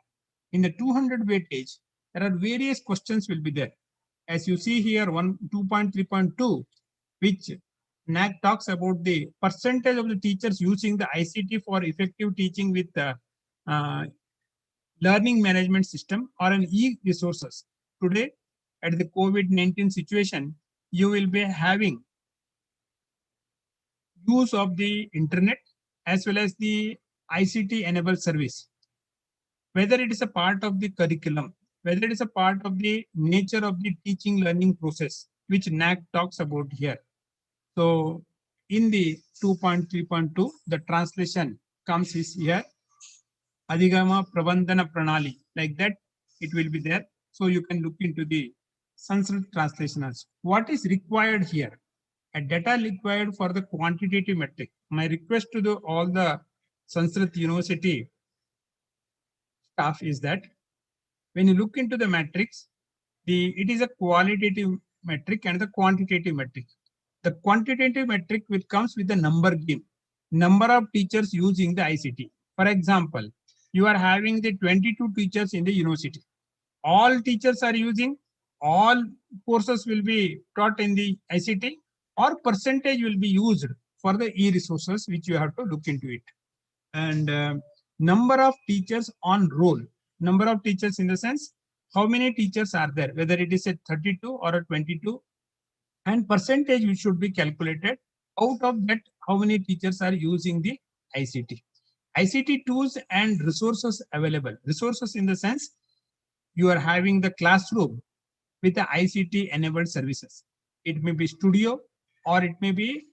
In the 200 weightage, there are various questions will be there. As you see here, 2.3.2, which NAC talks about the percentage of the teachers using the ICT for effective teaching with the learning management system or an e-resources. Today, at the COVID-19 situation, you will be having use of the internet as well as the ICT enabled service. Whether it is a part of the curriculum, whether it is a part of the nature of the teaching learning process, which NAC talks about here. So in the 2.3.2, the translation comes is here. Adhigama Prabandhana Pranali, like that, it will be there. So you can look into the Sanskrit translation also. What is required here? A data required for the quantitative metric. My request to all the Sanskrit University staff is that when you look into the matrix, it is a qualitative metric and the quantitative metric. The quantitative metric which comes with the number game, number of teachers using the ICT. For example, you are having the 22 teachers in the university. All teachers are using, all courses will be taught in the ICT, or percentage will be used for the e-resources, which you have to look into it. And number of teachers on roll. Number of teachers in the sense, how many teachers are there, whether it is a 32 or a 22, and percentage which should be calculated. Out of that, how many teachers are using the ICT. ICT tools and resources available. Resources in the sense, you are having the classroom with the ICT enabled services. It may be studio or it may be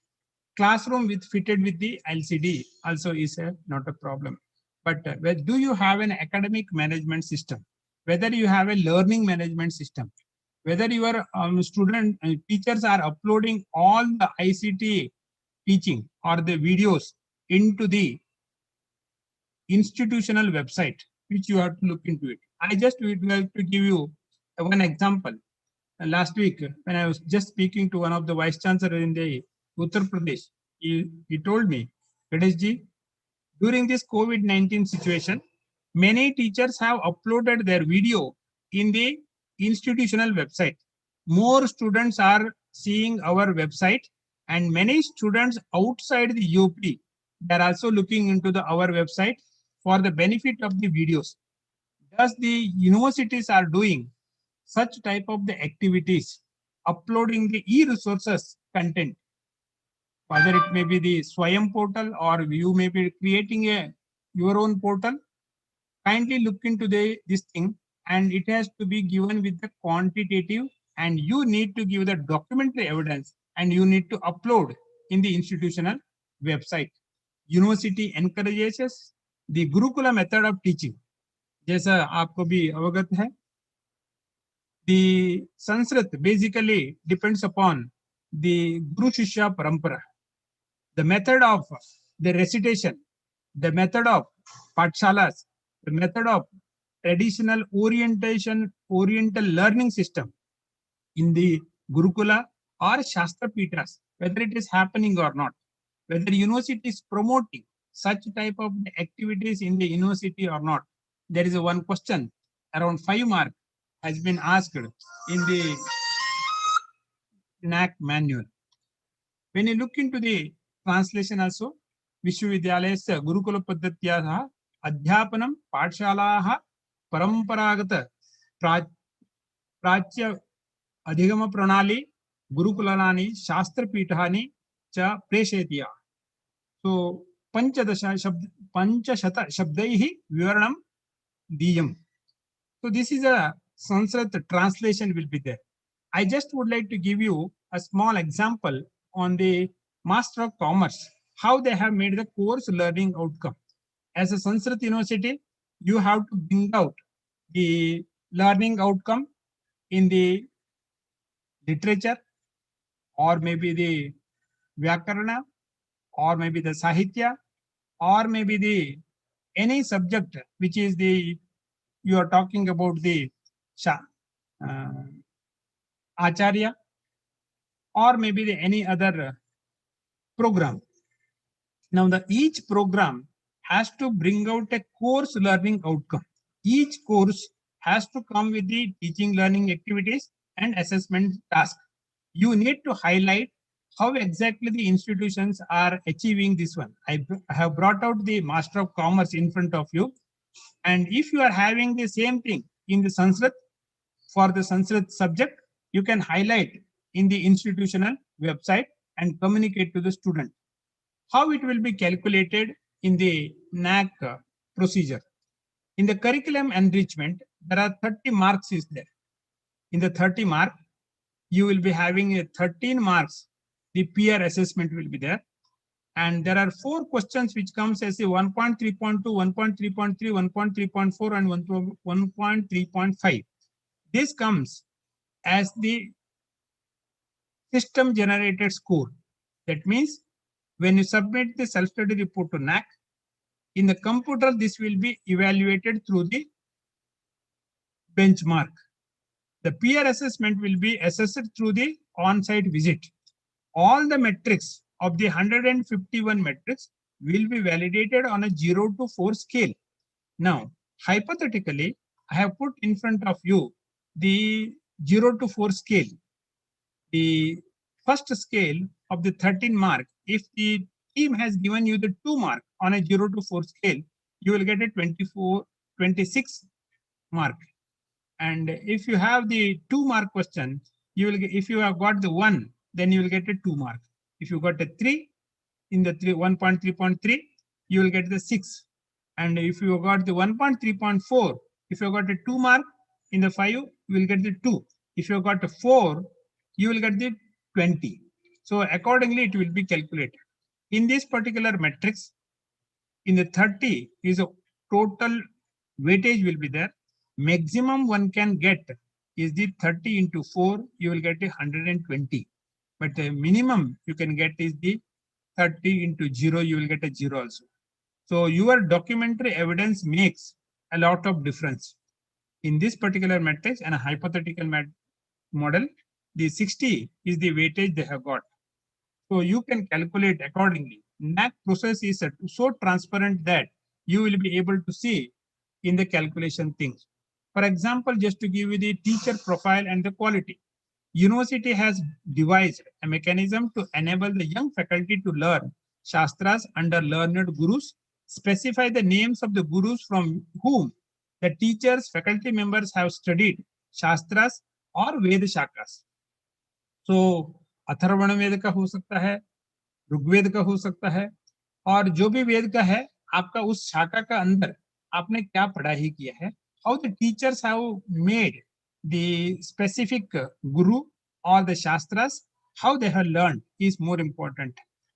classroom with fitted with the LCD also is not a problem. But do you have an academic management system? Whether you have a learning management system, whether your teachers are uploading all the ICT teaching or the videos into the institutional website, which you have to look into it. I just would like to give you one example. Last week, when I was just speaking to one of the vice chancellor in the Uttar Pradesh, he told me, Gadeshji, during this COVID-19 situation, many teachers have uploaded their video in the institutional website. More students are seeing our website, and many students outside the UP, they are also looking into our website for the benefit of the videos. Thus, the universities are doing such type of the activities, uploading the e-resources content, whether it may be the Swayam portal or you may be creating your own portal. Kindly look into this thing, and it has to be given with the quantitative, and you need to give the documentary evidence, and you need to upload in the institutional website. University encourages the Gurukula method of teaching. जैसा आपको भी अवगत है, the Sanskrit basically depends upon the Guru Shishya Parampara. The method of the recitation, the method of patshalas, the method of traditional oriental learning system in the Gurukula or Shastra Pitras, whether it is happening or not, whether university is promoting such type of activities in the university or not. There is one question, around 5 marks, has been asked in the NAC manual. When you look into the translation also, Vishwavidyalayasya Gurukula Paddhatyaha Adhyapanam Patshalaha Paramparagata Prachya Adhigama Pranali Gurukulanani Shastra Pitahani Cha Preshetiya. So Panchashata Shabdaihi Vivaranam Diyam. So this is a Sanskrit translation will be there. I just would like to give you a small example on the Master of Commerce, how they have made the course learning outcome. As a Sanskrit University, you have to bring out the learning outcome in the literature, or maybe the Vyakarana, or maybe the Sahitya, or maybe the any subject which is the, you are talking about the Acharya, or maybe any other program. Now, each program has to bring out a course learning outcome. Each course has to come with the teaching learning activities and assessment task. You need to highlight how exactly the institutions are achieving this one. I have brought out the Master of Commerce in front of you. And if you are having the same thing in the Sanskrit, for the Sanskrit subject, you can highlight in the institutional website and communicate to the student. How it will be calculated in the NAAC procedure. In the curriculum enrichment, there are 30 marks is there. In the 30 mark, you will be having 13 marks. The peer assessment will be there. And there are 4 questions which comes as a 1.3.2, 1.3.3, 1.3.4, and 1.3.5. This comes as the system generated score. That means when you submit the self-study report to NAAC, in the computer, this will be evaluated through the benchmark. The peer assessment will be assessed through the on-site visit. All the metrics of the 151 metrics will be validated on a 0 to 4 scale. Now, hypothetically, I have put in front of you the 0 to 4 scale. The first scale of the 13 mark, if the team has given you the 2 mark on a 0 to 4 scale, you will get a 26 mark. And if you have the 2 mark question, you will get, if you have got the 1, then you will get a 2 mark. If you got a 3 in the 1.3.3, you will get the 6. And if you got the 1.3.4, if you got a 2 mark in the 5, you will get the 2. If you got a 4, you will get the 20. So accordingly, it will be calculated. In this particular matrix, in the 30 is a total weightage will be there. Maximum one can get is the 30 into 4, you will get 120. But the minimum you can get is the 30 into 0, you will get a 0 also. So your documentary evidence makes a lot of difference. In this particular matrix and a hypothetical model, the 60 is the weightage they have got. So you can calculate accordingly. NAAC process is so transparent that you will be able to see in the calculation things. For example, just to give you the teacher profile and the quality, university has devised a mechanism to enable the young faculty to learn Shastras under learned gurus, specify the names of the gurus from whom the teachers, faculty members have studied Shastras or Ved Shakas. So, अथर्वण वेद का हो सकता है, ऋग्वेद का हो सकता है, और जो भी वेद का है, आपका उस शाखा का अंदर आपने क्या पढ़ाई किया है, how the teachers have made the specific guru or the shastras, how they have learned is more important.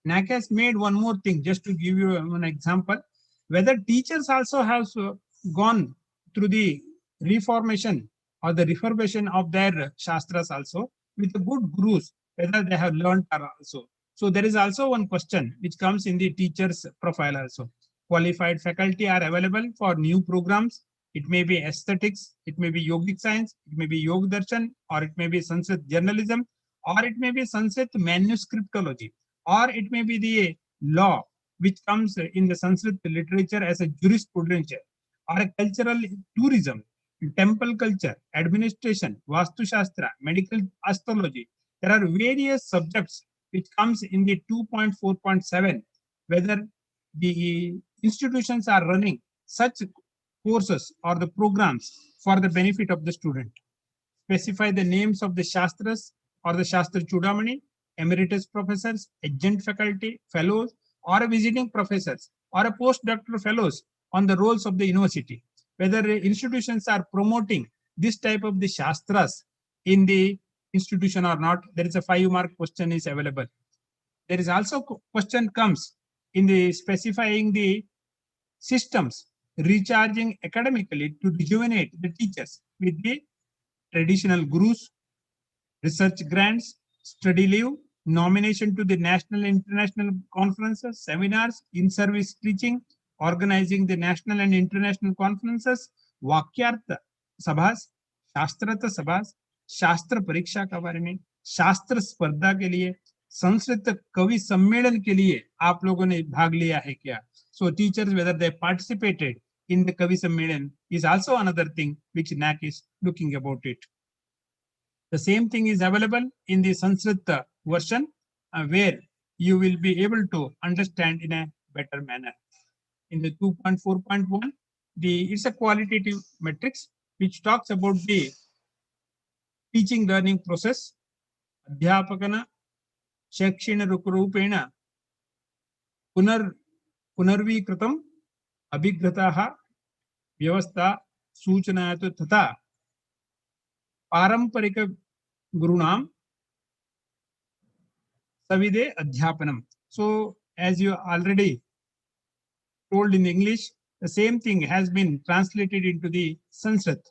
NAAC has made one more thing, just to give you an example, whether teachers also have gone through the reformation or the refurbishment of their shastras also with the good gurus, whether they have learned also. So there is also one question which comes in the teacher's profile also. Qualified faculty are available for new programs. It may be aesthetics, it may be yogic science, it may be Yog Darshan, or it may be Sanskrit journalism, or it may be Sanskrit manuscriptology, or it may be the law which comes in the Sanskrit literature as a jurisprudence, or a cultural tourism, temple culture, administration, Vastu Shastra, medical astrology. There are various subjects which comes in the 2.4.7, whether the institutions are running such courses or the programs for the benefit of the student. Specify the names of the Shastras or the Shastra Chudamani, emeritus professors, adjunct faculty, fellows, or visiting professors, or a postdoctoral fellows on the roles of the university. Whether institutions are promoting this type of the Shastras in the institution or not, there is a 5-mark question is available. There is also question comes in the specifying the systems recharging academically to rejuvenate the teachers with the traditional gurus, research grants, study leave, nomination to the national and international conferences, seminars, in-service teaching, organizing the national and international conferences, Vakyartha Sabhas, शास्त्रत सभा, शास्त्र परीक्षा के बारे में, शास्त्र स्पर्धा के लिए, संस्कृत कवि सम्मेलन के लिए आप लोगों ने भाग लिया है क्या? So teachers, whether they participated in the Kavi Sammelan is also another thing which NAC is looking about it. The same thing is available in the Sanskrit version where you will be able to understand in a better manner. In the 2.4.1, it's a qualitative matrix which talks about the teaching learning process. Adhyapakana Shakshina Rupena पुनर्वीकृतम अभिघ्रताः व्यवस्था सूचनायत तथा पारंपरिक गुरुणां सविदे अध्यापनम. So as you already told in English, the same thing has been translated into the Sanskrit.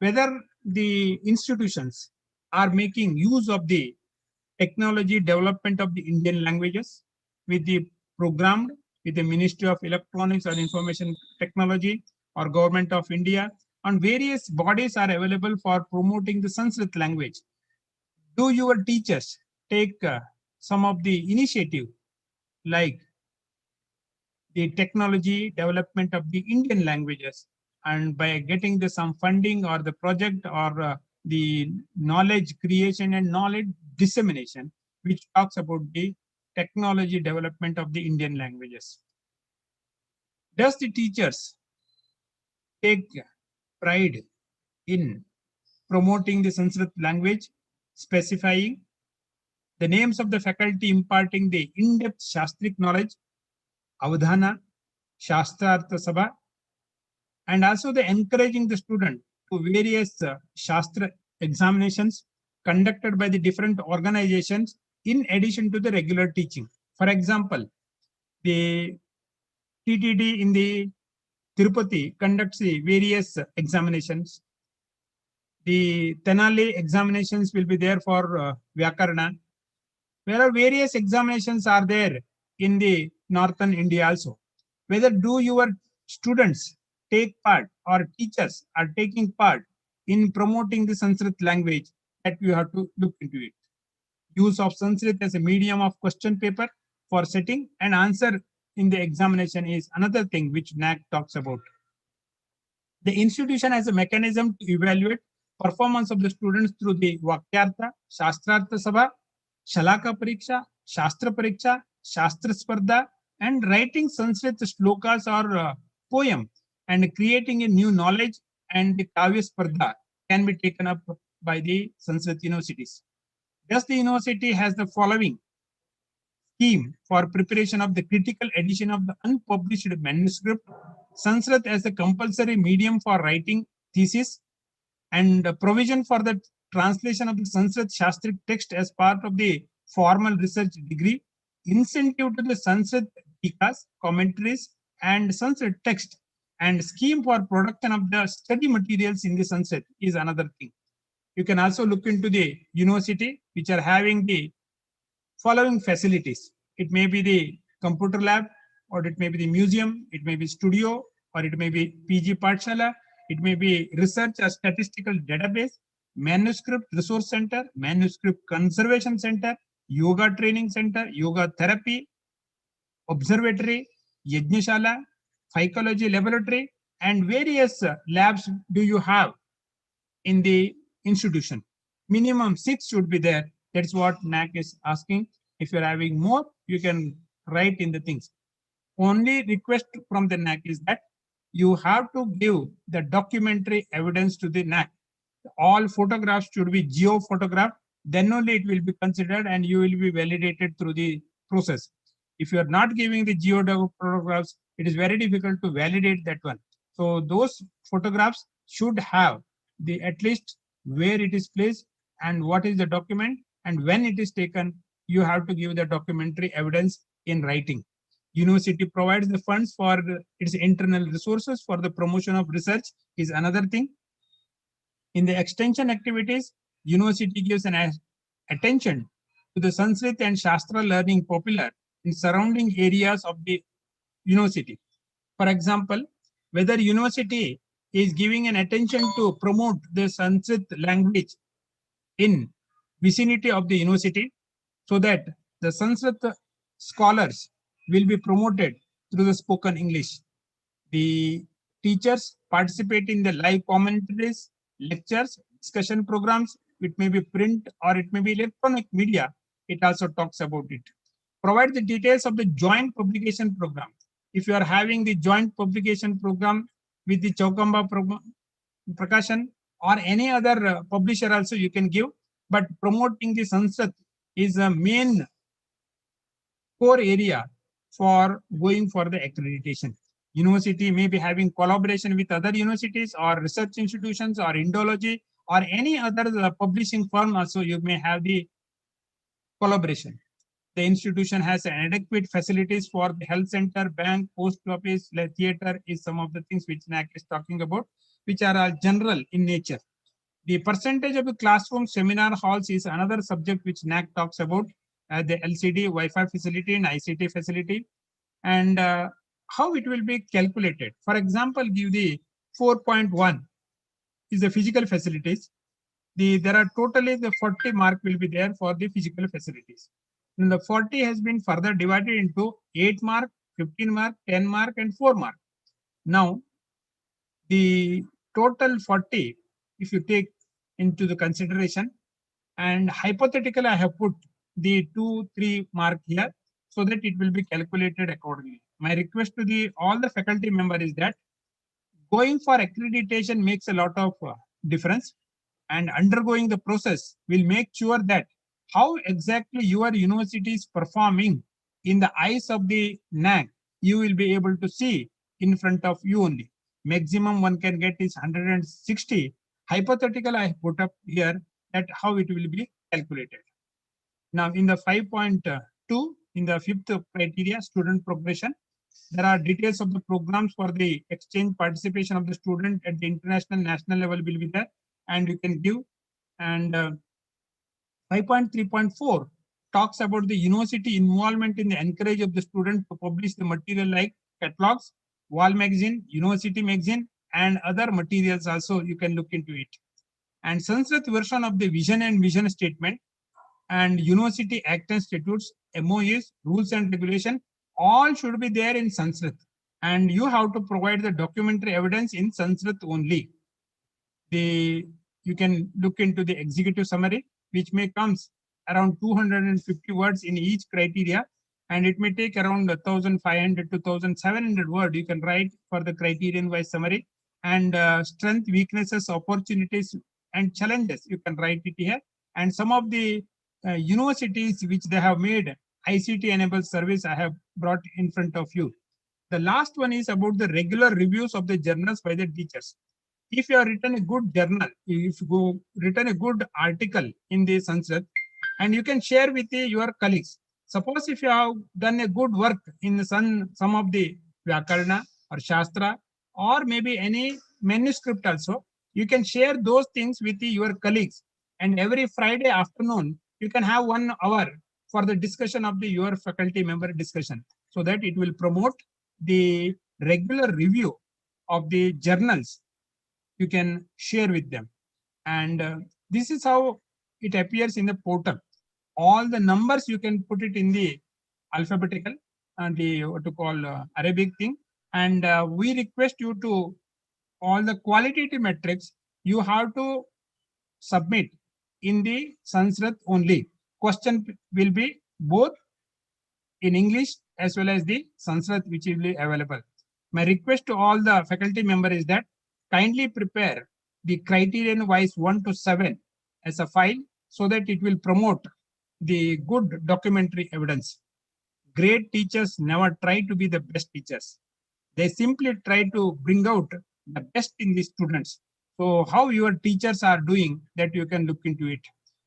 Whether the institutions are making use of the technology development of the Indian languages with the programmed with the Ministry of Electronics and Information Technology or Government of India, and various bodies are available for promoting the Sanskrit language. Do your teachers take some of the initiative like the technology development of the Indian languages, and by getting some funding or the project or the knowledge creation and knowledge dissemination, which talks about the technology development of the Indian languages? Does the teachers take pride in promoting the Sanskrit language, specifying the names of the faculty imparting the in-depth Shastric knowledge, Avadhana, Shastrartha Sabha, and also the encouraging the student to various Shastra examinations conducted by the different organizations in addition to the regular teaching? For example, the TTD in the Tirupati conducts the various examinations. The Tenali examinations will be there for Vyakarana. There are various examinations are there in the northern India also. Whether do your students take part or teachers are taking part in promoting the Sanskrit language, that you have to look into it. Use of Sanskrit as a medium of question paper for setting and answer in the examination is another thing which NAC talks about. The institution has a mechanism to evaluate performance of the students through the Vakyartha, Shastrartha Sabha, Shalaka Pariksha, Shastra Pariksha, Shastra Spardha, and writing Sanskrit shlokas or poem and creating a new knowledge, and the Kavya Spardha can be taken up by the Sanskrit universities. Thus, the university has the following scheme for preparation of the critical edition of the unpublished manuscript, Sanskrit as a compulsory medium for writing thesis, and provision for the translation of the Sanskrit Shastric text as part of the formal research degree, incentive to the Sanskrit tikas, commentaries, and Sanskrit text, and scheme for production of the study materials in the Sanskrit is another thing. You can also look into the university which are having the following facilities. It may be the computer lab, or it may be the museum, it may be studio, or it may be PG Pathshala, it may be research or statistical database, manuscript resource center, manuscript conservation center, yoga training center, yoga therapy, observatory, yajnashala, phycology laboratory, and various labs do you have in the institution. Minimum 6 should be there. That's what NAC is asking. If you're having more, you can write in the things. Only request from the NAC is that you have to give the documentary evidence to the NAC. All photographs should be geo-photographed, then only it will be considered and you will be validated through the process. If you are not giving the geo-photographs, it is very difficult to validate that one. So those photographs should have the at least where it is placed and what is the document, and when it is taken, you have to give the documentary evidence in writing. University provides the funds for its internal resources for the promotion of research is another thing. In the extension activities, university gives an attention to the Sanskrit and Shastra learning popular in surrounding areas of the university. For example, whether university is giving an attention to promote the Sanskrit language in vicinity of the university, so that the Sanskrit scholars will be promoted through the spoken English. The teachers participate in the live commentaries, lectures, discussion programs. It may be print or it may be electronic media. It also talks about it. Provide the details of the joint publication program. If you are having the joint publication program with the Chaukamba Prakashan or any other publisher also you can give, but promoting the Sanskrit is a main core area for going for the accreditation. University may be having collaboration with other universities or research institutions or Indology or any other publishing firm also, you may have the collaboration. The institution has adequate facilities for the health center, bank, post office, theater is some of the things which NAAC is talking about, which are general in nature. The percentage of the classroom seminar halls is another subject which NAAC talks about, the LCD, Wi-Fi facility and ICT facility, and how it will be calculated. For example, give the 4.1 is the physical facilities. There are totally the 40 mark will be there for the physical facilities. And the 40 has been further divided into 8 mark, 15 mark, 10 mark, and 4 mark. Now, the total 40, if you take into the consideration, and hypothetically, I have put the 2-3 mark here so that it will be calculated accordingly. My request to all the faculty member is that going for accreditation makes a lot of difference, and undergoing the process will make sure that how exactly your university is performing in the eyes of the NAAC, you will be able to see in front of you only. Maximum one can get is 160. Hypothetical I put up here that how it will be calculated. Now in the 5.2, in the 5th criteria, student progression, there are details of the programs for the exchange participation of the student at the international, national level will be there, and you can give. And 5.3.4 talks about the university involvement in the encourage of the student to publish the material like catalogs, wall magazine, university magazine, and other materials also you can look into it. And Sanskrit version of the vision and mission statement and University Act and Statutes, MOUs, rules and regulation, all should be there in Sanskrit. And you have to provide the documentary evidence in Sanskrit only. You can look into the executive summary, which may comes around 250 words in each criteria, and it may take around 1,500 to 1,700 words you can write for the criterion wise summary, and strength, weaknesses, opportunities, and challenges you can write it here. And some of the universities which they have made ICT enabled service I have brought in front of you. The last one is about the regular reviews of the journals by the teachers. If you have written a good journal, if you written a good article in the Sanskrit, and you can share with your colleagues. Suppose if you have done a good work in some of the Vyakarna or Shastra, or maybe any manuscript also, you can share those things with your colleagues. And every Friday afternoon, you can have 1 hour for the discussion of your faculty member discussion, so that it will promote the regular review of the journals. You can share with them. And this is how it appears in the portal. All the numbers you can put it in the alphabetical and the what to call Arabic thing. And we request you to all the qualitative metrics you have to submit in the Sanskrit only. Question will be both in English as well as the Sanskrit which will be available. My request to all the faculty member is that kindly prepare the criterion wise 1 to 7 as a file, so that it will promote the good documentary evidence. Great teachers never try to be the best teachers. They simply try to bring out the best in the students. So how your teachers are doing, that you can look into it.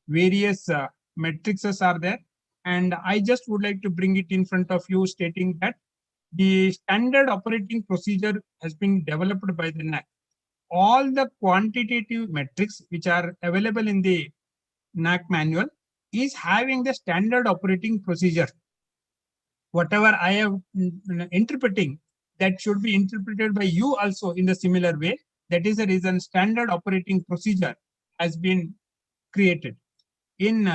Various matrices are there. And I just would like to bring it in front of you, stating that the standard operating procedure has been developed by the NAAC. All the quantitative metrics which are available in the NAAC manual is having the standard operating procedure. Whatever I am interpreting, that should be interpreted by you also in the similar way. That is the reason standard operating procedure has been created. In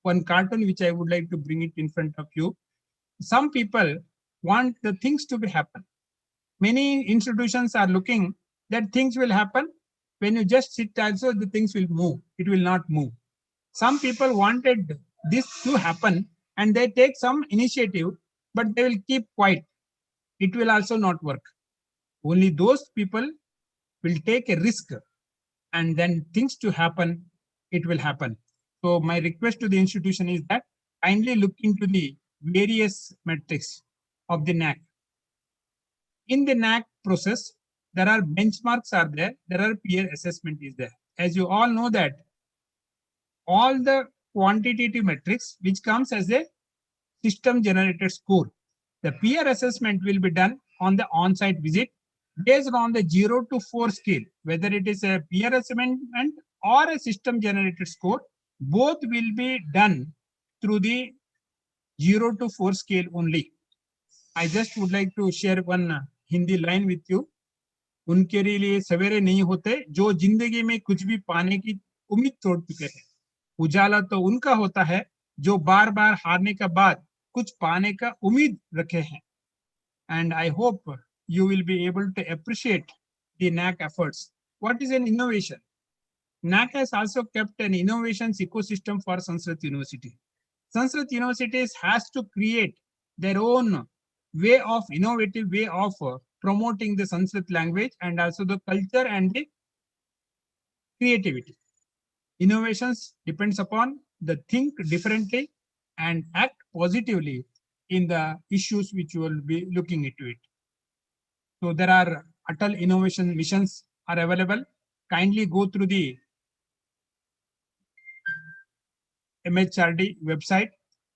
one cartoon which I would like to bring it in front of you, some people want the things to be happen. Many institutions are looking that things will happen. When you just sit also, the things will move. It will not move. Some people wanted this to happen and they take some initiative, but they will keep quiet. It will also not work. Only those people will take a risk and then things to happen, it will happen. So my request to the institution is that kindly look into the various metrics of the NAAC. In the NAAC process, there are benchmarks are there are peer assessment is there. As you all know that all the quantitative metrics which comes as a system generated score. The peer assessment will be done on the on-site visit based on the 0 to 4 scale, whether it is a peer assessment or a system generated score, both will be done through the 0 to 4 scale only. I just would like to share one Hindi line with you. उनके लिए सवेरे नहीं होते जो जिंदगी में कुछ भी पाने की उम्मीद तोड़ चुके हैं. उजाला तो उनका होता है जो बार बार हारने के बाद कुछ पाने का उम्मीद रखे हैं. And I hope you will be able to appreciate the NAAC efforts. What is an innovation? NAAC has also kept an innovations ecosystem for Sanskrit University. Sanskrit universities has to create their own way of innovative way of promoting the Sanskrit language and also the culture and the creativity. Innovations depends upon the think differently and act positively in the issues which you will be looking into it. So there are Atal innovation missions are available. Kindly go through the MHRD website.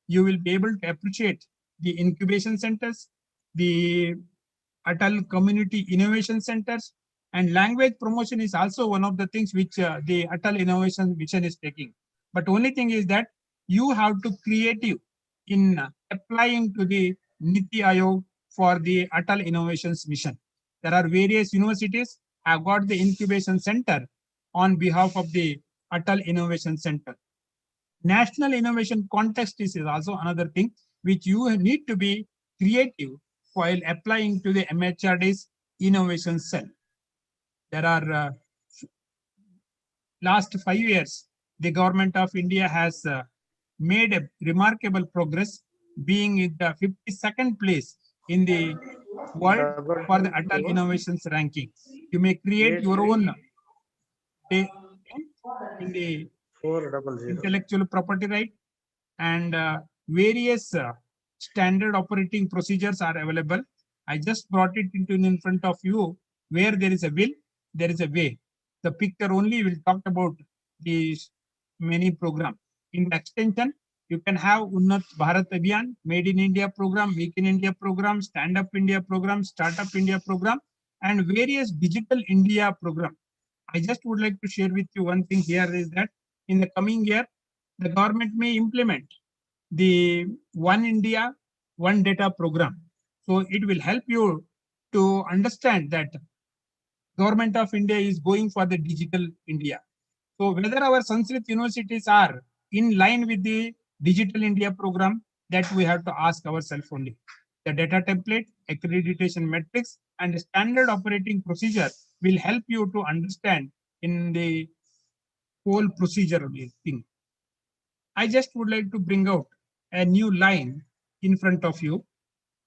You will be able to appreciate the incubation centers, the Atal community innovation centers, and language promotion is also one of the things which the Atal innovation mission is taking. But only thing is that you have to creative in applying to the Niti Aayog for the Atal Innovations Mission. There are various universities have got the incubation center on behalf of the Atal Innovation Center. National innovation context is also another thing which you need to be creative while applying to the MHRD's innovation cell. There are last 5 years, the government of India has made a remarkable progress, being in the 52nd place in the world for the Atal Innovations ranking. You may create your own in the intellectual property right, and various standard operating procedures are available. I just brought it in front of you. Where there is a will, there is a way. The picture only will talk about these many programs. In the extension, you can have Unnat Bharat Abhiyan, Made in India program, Make in India program, Stand Up India program, Startup India program, and various Digital India program. I just would like to share with you one thing here is that in the coming year, the government may implement the One India, One Data program. So it will help you to understand that Government of India is going for the Digital India. So whether our Sanskrit universities are in line with the Digital India program, that we have to ask ourselves only. The data template, accreditation metrics, and standard operating procedure will help you to understand in the whole procedure thing. I just would like to bring out a new line in front of you.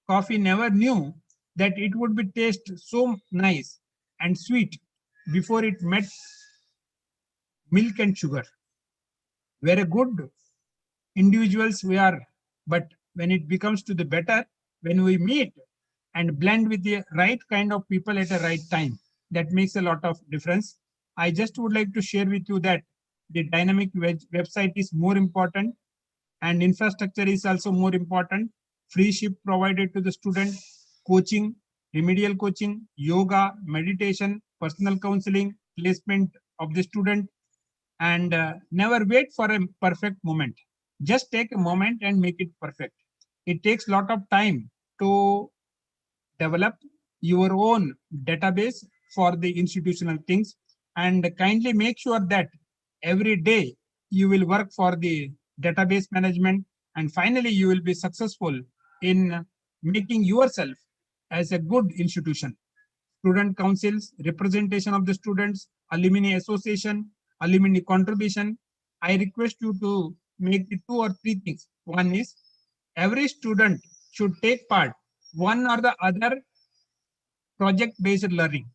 Coffee never knew that it would be taste so nice and sweet before it met milk and sugar. Very good individuals we are, but when it becomes to the better, when we meet and blend with the right kind of people at the right time, that makes a lot of difference. I just would like to share with you that the dynamic website is more important and infrastructure is also more important. Free ship provided to the student, coaching, remedial coaching, yoga, meditation, personal counseling, placement of the student, and never wait for a perfect moment. Just take a moment and make it perfect. It takes a lot of time to develop your own database for the institutional things, and kindly make sure that every day you will work for the database management, and finally you will be successful in making yourself as a good institution. Student councils, representation of the students, alumni association, alumni contribution. I request you to make the 2 or 3 things. One is every student should take part one or the other project-based learning.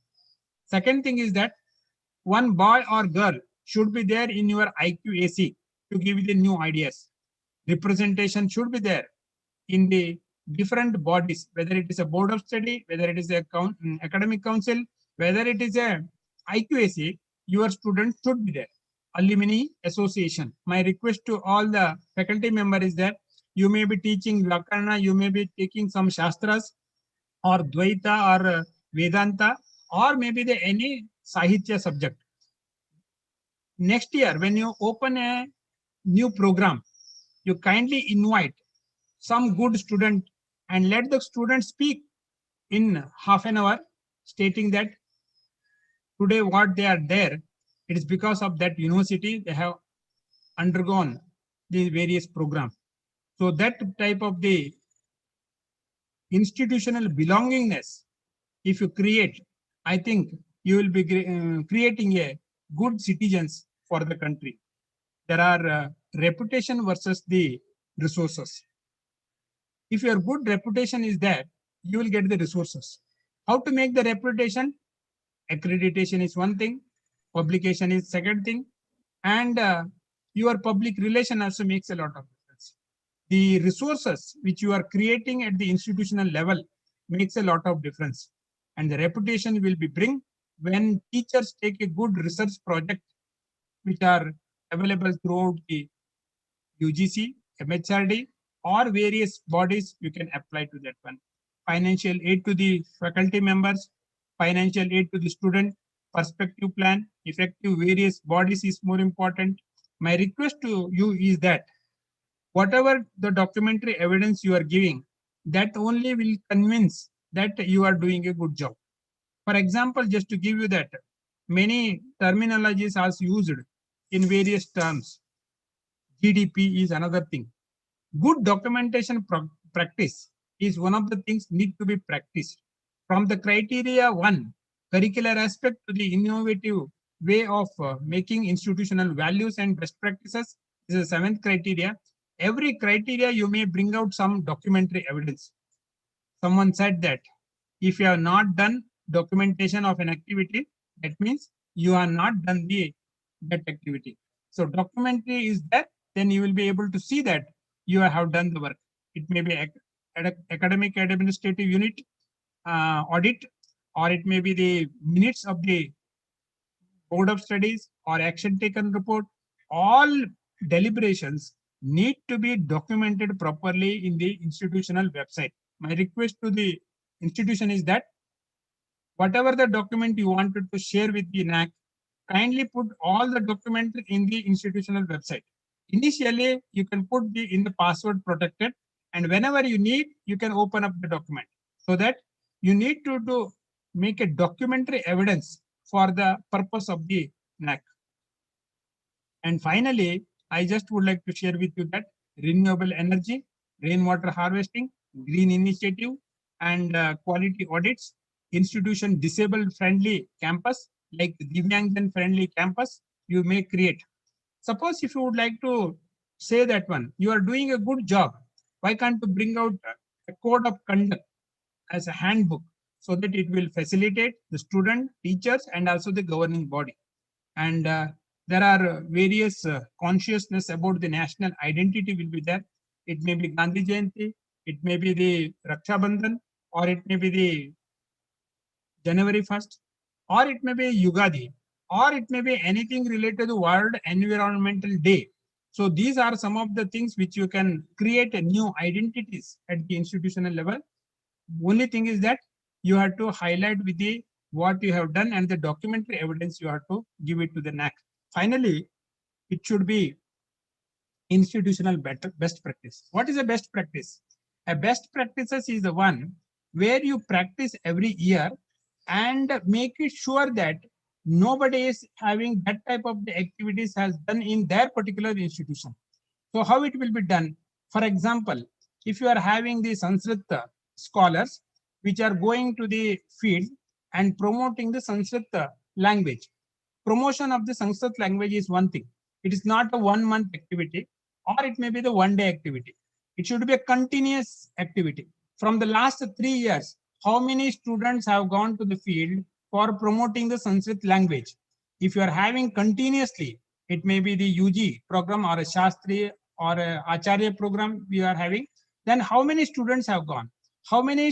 Second thing is that one boy or girl should be there in your IQAC to give you the new ideas. Representation should be there in the different bodies, whether it is a board of study, whether it is a academic council, whether it is a IQAC, your students should be there. Alumni association. My request to all the faculty members is that you may be teaching Vyakarana, you may be taking some Shastras or Dvaita or Vedanta, or maybe the any Sahitya subject. Next year, when you open a new program, you kindly invite some good student and let the student speak in half an hour, stating that today what they are there, it is because of that university they have undergone the various programs. So that type of the institutional belongingness, if you create, I think you will be creating a good citizens for the country. There are reputation versus the resources. If your good reputation is there, you will get the resources. How to make the reputation? Accreditation is one thing, publication is second thing, and your public relation also makes a lot of difference. The resources which you are creating at the institutional level makes a lot of difference, and the reputation will be bring when teachers take a good research project which are available throughout the UGC, MHRD, or various bodies. You can apply to that one. Financial aid to the faculty members, financial aid to the student, perspective plan, effective various bodies is more important. My request to you is that whatever the documentary evidence you are giving, that only will convince that you are doing a good job. For example, just to give you that, many terminologies are used in various terms. GDP is another thing. Good documentation practice is one of the things need to be practiced. From the criteria 1, curricular aspect, to the innovative way of making institutional values and best practices is the 7th criteria. Every criteria you may bring out some documentary evidence. Someone said that if you have not done documentation of an activity, that means you are not done that activity. So documentary is that, then you will be able to see that you have done the work. It may be academic administrative unit audit, or it may be the minutes of the board of studies or action taken report. All deliberations need to be documented properly in the institutional website. My request to the institution is that whatever the document you wanted to share with the NAAC, kindly put all the documents in the institutional website. Initially, you can put in the password protected, and whenever you need, you can open up the document, so that you need to make a documentary evidence for the purpose of the NAAC. And finally, I just would like to share with you that renewable energy, rainwater harvesting, green initiative, and quality audits, institution disabled friendly campus, like Divyangjan friendly campus, you may create. Suppose if you would like to say that one, you are doing a good job, why can't you bring out a code of conduct as a handbook, so that it will facilitate the student, teachers, and also the governing body. And there are various consciousness about the national identity will be there. It may be Gandhi Jayanti, it may be the Raksha Bandhan, or it may be the January 1st, or it may be Yugadi, or it may be anything related to World Environmental Day. So these are some of the things which you can create a new identities at the institutional level. Only thing is that you have to highlight with the what you have done, and the documentary evidence you have to give it to the NAAC. Finally, it should be institutional best practice. What is a best practice? A best practices is the one where you practice every year and make it sure that nobody is having that type of the activities has done in their particular institution. So how it will be done? For example, if you are having the Sanskrit scholars which are going to the field and promoting the Sanskrit language, promotion of the Sanskrit language is one thing. It is not a 1 month activity, or it may be the 1 day activity. It should be a continuous activity. From the last 3 years, how many students have gone to the field for promoting the Sanskrit language? If you are having continuously, it may be the UG program or a Shastri or a Acharya program we are having, then how many students have gone? How many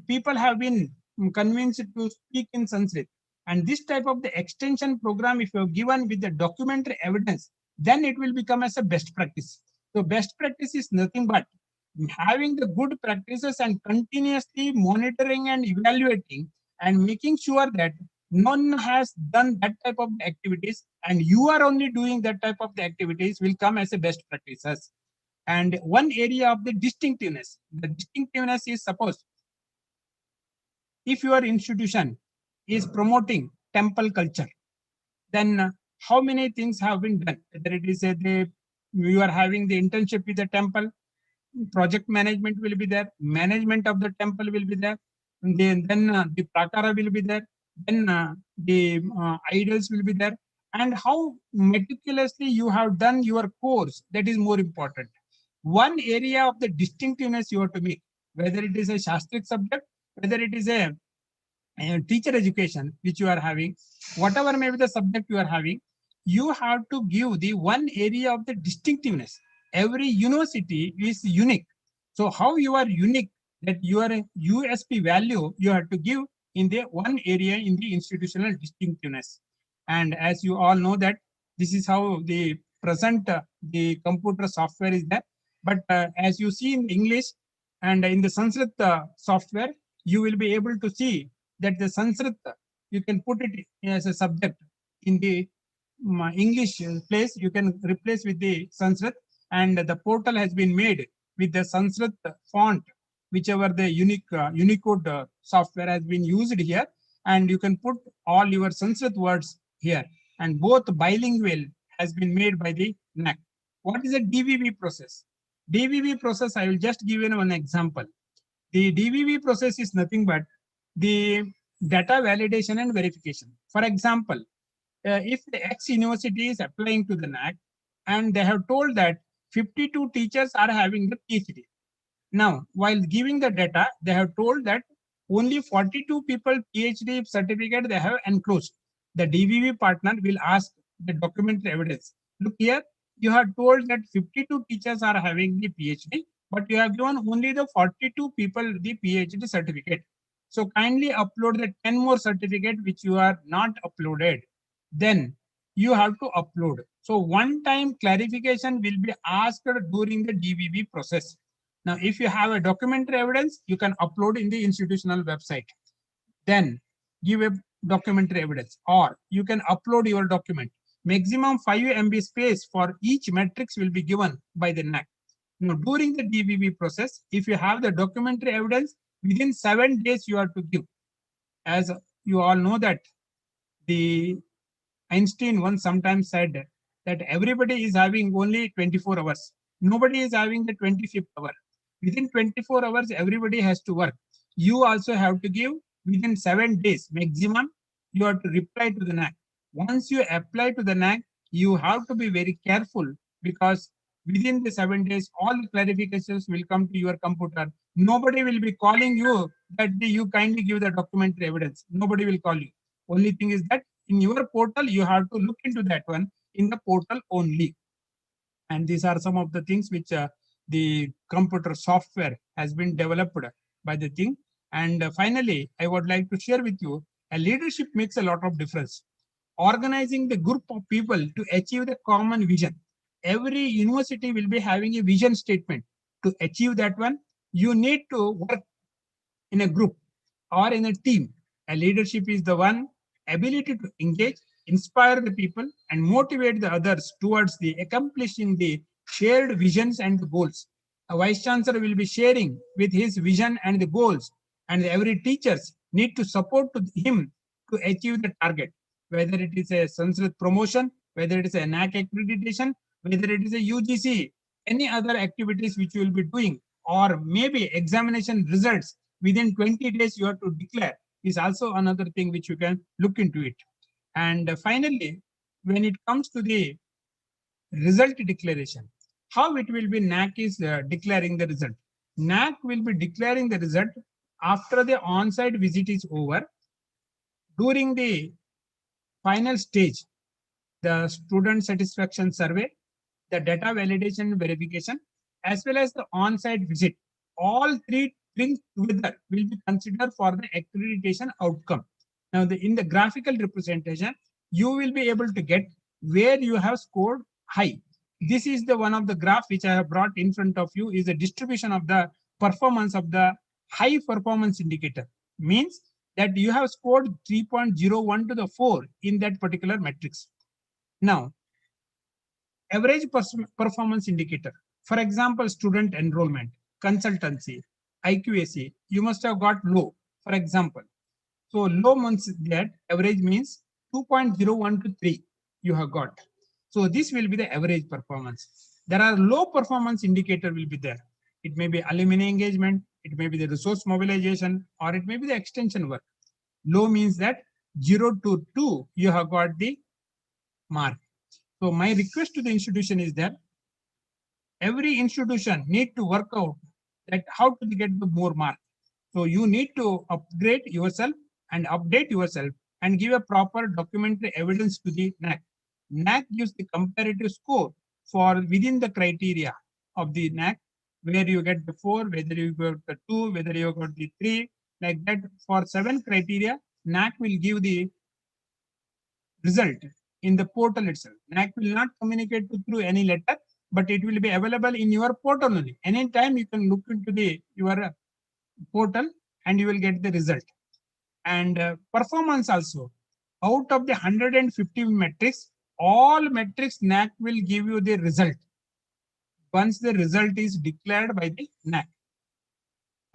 people have been convinced to speak in Sanskrit? And this type of the extension program, if you have given with the documentary evidence, then it will become as a best practice. So best practice is nothing but having the good practices and continuously monitoring and evaluating and making sure that none has done that type of activities and you are only doing that type of the activities will come as a best practices. And one area of the distinctiveness is, suppose if your institution is promoting temple culture, then how many things have been done? Whether it is you are having the internship with the temple, project management will be there, management of the temple will be there, then the prakara will be there, then the idols will be there, and how meticulously you have done your course, that is more important. One area of the distinctiveness you have to make, whether it is a Shastric subject, whether it is a teacher education which you are having, whatever may be the subject you are having, you have to give the one area of the distinctiveness. Every university is unique. So how you are unique, that your USP value you have to give in the one area in the institutional distinctiveness. And as you all know that this is how the present the computer software is there. But as you see in English and in the Sanskrit software, you will be able to see that the Sanskrit, you can put it as a subject in the English place, you can replace with the Sanskrit, and the portal has been made with the Sanskrit font, whichever the Unicode software has been used here, and you can put all your Sanskrit words here, and both bilingual has been made by the NAAC. What is a DVV process? DVV process, I will just give you one example. The DVV process is nothing but the data validation and verification. For example, if the X university is applying to the NAAC and they have told that 52 teachers are having the PhD. Now, while giving the data, they have told that only 42 people PhD certificate they have enclosed. The DVV partner will ask the documentary evidence. Look here, you have told that 52 teachers are having the PhD, but you have given only the 42 people the PhD certificate. So kindly upload the 10 more certificate which you are not uploaded. Then you have to upload. So one-time clarification will be asked during the DVV process. Now, if you have a documentary evidence, you can upload in the institutional website. Then give a documentary evidence, or you can upload your document. Maximum 5 MB space for each matrix will be given by the NAAC. Now, during the DVV process, if you have the documentary evidence, within 7 days you have to give. As you all know that the Einstein once sometimes said that everybody is having only 24 hours. Nobody is having the 25th hour. Within 24 hours, everybody has to work. You also have to give within 7 days maximum. You have to reply to the NAAC. Once you apply to the NAAC, you have to be very careful, because within the 7 days, all the clarifications will come to your computer. Nobody will be calling you that you kindly give the documentary evidence. Nobody will call you. Only thing is that in your portal, you have to look into that one in the portal only. And these are some of the things which the computer software has been developed by the thing. And finally, I would like to share with you, a leadership makes a lot of difference. Organizing the group of people to achieve the common vision. Every university will be having a vision statement. To achieve that one, you need to work in a group or in a team. A leadership is the one ability to engage, inspire the people, and motivate the others towards the accomplishing the shared visions and the goals. A vice chancellor will be sharing with his vision and the goals, and every teachers need to support to him to achieve the target, whether it is a Sanskrit promotion, whether it is a NAC accreditation, whether it is a UGC, any other activities which you will be doing, or maybe examination results within 20 days you have to declare, is also another thing which you can look into it. And finally, when it comes to the result declaration, how it will be NAC is declaring the result. NAC will be declaring the result after the on-site visit is over. During the final stage, the student satisfaction survey, the data validation verification, as well as the on-site visit, all three things together will be considered for the accreditation outcome. Now, in the graphical representation, you will be able to get where you have scored high. This is the one of the graph which I have brought in front of you, is a distribution of the performance of the high performance indicator. Means that you have scored 3.01 to the 4 in that particular matrix. Now, average performance indicator, for example, student enrollment, consultancy, IQAC, you must have got low, for example. So low means that average means 2.01 to 3 you have got. So this will be the average performance. There are low performance indicator will be there. It may be alumni engagement, it may be the resource mobilization, or it may be the extension work. Low means that 0 to 2 you have got the mark. So my request to the institution is that every institution need to work out that how to get the more mark. So you need to upgrade yourself and update yourself and give a proper documentary evidence to the NAC. NAC gives the comparative score for within the criteria of the NAC, where you get the 4, whether you got the 2, whether you got the 3, like that. For 7 criteria, NAC will give the result in the portal itself. NAC will not communicate through any letter, but it will be available in your portal only. Anytime you can look into your portal and you will get the result. And performance also, out of the 150 metrics, all metrics NAC will give you the result once the result is declared by the NAC.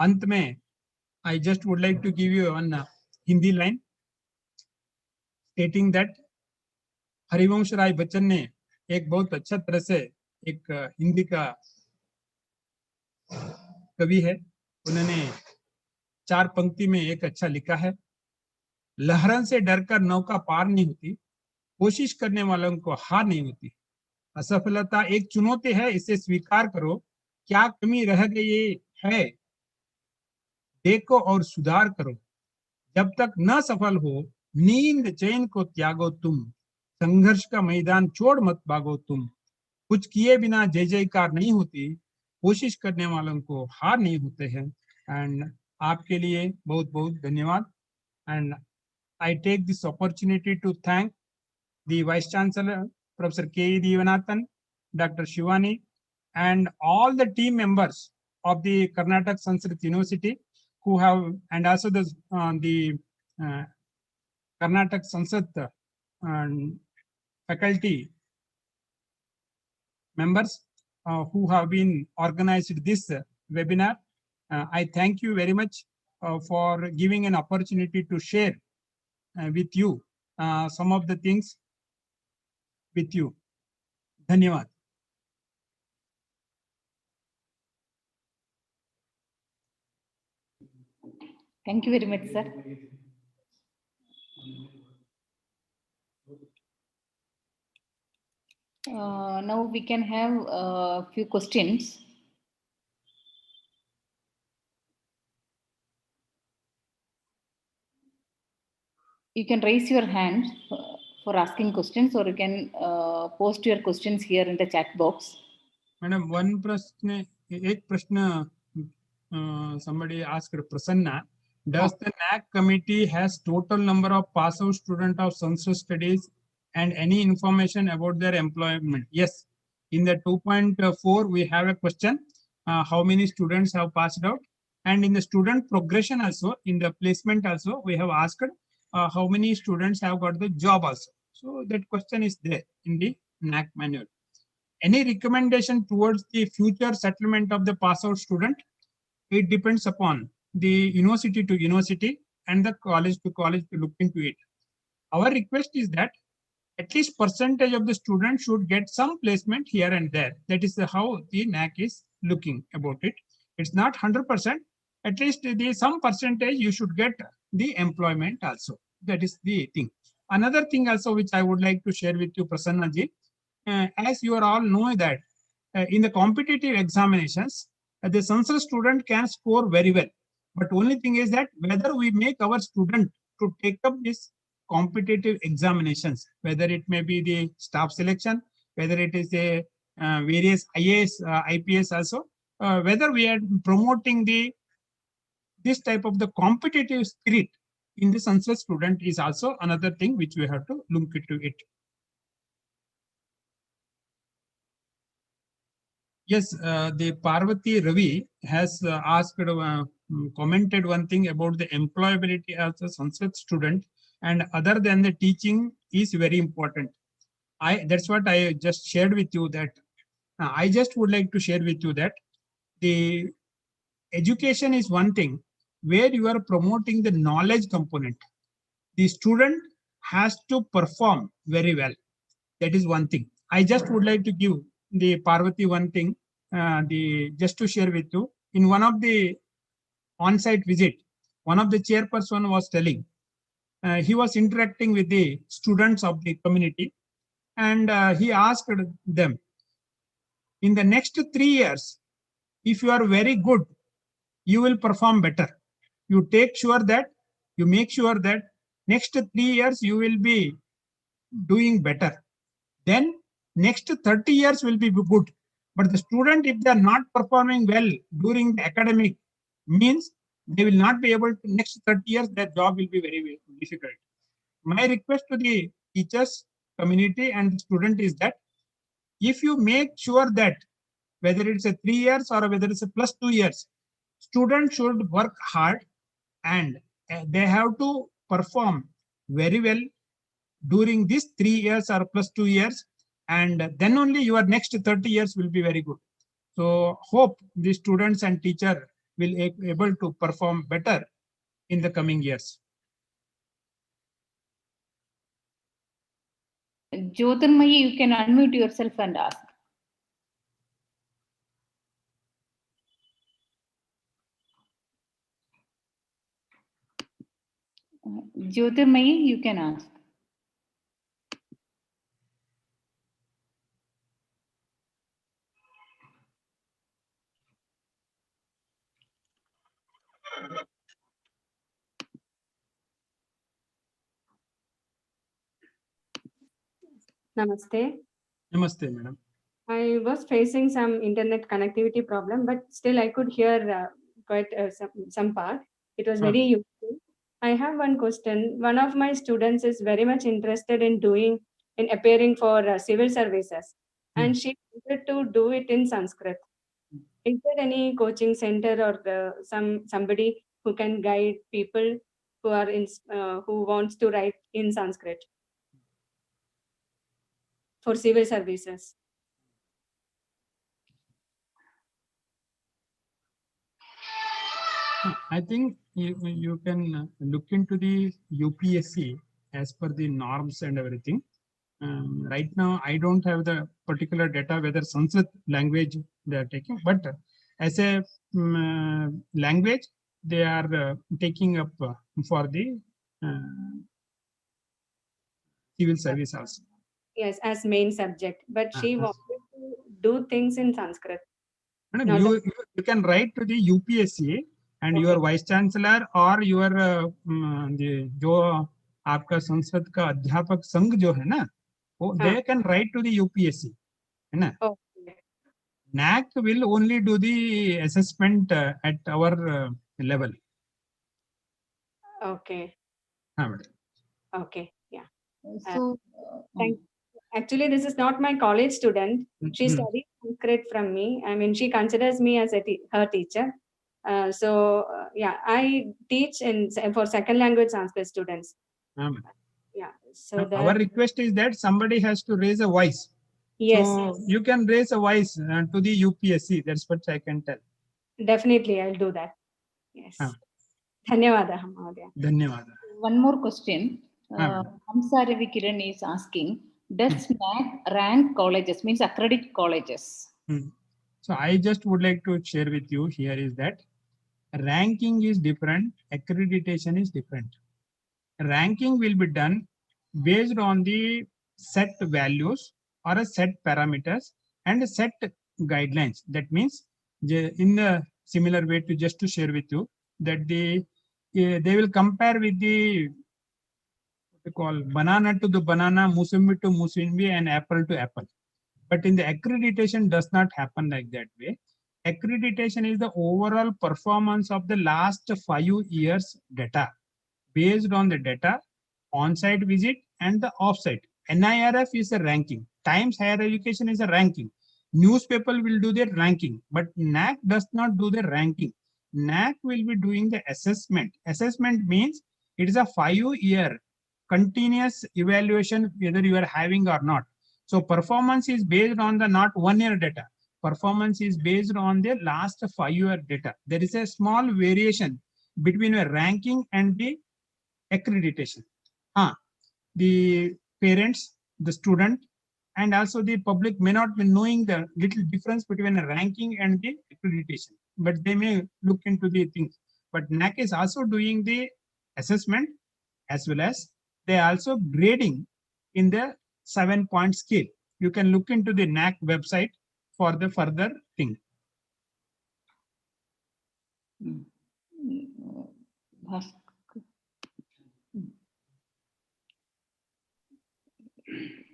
अंत में, I just would like to give you one Hindi line stating that Harivansh Rai Bachchan ने एक बहुत अच्छा तरह से एक हिंदी का कवि है, उन्होंने 4 पंक्ति में एक अच्छा लिखा है। लहरन से डरकर नौका पार नहीं होती, कोशिश करने वालों को हार नहीं होती। असफलता एक चुनौती है, इसे स्वीकार करो, क्या कमी रह गई है देखो और सुधार करो। जब तक न सफल हो नींद चैन को त्यागो तुम, संघर्ष का मैदान छोड़ मत भागो तुम। कुछ किए बिना जय जयकार नहीं होती, कोशिश करने वालों को हार नहीं होते हैं। एंड आपके लिए बहुत बहुत धन्यवाद। And I take this opportunity to thank the Vice Chancellor, Professor K. Devanathan, Dr. Shivani, and all the team members of the Karnataka Sanskrit University who have, and also the Karnataka Sanskrit faculty members who have been organized this webinar. I thank you very much for giving an opportunity to share with you some of the things with you. धन्यवाद। Thank you very much, sir. Now we can have a few questions. You can raise your hand for asking questions, or you can post your questions here in the chat box. Madam, one prashna, ek prashna somebody asked Prasanna, does the NAC committee has total number of pass out student of Sanskrit studies and any information about their employment? Yes, in the 2.4 we have a question, how many students have passed out, and in the student progression also, in the placement also, we have asked how many students have got the job also. So that question is there in the NAC manual. Any recommendation towards the future settlement of the pass out student? It depends upon the university to university and the college to college to look into it. Our request is that at least percentage of the students should get some placement here and there. That is how the NAC is looking about it. It's not 100%. At least some percentage you should get the employment also. That is the thing. Another thing also which I would like to share with you, Prasanna ji, as you are all know that in the competitive examinations, the Sanskrit student can score very well. But only thing is that whether we make our student to take up this competitive examinations, whether it may be the staff selection, whether it is a various IAS, IPS also, whether we are promoting this type of the competitive spirit in the Sanskrit student is also another thing which we have to look into it. Yes, the Parvati Ravi has asked, commented one thing about the employability as a Sanskrit student, and other than the teaching is very important. That's what I just shared with you, that I just would like to share with you that the education is one thing where you are promoting the knowledge component. The student has to perform very well. That is one thing. I just would like to give the Parvati one thing, just to share with you. In one of the on-site visit, one of the chairperson was telling, he was interacting with the students of the community, and he asked them, in the next 3 years, if you are very good, you will perform better. You make sure that next 3 years you will be doing better. Then next 30 years will be good. But the student, if they are not performing well during the academic, means they will not be able to, next 30 years, their job will be very, very difficult. My request to the teachers, community and the student is that if you make sure that whether it's a 3 years or whether it's a plus 2 years, students should work hard and they have to perform very well during these 3 years or plus 2 years, and then only your next 30 years will be very good. So hope the students and teacher will be able to perform better in the coming years. Jyotirmayi, you can unmute yourself and ask. Jyotirmayi, you can ask. Namaste. Namaste, madam. I was facing some internet connectivity problem, but still I could hear quite some part. It was very useful. I have one question. One of my students is very much interested in appearing for civil services, and she wanted to do it in Sanskrit. Is there any coaching center or somebody who can guide people who are who wants to write in Sanskrit for civil services? I think you can look into the UPSC as per the norms and everything. Right now, I don't have the particular data whether Sanskrit language they are taking, but as a language, they are taking up for the civil service also. Yes, as main subject, but she wanted to do things in Sanskrit. Madam, you can write to the UPSC and your vice chancellor or your जो आपका संस्कृत का अध्यापक संघ जो है ना, वो they can write to the UPSC, है ना? NAC will only do the assessment at our level. Okay. Madam. Okay. Yeah. So, actually, this is not my college student. She studied Sanskrit from me. I mean, she considers me as her teacher. Yeah, I teach for second language Sanskrit students. Yeah. So our request is that somebody has to raise a voice. Yes. So you can raise a voice to the UPSC. That's what I can tell. Definitely, I'll do that. Yes. धन्यवादः महोदय. धन्यवादः. One more question. Hamsa Ravi Kiran is asking, does NAAC rank colleges, means accredit colleges? So I just would like to share with you here is that ranking is different, accreditation is different. Ranking will be done based on the set values or a set parameters and a set guidelines. That means in a similar way to share with you that they will compare with the what they call banana to the banana, musambi to musambi, and apple to apple. But in the accreditation does not happen like that way. Accreditation is the overall performance of the last 5 years data. Based on the data, on-site visit and the off-site. NIRF is a ranking. Times Higher Education is a ranking. Newspaper will do the ranking, but NAAC does not do the ranking. NAAC will be doing the assessment. Assessment means it is a 5-year continuous evaluation whether you are having or not. So performance is based on the not 1-year data. Performance is based on the last 5-year data. There is a small variation between a ranking and the accreditation. The parents, the student, and also the public may not be knowing the little difference between a ranking and the accreditation, but they may look into the things. But NAAC is also doing the assessment as well as they are also grading in the 7-point scale. You can look into the NAAC website for the further thing.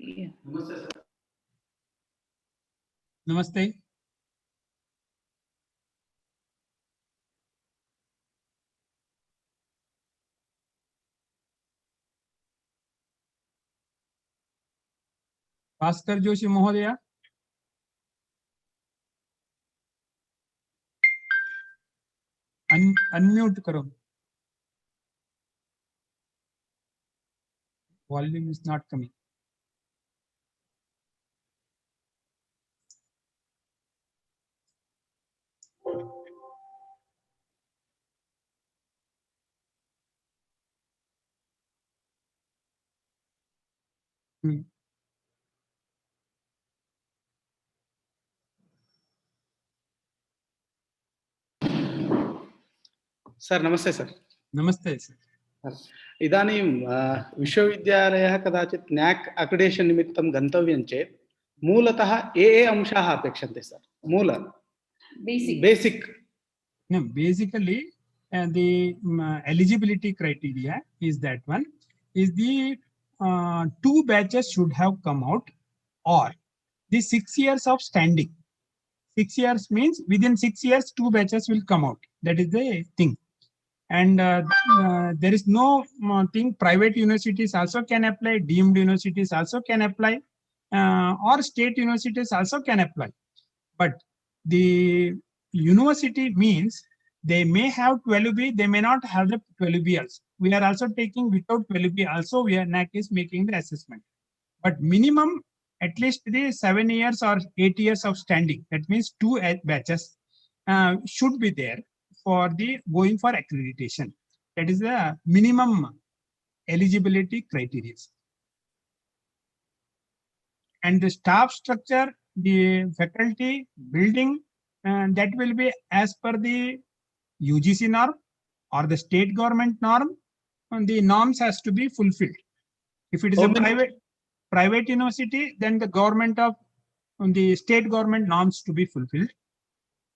Yeah. Namaste. Bhaskar Joshi Mohodaya. Unmute karo. Volume is not coming. Sir नमस्ते sir. नमस्ते sir. इदानीं विश्वविद्यालयः कदाचित् NAAC अक्रेडिटेशन् निमित्तं गन्तव्यं चेत् मूलतः ये अंशाः अपेक्षन्ते सर? मूल basic. No, basically the eligibility criteria is that one is the 2 batches should have come out or the 6 years of standing. 6 years means within 6 years 2 batches will come out. That is the thing. And there is no thing. Private universities also can apply, deemed universities also can apply, or state universities also can apply. But the university means they may have 12B, they may not have the 12B also. We are also taking without 12B also, NAAC is making the assessment. But minimum at least the 7 years or 8 years of standing, that means 2 batches should be there for the going for accreditation. That is the minimum eligibility criteria. And the staff structure, the faculty, building, that will be as per the UGC norm or the state government norm, and the norms has to be fulfilled. If it is a private university, then the government of the state government norms to be fulfilled.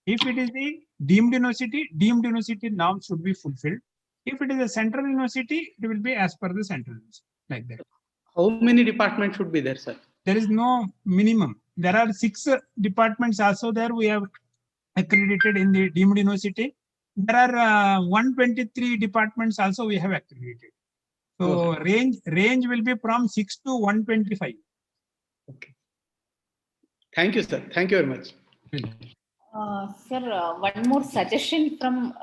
If it is the deemed university norms should be fulfilled. If it is a central university, it will be as per the central university, like that. How many departments should be there, sir? There is no minimum. There are 6 departments also there. We have accredited in the deemed university. There are 123 departments also we have accredited. So range will be from 6 to 125. Okay. Thank you, sir. Thank you very much. Sir, one more suggestion from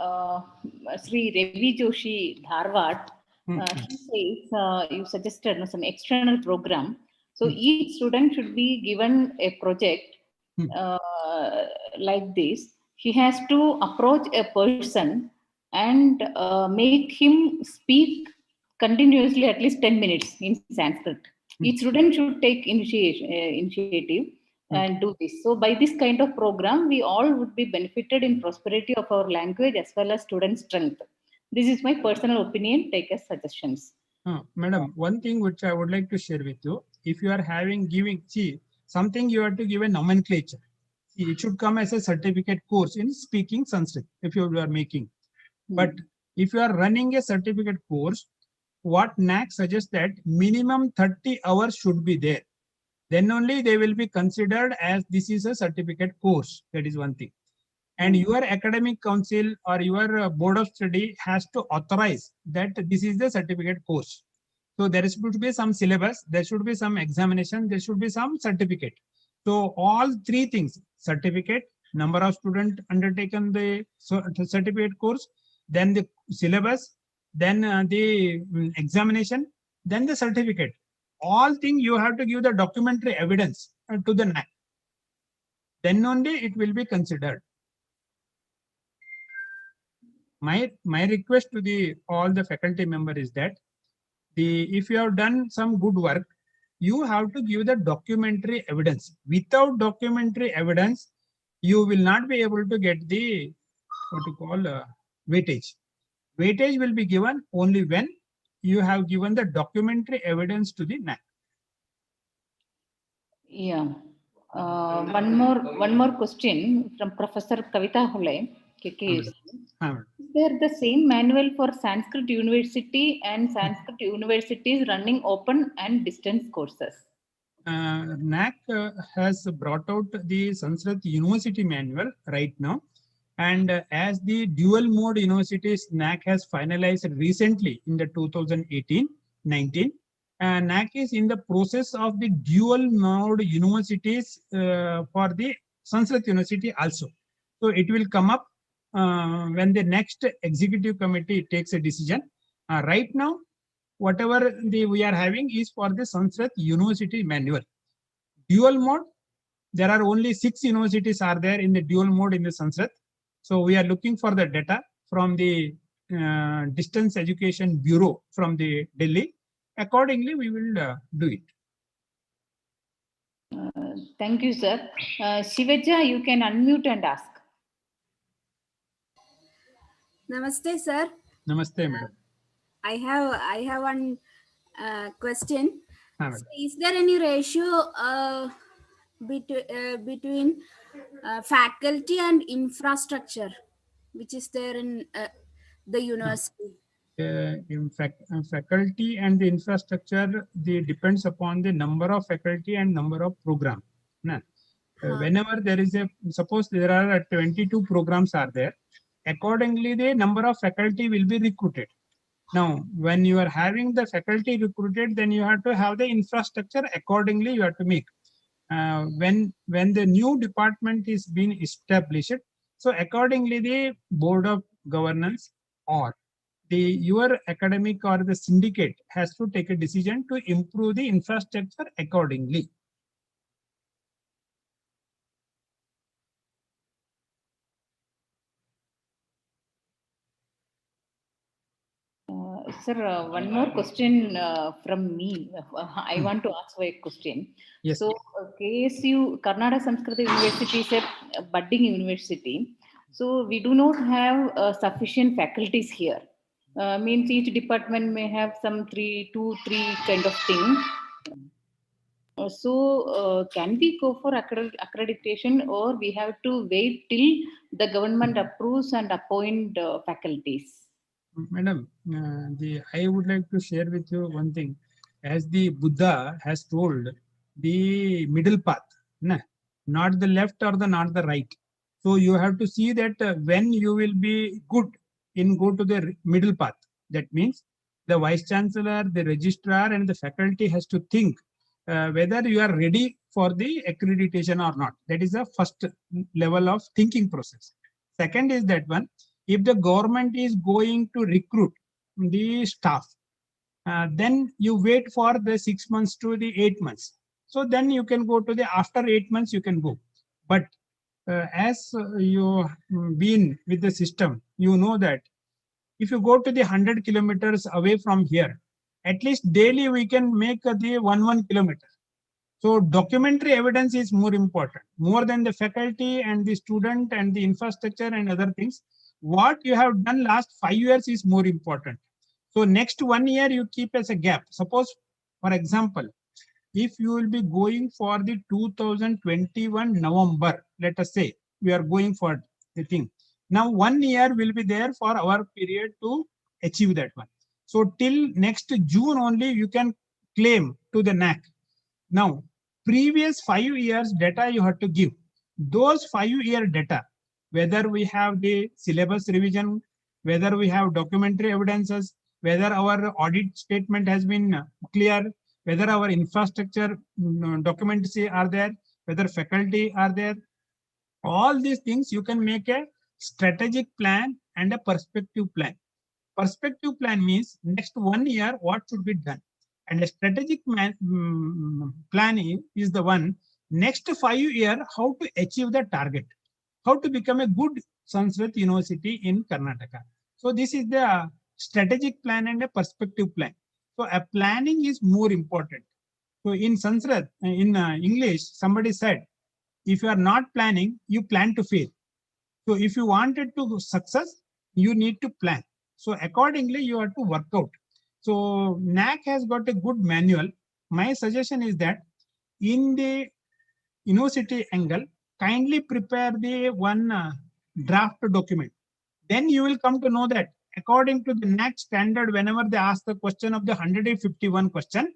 Sri Ravi Joshi, Dharwad. He says you suggested some external program. So each student should be given a project like this. He has to approach a person and make him speak continuously at least 10 minutes in Sanskrit. Each student should take initiative and do this. So by this kind of program, we all would be benefited in prosperity of our language as well as student strength. This is my personal opinion. Take as suggestions. Madam, one thing which I would like to share with you, if you are giving something, you have to give a nomenclature. See, it should come as a certificate course in speaking Sanskrit if you are making. But if you are running a certificate course, what NAAC suggests that minimum 30 hours should be there. Then only they will be considered as this is a certificate course. That is one thing. And your academic council or your board of study has to authorize that this is the certificate course. So there should be some syllabus, there should be some examination, there should be some certificate. So all three things: certificate, number of students undertaken the certificate course, then the syllabus, then the examination, then the certificate. All things you have to give the documentary evidence to the NAAC. Then only it will be considered. My request to all the faculty member is that if you have done some good work, you have to give the documentary evidence. Without documentary evidence, you will not be able to get the what you call weightage. Weightage will be given only when you have given the documentary evidence to the NAAC. Yeah. One more question from Professor Kavita Hole. KK. Is there the same manual for Sanskrit University and Sanskrit universities running open and distance courses? NAAC has brought out the Sanskrit University manual right now. And as the dual mode universities, NAAC has finalized recently in the 2018-19. NAAC is in the process of the dual mode universities for the Sanskrit University also. So it will come up when the next executive committee takes a decision. Right now, whatever we are having is for the Sanskrit University manual. Dual mode, there are only 6 universities are there in the dual mode in the Sanskrit. So we are looking for the data from the Distance Education Bureau from the Delhi. Accordingly, we will do it. Thank you, sir. Shivaja, you can unmute and ask. Namaste, sir. Namaste, madam. I have one question. So is there any ratio between faculty and infrastructure, which is there in the university? In fact, faculty and the infrastructure, depends upon the number of faculty and number of program. Whenever there is suppose there are 22 programs are there, accordingly the number of faculty will be recruited. Now, when you are having the faculty recruited, then you have to have the infrastructure accordingly you have to make. When the new department is being established, so accordingly the board of governance or your academic or the syndicate has to take a decision to improve the infrastructure accordingly. Sir, one more question from me. I want to ask a question. Yes. So, KSU, Karnataka Sanskrit University is a budding university. So, we do not have sufficient faculties here. Means each department may have some 2, 3 kind of thing. So, can we go for accreditation, or we have to wait till the government approves and appoint faculties? Madam, I would like to share with you one thing. As the Buddha has told, the middle path, not the left or not the right. So you have to see that when you will be good in go to the middle path. That means the vice chancellor, the registrar, and the faculty has to think whether you are ready for the accreditation or not. That is the first level of thinking process. Second is that one. If the government is going to recruit the staff, then you wait for the 6 months to the 8 months. So then you can go to the after 8 months you can go. But as you been with the system, you know that if you go to the 100 kilometers away from here, at least daily we can make the 1 kilometer. So documentary evidence is more important, more than the faculty and the student and the infrastructure and other things. What you have done last 5 years is more important. So next 1 year you keep as a gap. Suppose, for example, if you will be going for the 2021 November, let us say we are going for the thing. Now 1 year will be there for our period to achieve that one. So till next June only you can claim to the NAC. Now, previous 5 years data you have to give. Those 5-year data, whether we have the syllabus revision, whether we have documentary evidences, whether our audit statement has been clear, whether our infrastructure documents are there, whether faculty are there, all these things you can make a strategic plan and a perspective plan. Perspective plan means next 1 year what should be done. And a strategic plan is the one next 5 years how to achieve the target, how to become a good Sanskrit university in Karnataka. So this is the strategic plan and a perspective plan. So a planning is more important. So in Sanskrit, in English, somebody said, if you are not planning, you plan to fail. So if you wanted to success, you need to plan. So accordingly, you have to work out. So NAC has got a good manual. My suggestion is that in the university angle, kindly prepare the one draft document. Then you will come to know that according to the NAC standard, whenever they ask the question of the 151 question,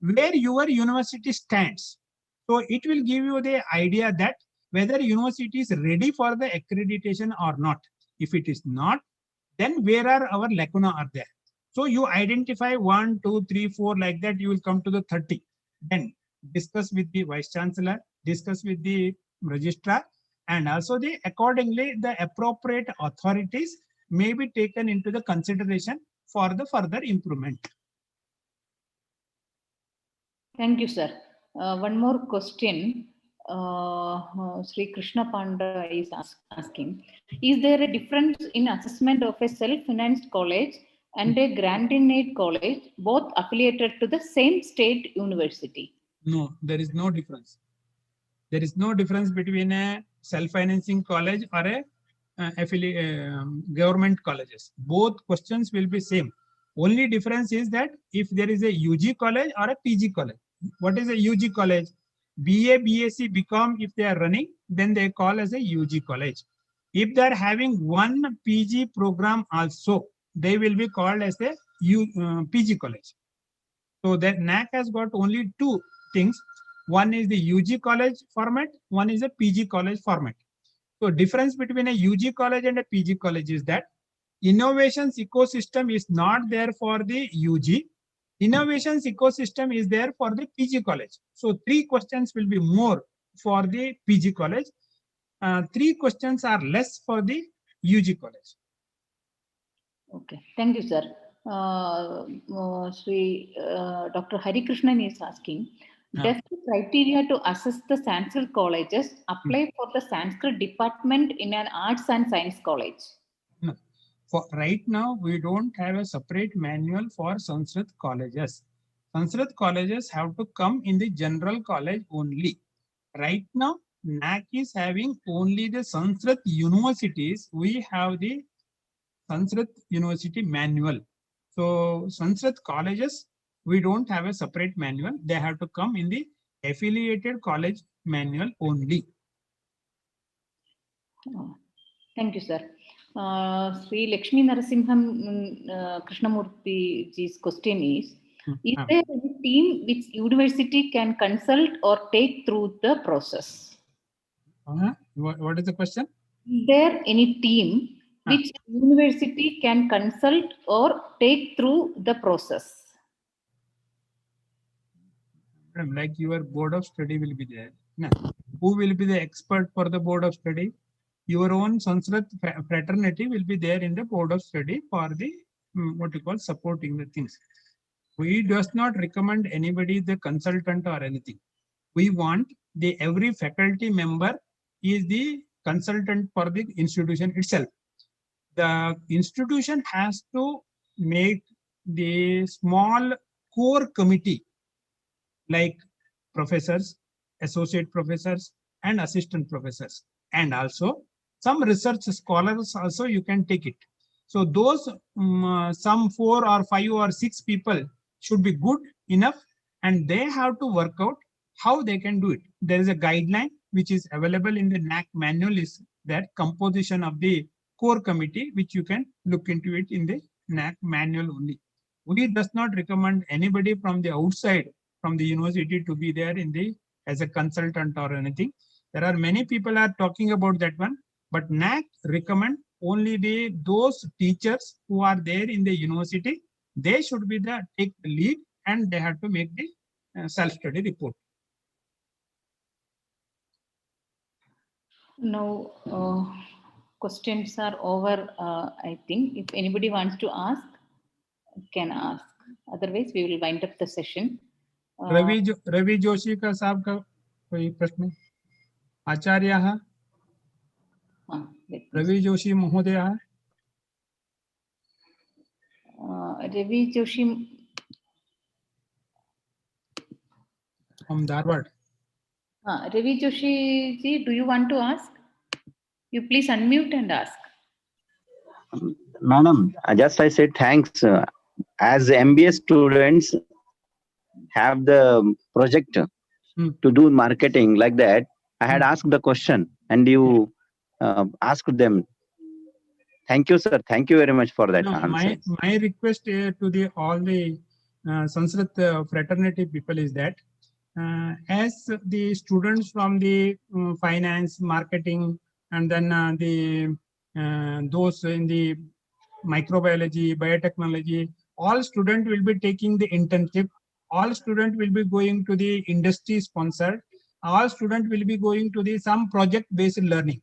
where your university stands. So it will give you the idea that whether university is ready for the accreditation or not. If it is not, then where are our lacuna are there. So you identify 1, 2, 3, 4 like that, you will come to the 30. Then discuss with the Vice Chancellor, discuss with the Registrar, and also the accordingly the appropriate authorities may be taken into the consideration for the further improvement. Thank you, sir. One more question. Sri Krishna Panda is asking, is there a difference in assessment of a self-financed college and a grant-in-aid college, both affiliated to the same state university? No, there is no difference. There is no difference between a self-financing college or a government colleges. Both questions will be same. Only difference is that if there is a UG college or a PG college. What is a UG college? BA, BSc, BCom, if they are running, then they call as a UG college. If they are having one PG program also, they will be called as a PG college. So that NAC has got only two things. One is the UG college format, one is a PG college format. So difference between a UG college and a PG college is that innovations ecosystem is not there for the UG. Innovations ecosystem is there for the PG college. So 3 questions will be more for the PG college. 3 questions are less for the UG college. Okay, thank you, sir. Dr. Hari Krishnan is asking, does the criteria to assess the Sanskrit colleges apply for the Sanskrit department in an arts and science college? No. For right now, we don't have a separate manual for Sanskrit colleges. Sanskrit colleges have to come in the general college only. Right now, NAC is having only the Sanskrit universities. We have the Sanskrit University manual. So Sanskrit colleges, we don't have a separate manual. They have to come in the affiliated college manual only. Thank you, sir. Sri Lakshmi Narasimham Krishnamurthy ji's question is there any team which university can consult or take through the process? What is the question? Is there any team which university can consult or take through the process? Like your board of study will be there. No. Who will be the expert for the board of study? Your own Sanskrit fraternity will be there in the board of study for the what you call supporting the things. We does not recommend anybody the consultant or anything. We want the every faculty member is the consultant for the institution itself. the institution has to make the small core committee like professors, associate professors, and assistant professors, and also some research scholars also you can take it. So those some 4 or 5 or 6 people should be good enough, and they have to work out how they can do it. There is a guideline which is available in the NAAC manual, is that composition of the core committee, which you can look into it in the NAAC manual only. We does not recommend anybody from the outside, from the university, to be there in the as a consultant or anything. There are many people are talking about that one, but NAAC recommend only those teachers who are there in the university. They should be take the lead, and they have to make the self-study report. Now, questions are over, I think. If anybody wants to ask, can ask. Otherwise, we will wind up the session. Ravi Joshi का साहब का कोई प्रश्न? आचार्यः रवि जोशी महोदयः. Ravi Joshi from Dharwad. Ravi Joshi ji, do you want to ask? You please unmute and ask. Madam, just I said thanks. As MBA students have the project to do marketing like that, I had asked the question and you asked them. Thank you, sir. Thank you very much for that answer. My request to all the Sanskrit fraternity people is that as the students from the finance, marketing, and then those in the microbiology, biotechnology, all students will be taking the internship. All students will be going to the industry sponsored. All students will be going to the some project-based learning.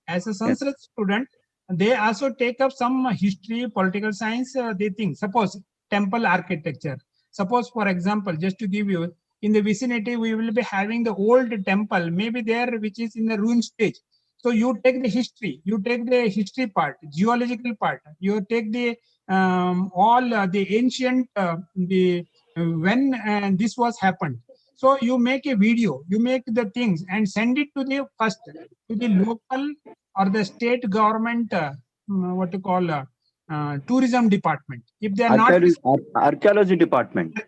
As a Sanskrit student, they also take up some history, political science. They think, suppose temple architecture. Suppose, for example, just to give you, in the vicinity, we will be having the old temple, maybe there, which is in the ruin stage. So you take the history part, geological part. You take the all the ancient when this was happened. So you make a video, you make the things and send it to the first to the local or the state government, what to call tourism department. If they are archaeology department,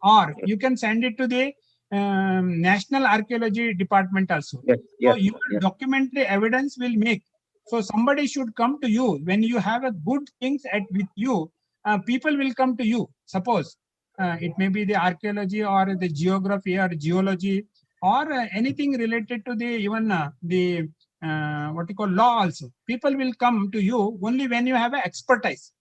or you can send it to the National Archaeology Department also. Yes, so your documentary evidence will make. So somebody should come to you when you have a good things with you. People will come to you. Suppose it may be the archaeology or the geography or geology or anything related to the even the what you call law also. People will come to you only when you have an expertise.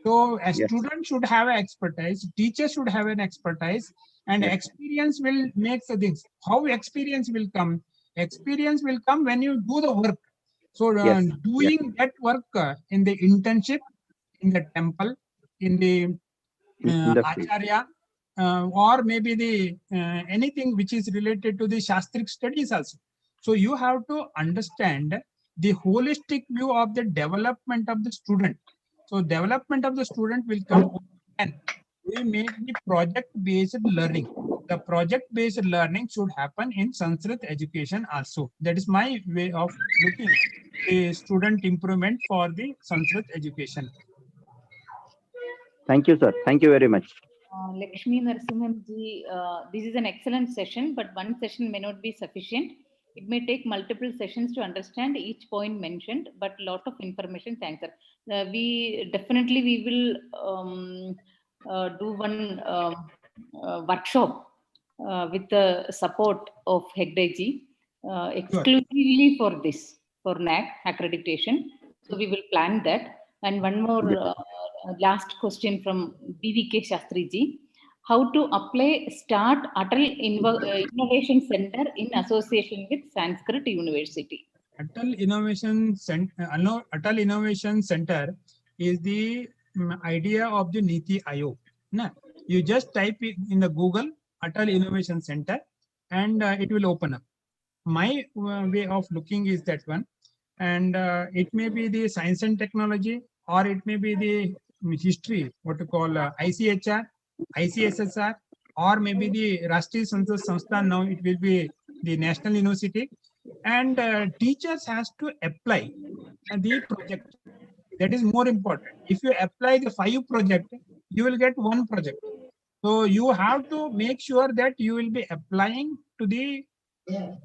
So a student should have an expertise, teacher should have an expertise, and experience will make the things. How experience will come? Experience will come when you do the work. So doing that work in the internship, in the temple, in the acharya, or maybe the anything which is related to the Shastric studies also. So you have to understand the holistic view of the development of the student. So development of the student will come and we make the project-based learning. The project-based learning should happen in Sanskrit education also. That is my way of looking at the student improvement for the Sanskrit education. Thank you, sir. Thank you very much. Lakshmi Narasimhan ji, this is an excellent session, but one session may not be sufficient. It may take multiple sessions to understand each point mentioned, but lot of information. Thanks, sir. We will do one workshop with the support of Hegde ji, exclusively for this, for NAAC accreditation. So we will plan that. And one more last question from BVK Shastri ji. How to apply START Atal Innovation Center in association with Sanskrit University? Atal Innovation Center is the idea of the Niti Aayog. You just type it in the Google Atal Innovation Center and it will open up. My way of looking is that one. and it may be the science and technology, or it may be the history, what to call ICHR, ICSSR, or maybe the Rashtriya Sanskrit Sansthan. Now it will be the National University, and teachers has to apply the project. That is more important. If you apply the 5 project, you will get 1 project. So you have to make sure that you will be applying to the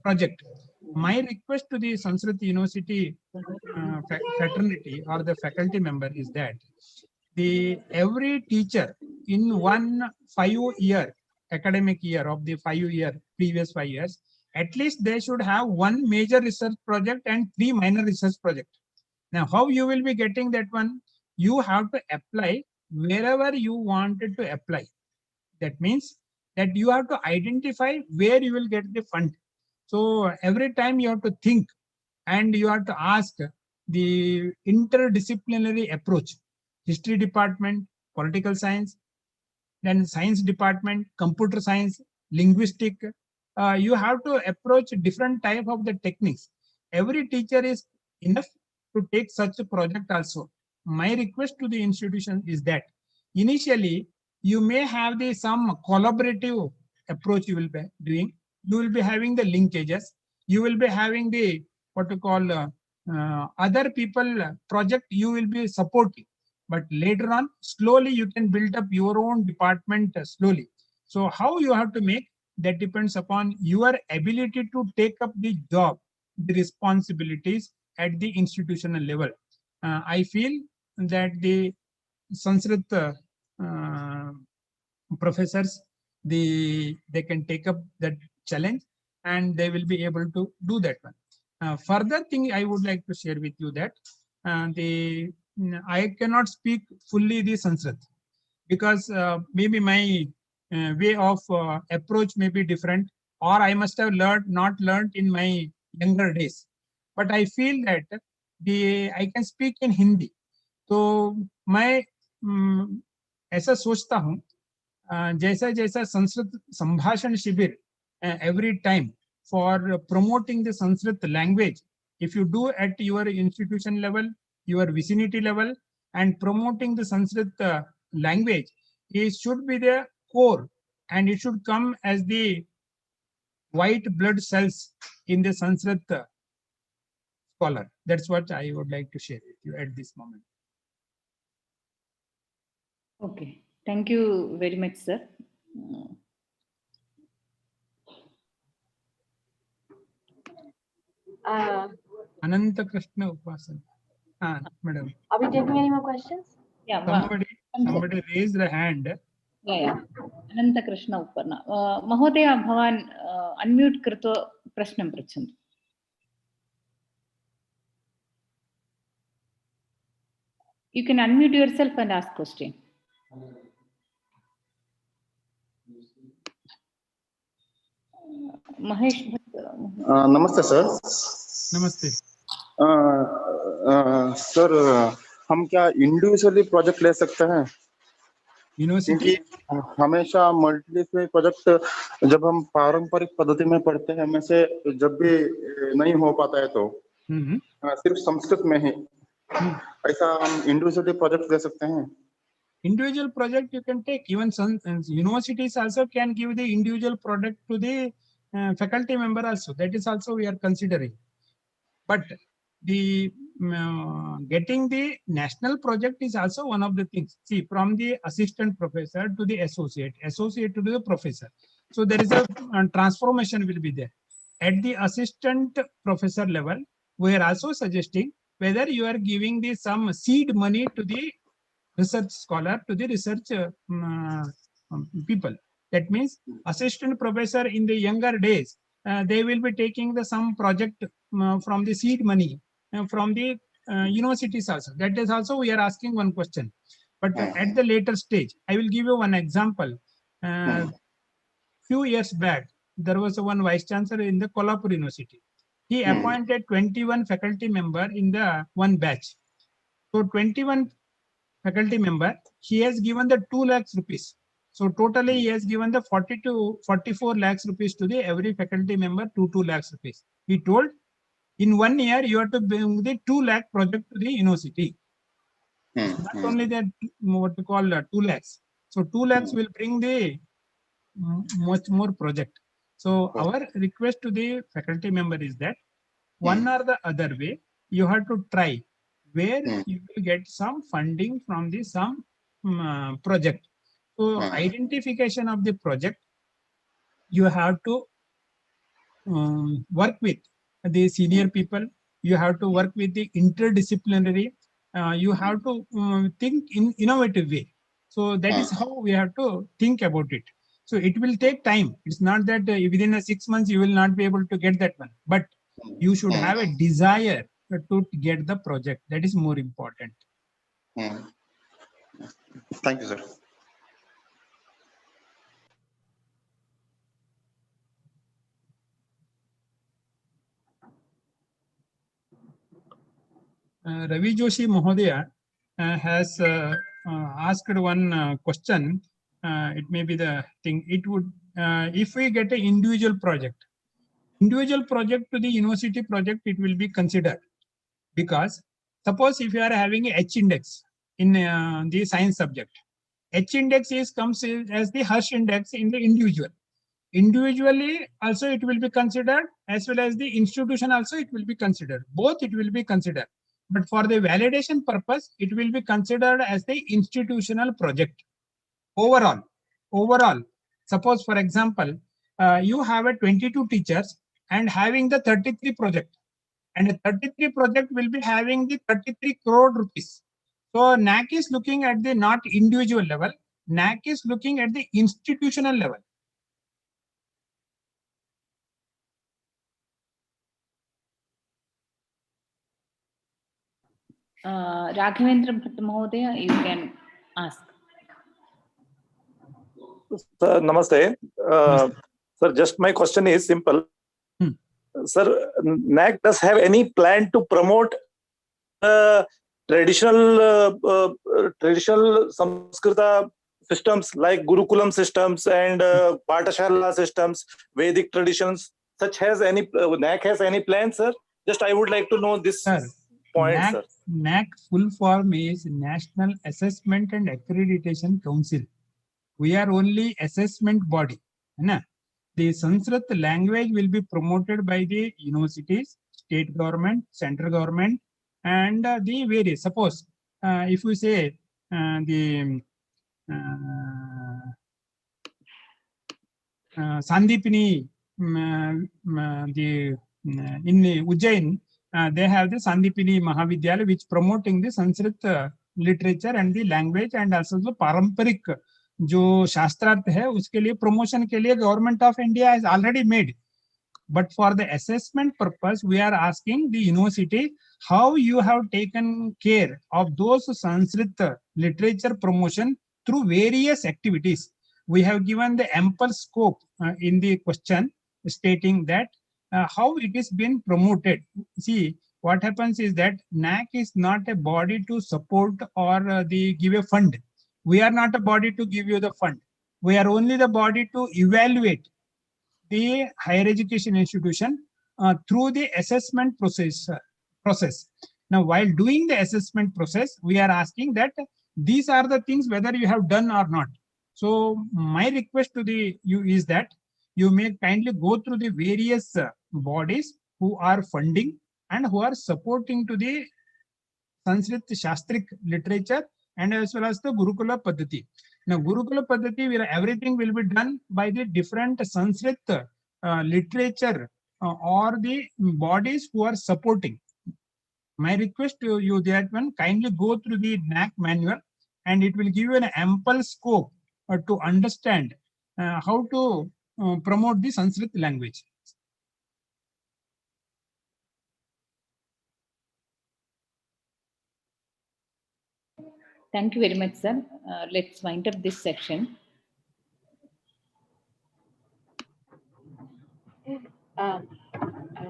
project. My request to the Sanskrit University fraternity or the faculty member is that every teacher in 1 5-year academic year of the 5-year previous 5 years, at least they should have 1 major research project and 3 minor research projects. Now, how you will be getting that one? You have to apply wherever you wanted to apply. That means that you have to identify where you will get the fund. So every time you have to think, and you have to ask the interdisciplinary approach. History department, political science, then science department, computer science, linguistic. You have to approach different type of the techniques. Every teacher is enough to take such a project also. My request to the institution is that initially you may have some collaborative approach you will be doing. You will be having the linkages. You will be having the what to call other people project you will be supporting. But later on, slowly you can build up your own department slowly. So how you have to make, that depends upon your ability to take up the job, the responsibilities at the institutional level. I feel that the Sanskrit professors, they can take up that challenge and they will be able to do that one. Further thing I would like to share with you that I cannot speak fully the Sanskrit because maybe my way of approach may be different, or I must have not learned in my younger days. But I feel that I can speak in Hindi. तो मैं ऐसा सोचता हूँ जैसा जैसा संस्कृत संभाषण शिविर every time for promoting the Sanskrit language, if you do at your institution level, your vicinity level, and promoting the Sanskrit language, it should be the core and it should come as the white blood cells in the Sanskrit scholar. That's what I would like to share with you at this moment. Okay, thank you very much, sir. Ananta Krishna Upasana. Madam. Are we taking any more questions? Yeah. Somebody raised their hand. Yeah. Ananta Krishna Upasana. Mahodaya Bhavan unmute कृत्वा प्रश्नं पृच्छन्तु. You can unmute yourself and ask question. Mahesh. नमस्ते sir. नमस्ते. Sir हम क्या individually project ले सकते हैं? University हमेशा मल्टीपल प्रोजेक्ट जब हम पारंपरिक पद्धति में पढ़ते हैं में से जब भी नहीं हो पाता है तो सिर्फ संस्कृत में ही ऐसा हम इंडिविजुअली प्रोजेक्ट ले सकते हैं? Individual project you can take. Even some universities also can give the individual project to the faculty member also. That is also we are considering. But the getting the national project is also one of the things. See, from the assistant professor to the associate to the professor. So there is a transformation will be there. At the assistant professor level, we are also suggesting whether you are giving the some seed money to the research scholar, to the research people. That means assistant professor in the younger days, they will be taking the some project from the seed money from the universities also. That is also we are asking one question. But at the later stage, I will give you one example. Few years back, there was one vice chancellor in the Kolhapur University. He appointed 21 faculty member in the one batch. So 21 faculty member, he has given the 2 lakhs rupees. So totally he has given the 40 to 44 lakhs rupees to the every faculty member, 2 lakhs rupees. He told In 1 year, you have to bring the 2 lakh project to the university. Not only that, what we call 2 lakhs. So 2 lakhs will bring the much more project. So our request to the faculty member is that one or the other way, you have to try where you will get some funding from the some project. So identification of the project, you have to work with the senior people, you have to work with the interdisciplinary, you have to think in innovative way. So that is how we have to think about it. So it will take time. It's not that within 6 months you will not be able to get that one, but you should have a desire to get the project. That is more important. Thank you, sir. Ravi Joshi Mahodaya has asked one question. It may be the thing. It would, if we get an individual project to the university project, it will be considered. Because suppose if you are having a H index in the science subject, H index comes as the Hirsch index in the individual. Individually also it will be considered, as well as the institution also it will be considered. Both it will be considered. But for the validation purpose, it will be considered as the institutional project. Overall, suppose for example, you have a 22 teachers and having the 33 project. And the 33 project will be having the 33 crore rupees. So NAC is looking at the not individual level, NAC is looking at the institutional level. Raghavendra Mahodaya, you can ask. Sir, namaste. Sir, just my question is simple. Sir, NAC does have any plan to promote traditional Samskrita systems like Gurukulam systems and Pathashala systems, Vedic traditions? Such has any NAC has any plan, sir? Just I would like to know this point, NAC, sir. NAC full form is National Assessment and Accreditation Council. We are only assessment body. The Sanskrit language will be promoted by the universities, state government, central government, and the various. Suppose if we say the Sandipini, in Ujjain, they have the Sandipini Mahavidyalaya, which promoting the Sanskrit literature and the language, and also the Paramparik जो शास्त्रार्थ है उसके लिए promotion के लिए government of India has already made. But for the assessment purpose, we are asking the university how you have taken care of those Sanskrit literature promotion through various activities. We have given the ample scope in the question, stating that how it is been promoted. See, what happens is that NAC is not a body to support or give a fund. We are not a body to give you the fund. We are only the body to evaluate the higher education institution through the assessment process. Now, while doing the assessment process, we are asking that these are the things whether you have done or not. So my request to you is that you may kindly go through the various bodies who are funding and who are supporting to the Sanskrit Shastrik literature and as well as the Gurukula Paddhati. Now, Gurukula Paddhati, where everything will be done by the different Sanskrit literature or the bodies who are supporting. My request to you that one, kindly go through the NAC manual, and it will give you an ample scope to understand how to promote the Sanskrit language. Thank you very much, sir. Let's wind up this section.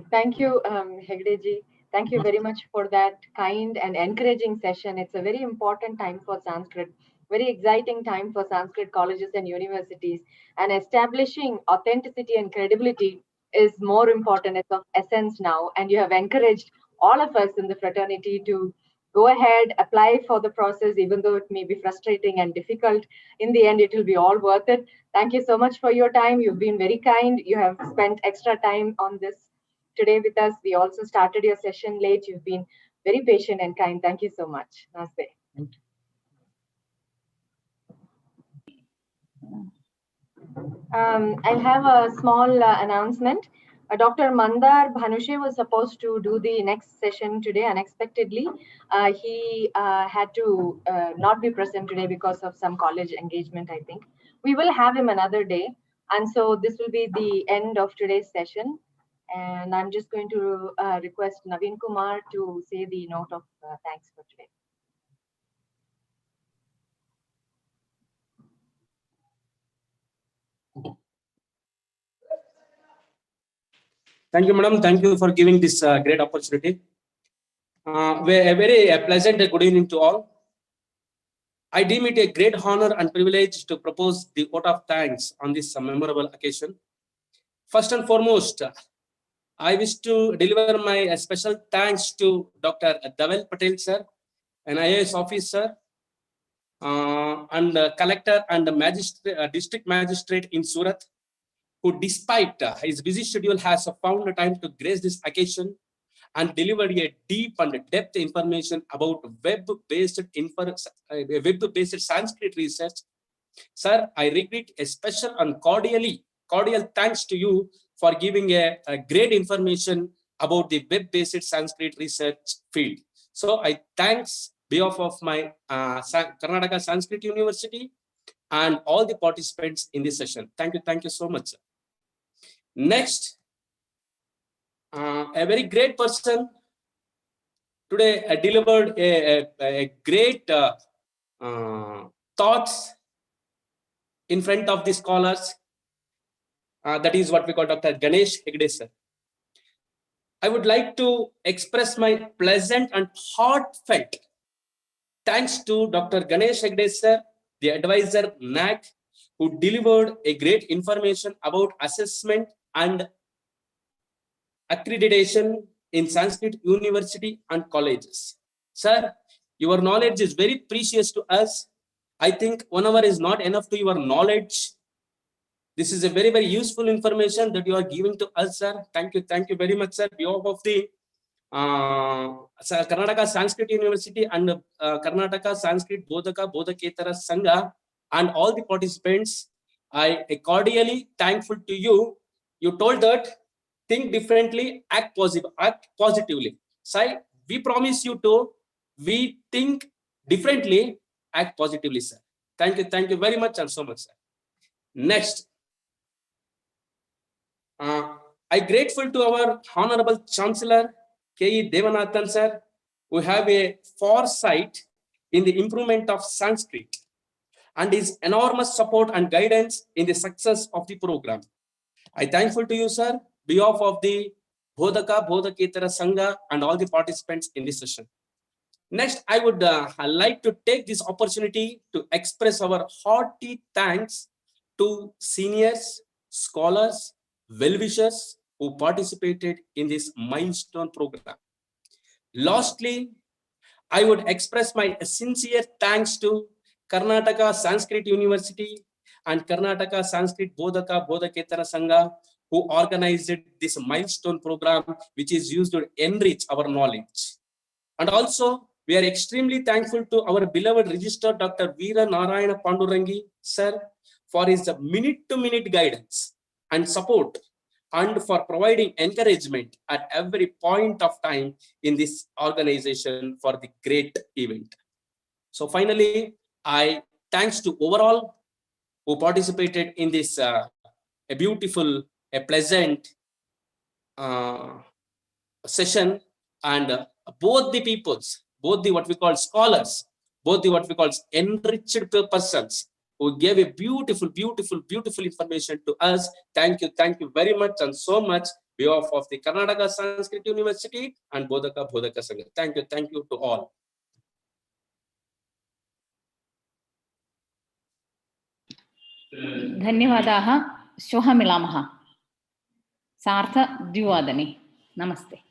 Thank you, Hegde ji. Thank you very much for that kind and encouraging session. It's a very important time for Sanskrit, very exciting time for Sanskrit colleges and universities, and establishing authenticity and credibility is more important. It's of essence now. And you have encouraged all of us in the fraternity to go ahead, apply for the process, even though it may be frustrating and difficult. In the end, it will be all worth it. Thank you so much for your time. You've been very kind. You have spent extra time on this today with us. We also started your session late. You've been very patient and kind. Thank you so much. Namaste. Thank you. I have a small announcement. Dr. Mandar Bhanushe was supposed to do the next session today unexpectedly. He had to not be present today because of some college engagement, I think. We will have him another day. And so this will be the end of today's session. And I'm just going to request Naveen Kumar to say the note of thanks for today. Thank you, madam. Thank you for giving this great opportunity. A very pleasant good evening to all. I deem it a great honor and privilege to propose the vote of thanks on this memorable occasion. First and foremost, I wish to deliver my special thanks to Dr. Dhaval Patel, sir, an IAS officer, and collector and district magistrate in Surat, who despite his busy schedule has found the time to grace this occasion and delivered a deep and depth information about web-based Sanskrit research. Sir, I regret a special and cordial thanks to you for giving a great information about the web-based Sanskrit research field. So I thanks behalf of my Karnataka Sanskrit University and all the participants in this session. Thank you so much, sir. Next, a very great person today delivered a great thoughts in front of the scholars. That is what we call Dr. Ganesh Hegde, sir. I would like to express my pleasant and heartfelt thanks to Dr. Ganesh Hegde, sir, the advisor NAC, who delivered a great information about assessment and accreditation in Sanskrit University and colleges. Sir, your knowledge is very precious to us. I think 1 hour is not enough to your knowledge. This is a very, very useful information that you are giving to us, sir. Thank you very much, sir. On behalf of the Karnataka Sanskrit University and Karnataka Sanskrit Bodhaketara Sangha and all the participants, I am cordially thankful to you. You told that think differently, act positively. Sai, we promise you to, we think differently, act positively, sir. Thank you very much and so much, sir. Next, I grateful to our Honorable Chancellor, K.E. Devanathan, sir, who have a foresight in the improvement of Sanskrit and his enormous support and guidance in the success of the program. I thankful to you, sir, behalf of the Bodhaketara Sangha and all the participants in this session. Next, I would like to take this opportunity to express our hearty thanks to seniors, scholars, well-wishers who participated in this milestone program. Lastly, I would express my sincere thanks to Karnataka Sanskrit University and Karnataka Sanskrit Bodhaketara Sangha, who organized this milestone program, which is used to enrich our knowledge. And also, we are extremely thankful to our beloved Registrar Dr. Veera Narayana Pandurangi, sir, for his minute-to-minute guidance and support and for providing encouragement at every point of time in this organization for the great event. So finally, I thanks to overall who participated in this a beautiful, a pleasant session, and both the peoples, both the what we call scholars, both the what we call enriched persons who gave a beautiful information to us. Thank you very much and so much behalf of the Karnataka Sanskrit University and Bodhaka Sangha. Thank you to all. धन्यवादाः. श्वः मिलामः. सार्धद्विवादने. नमस्ते.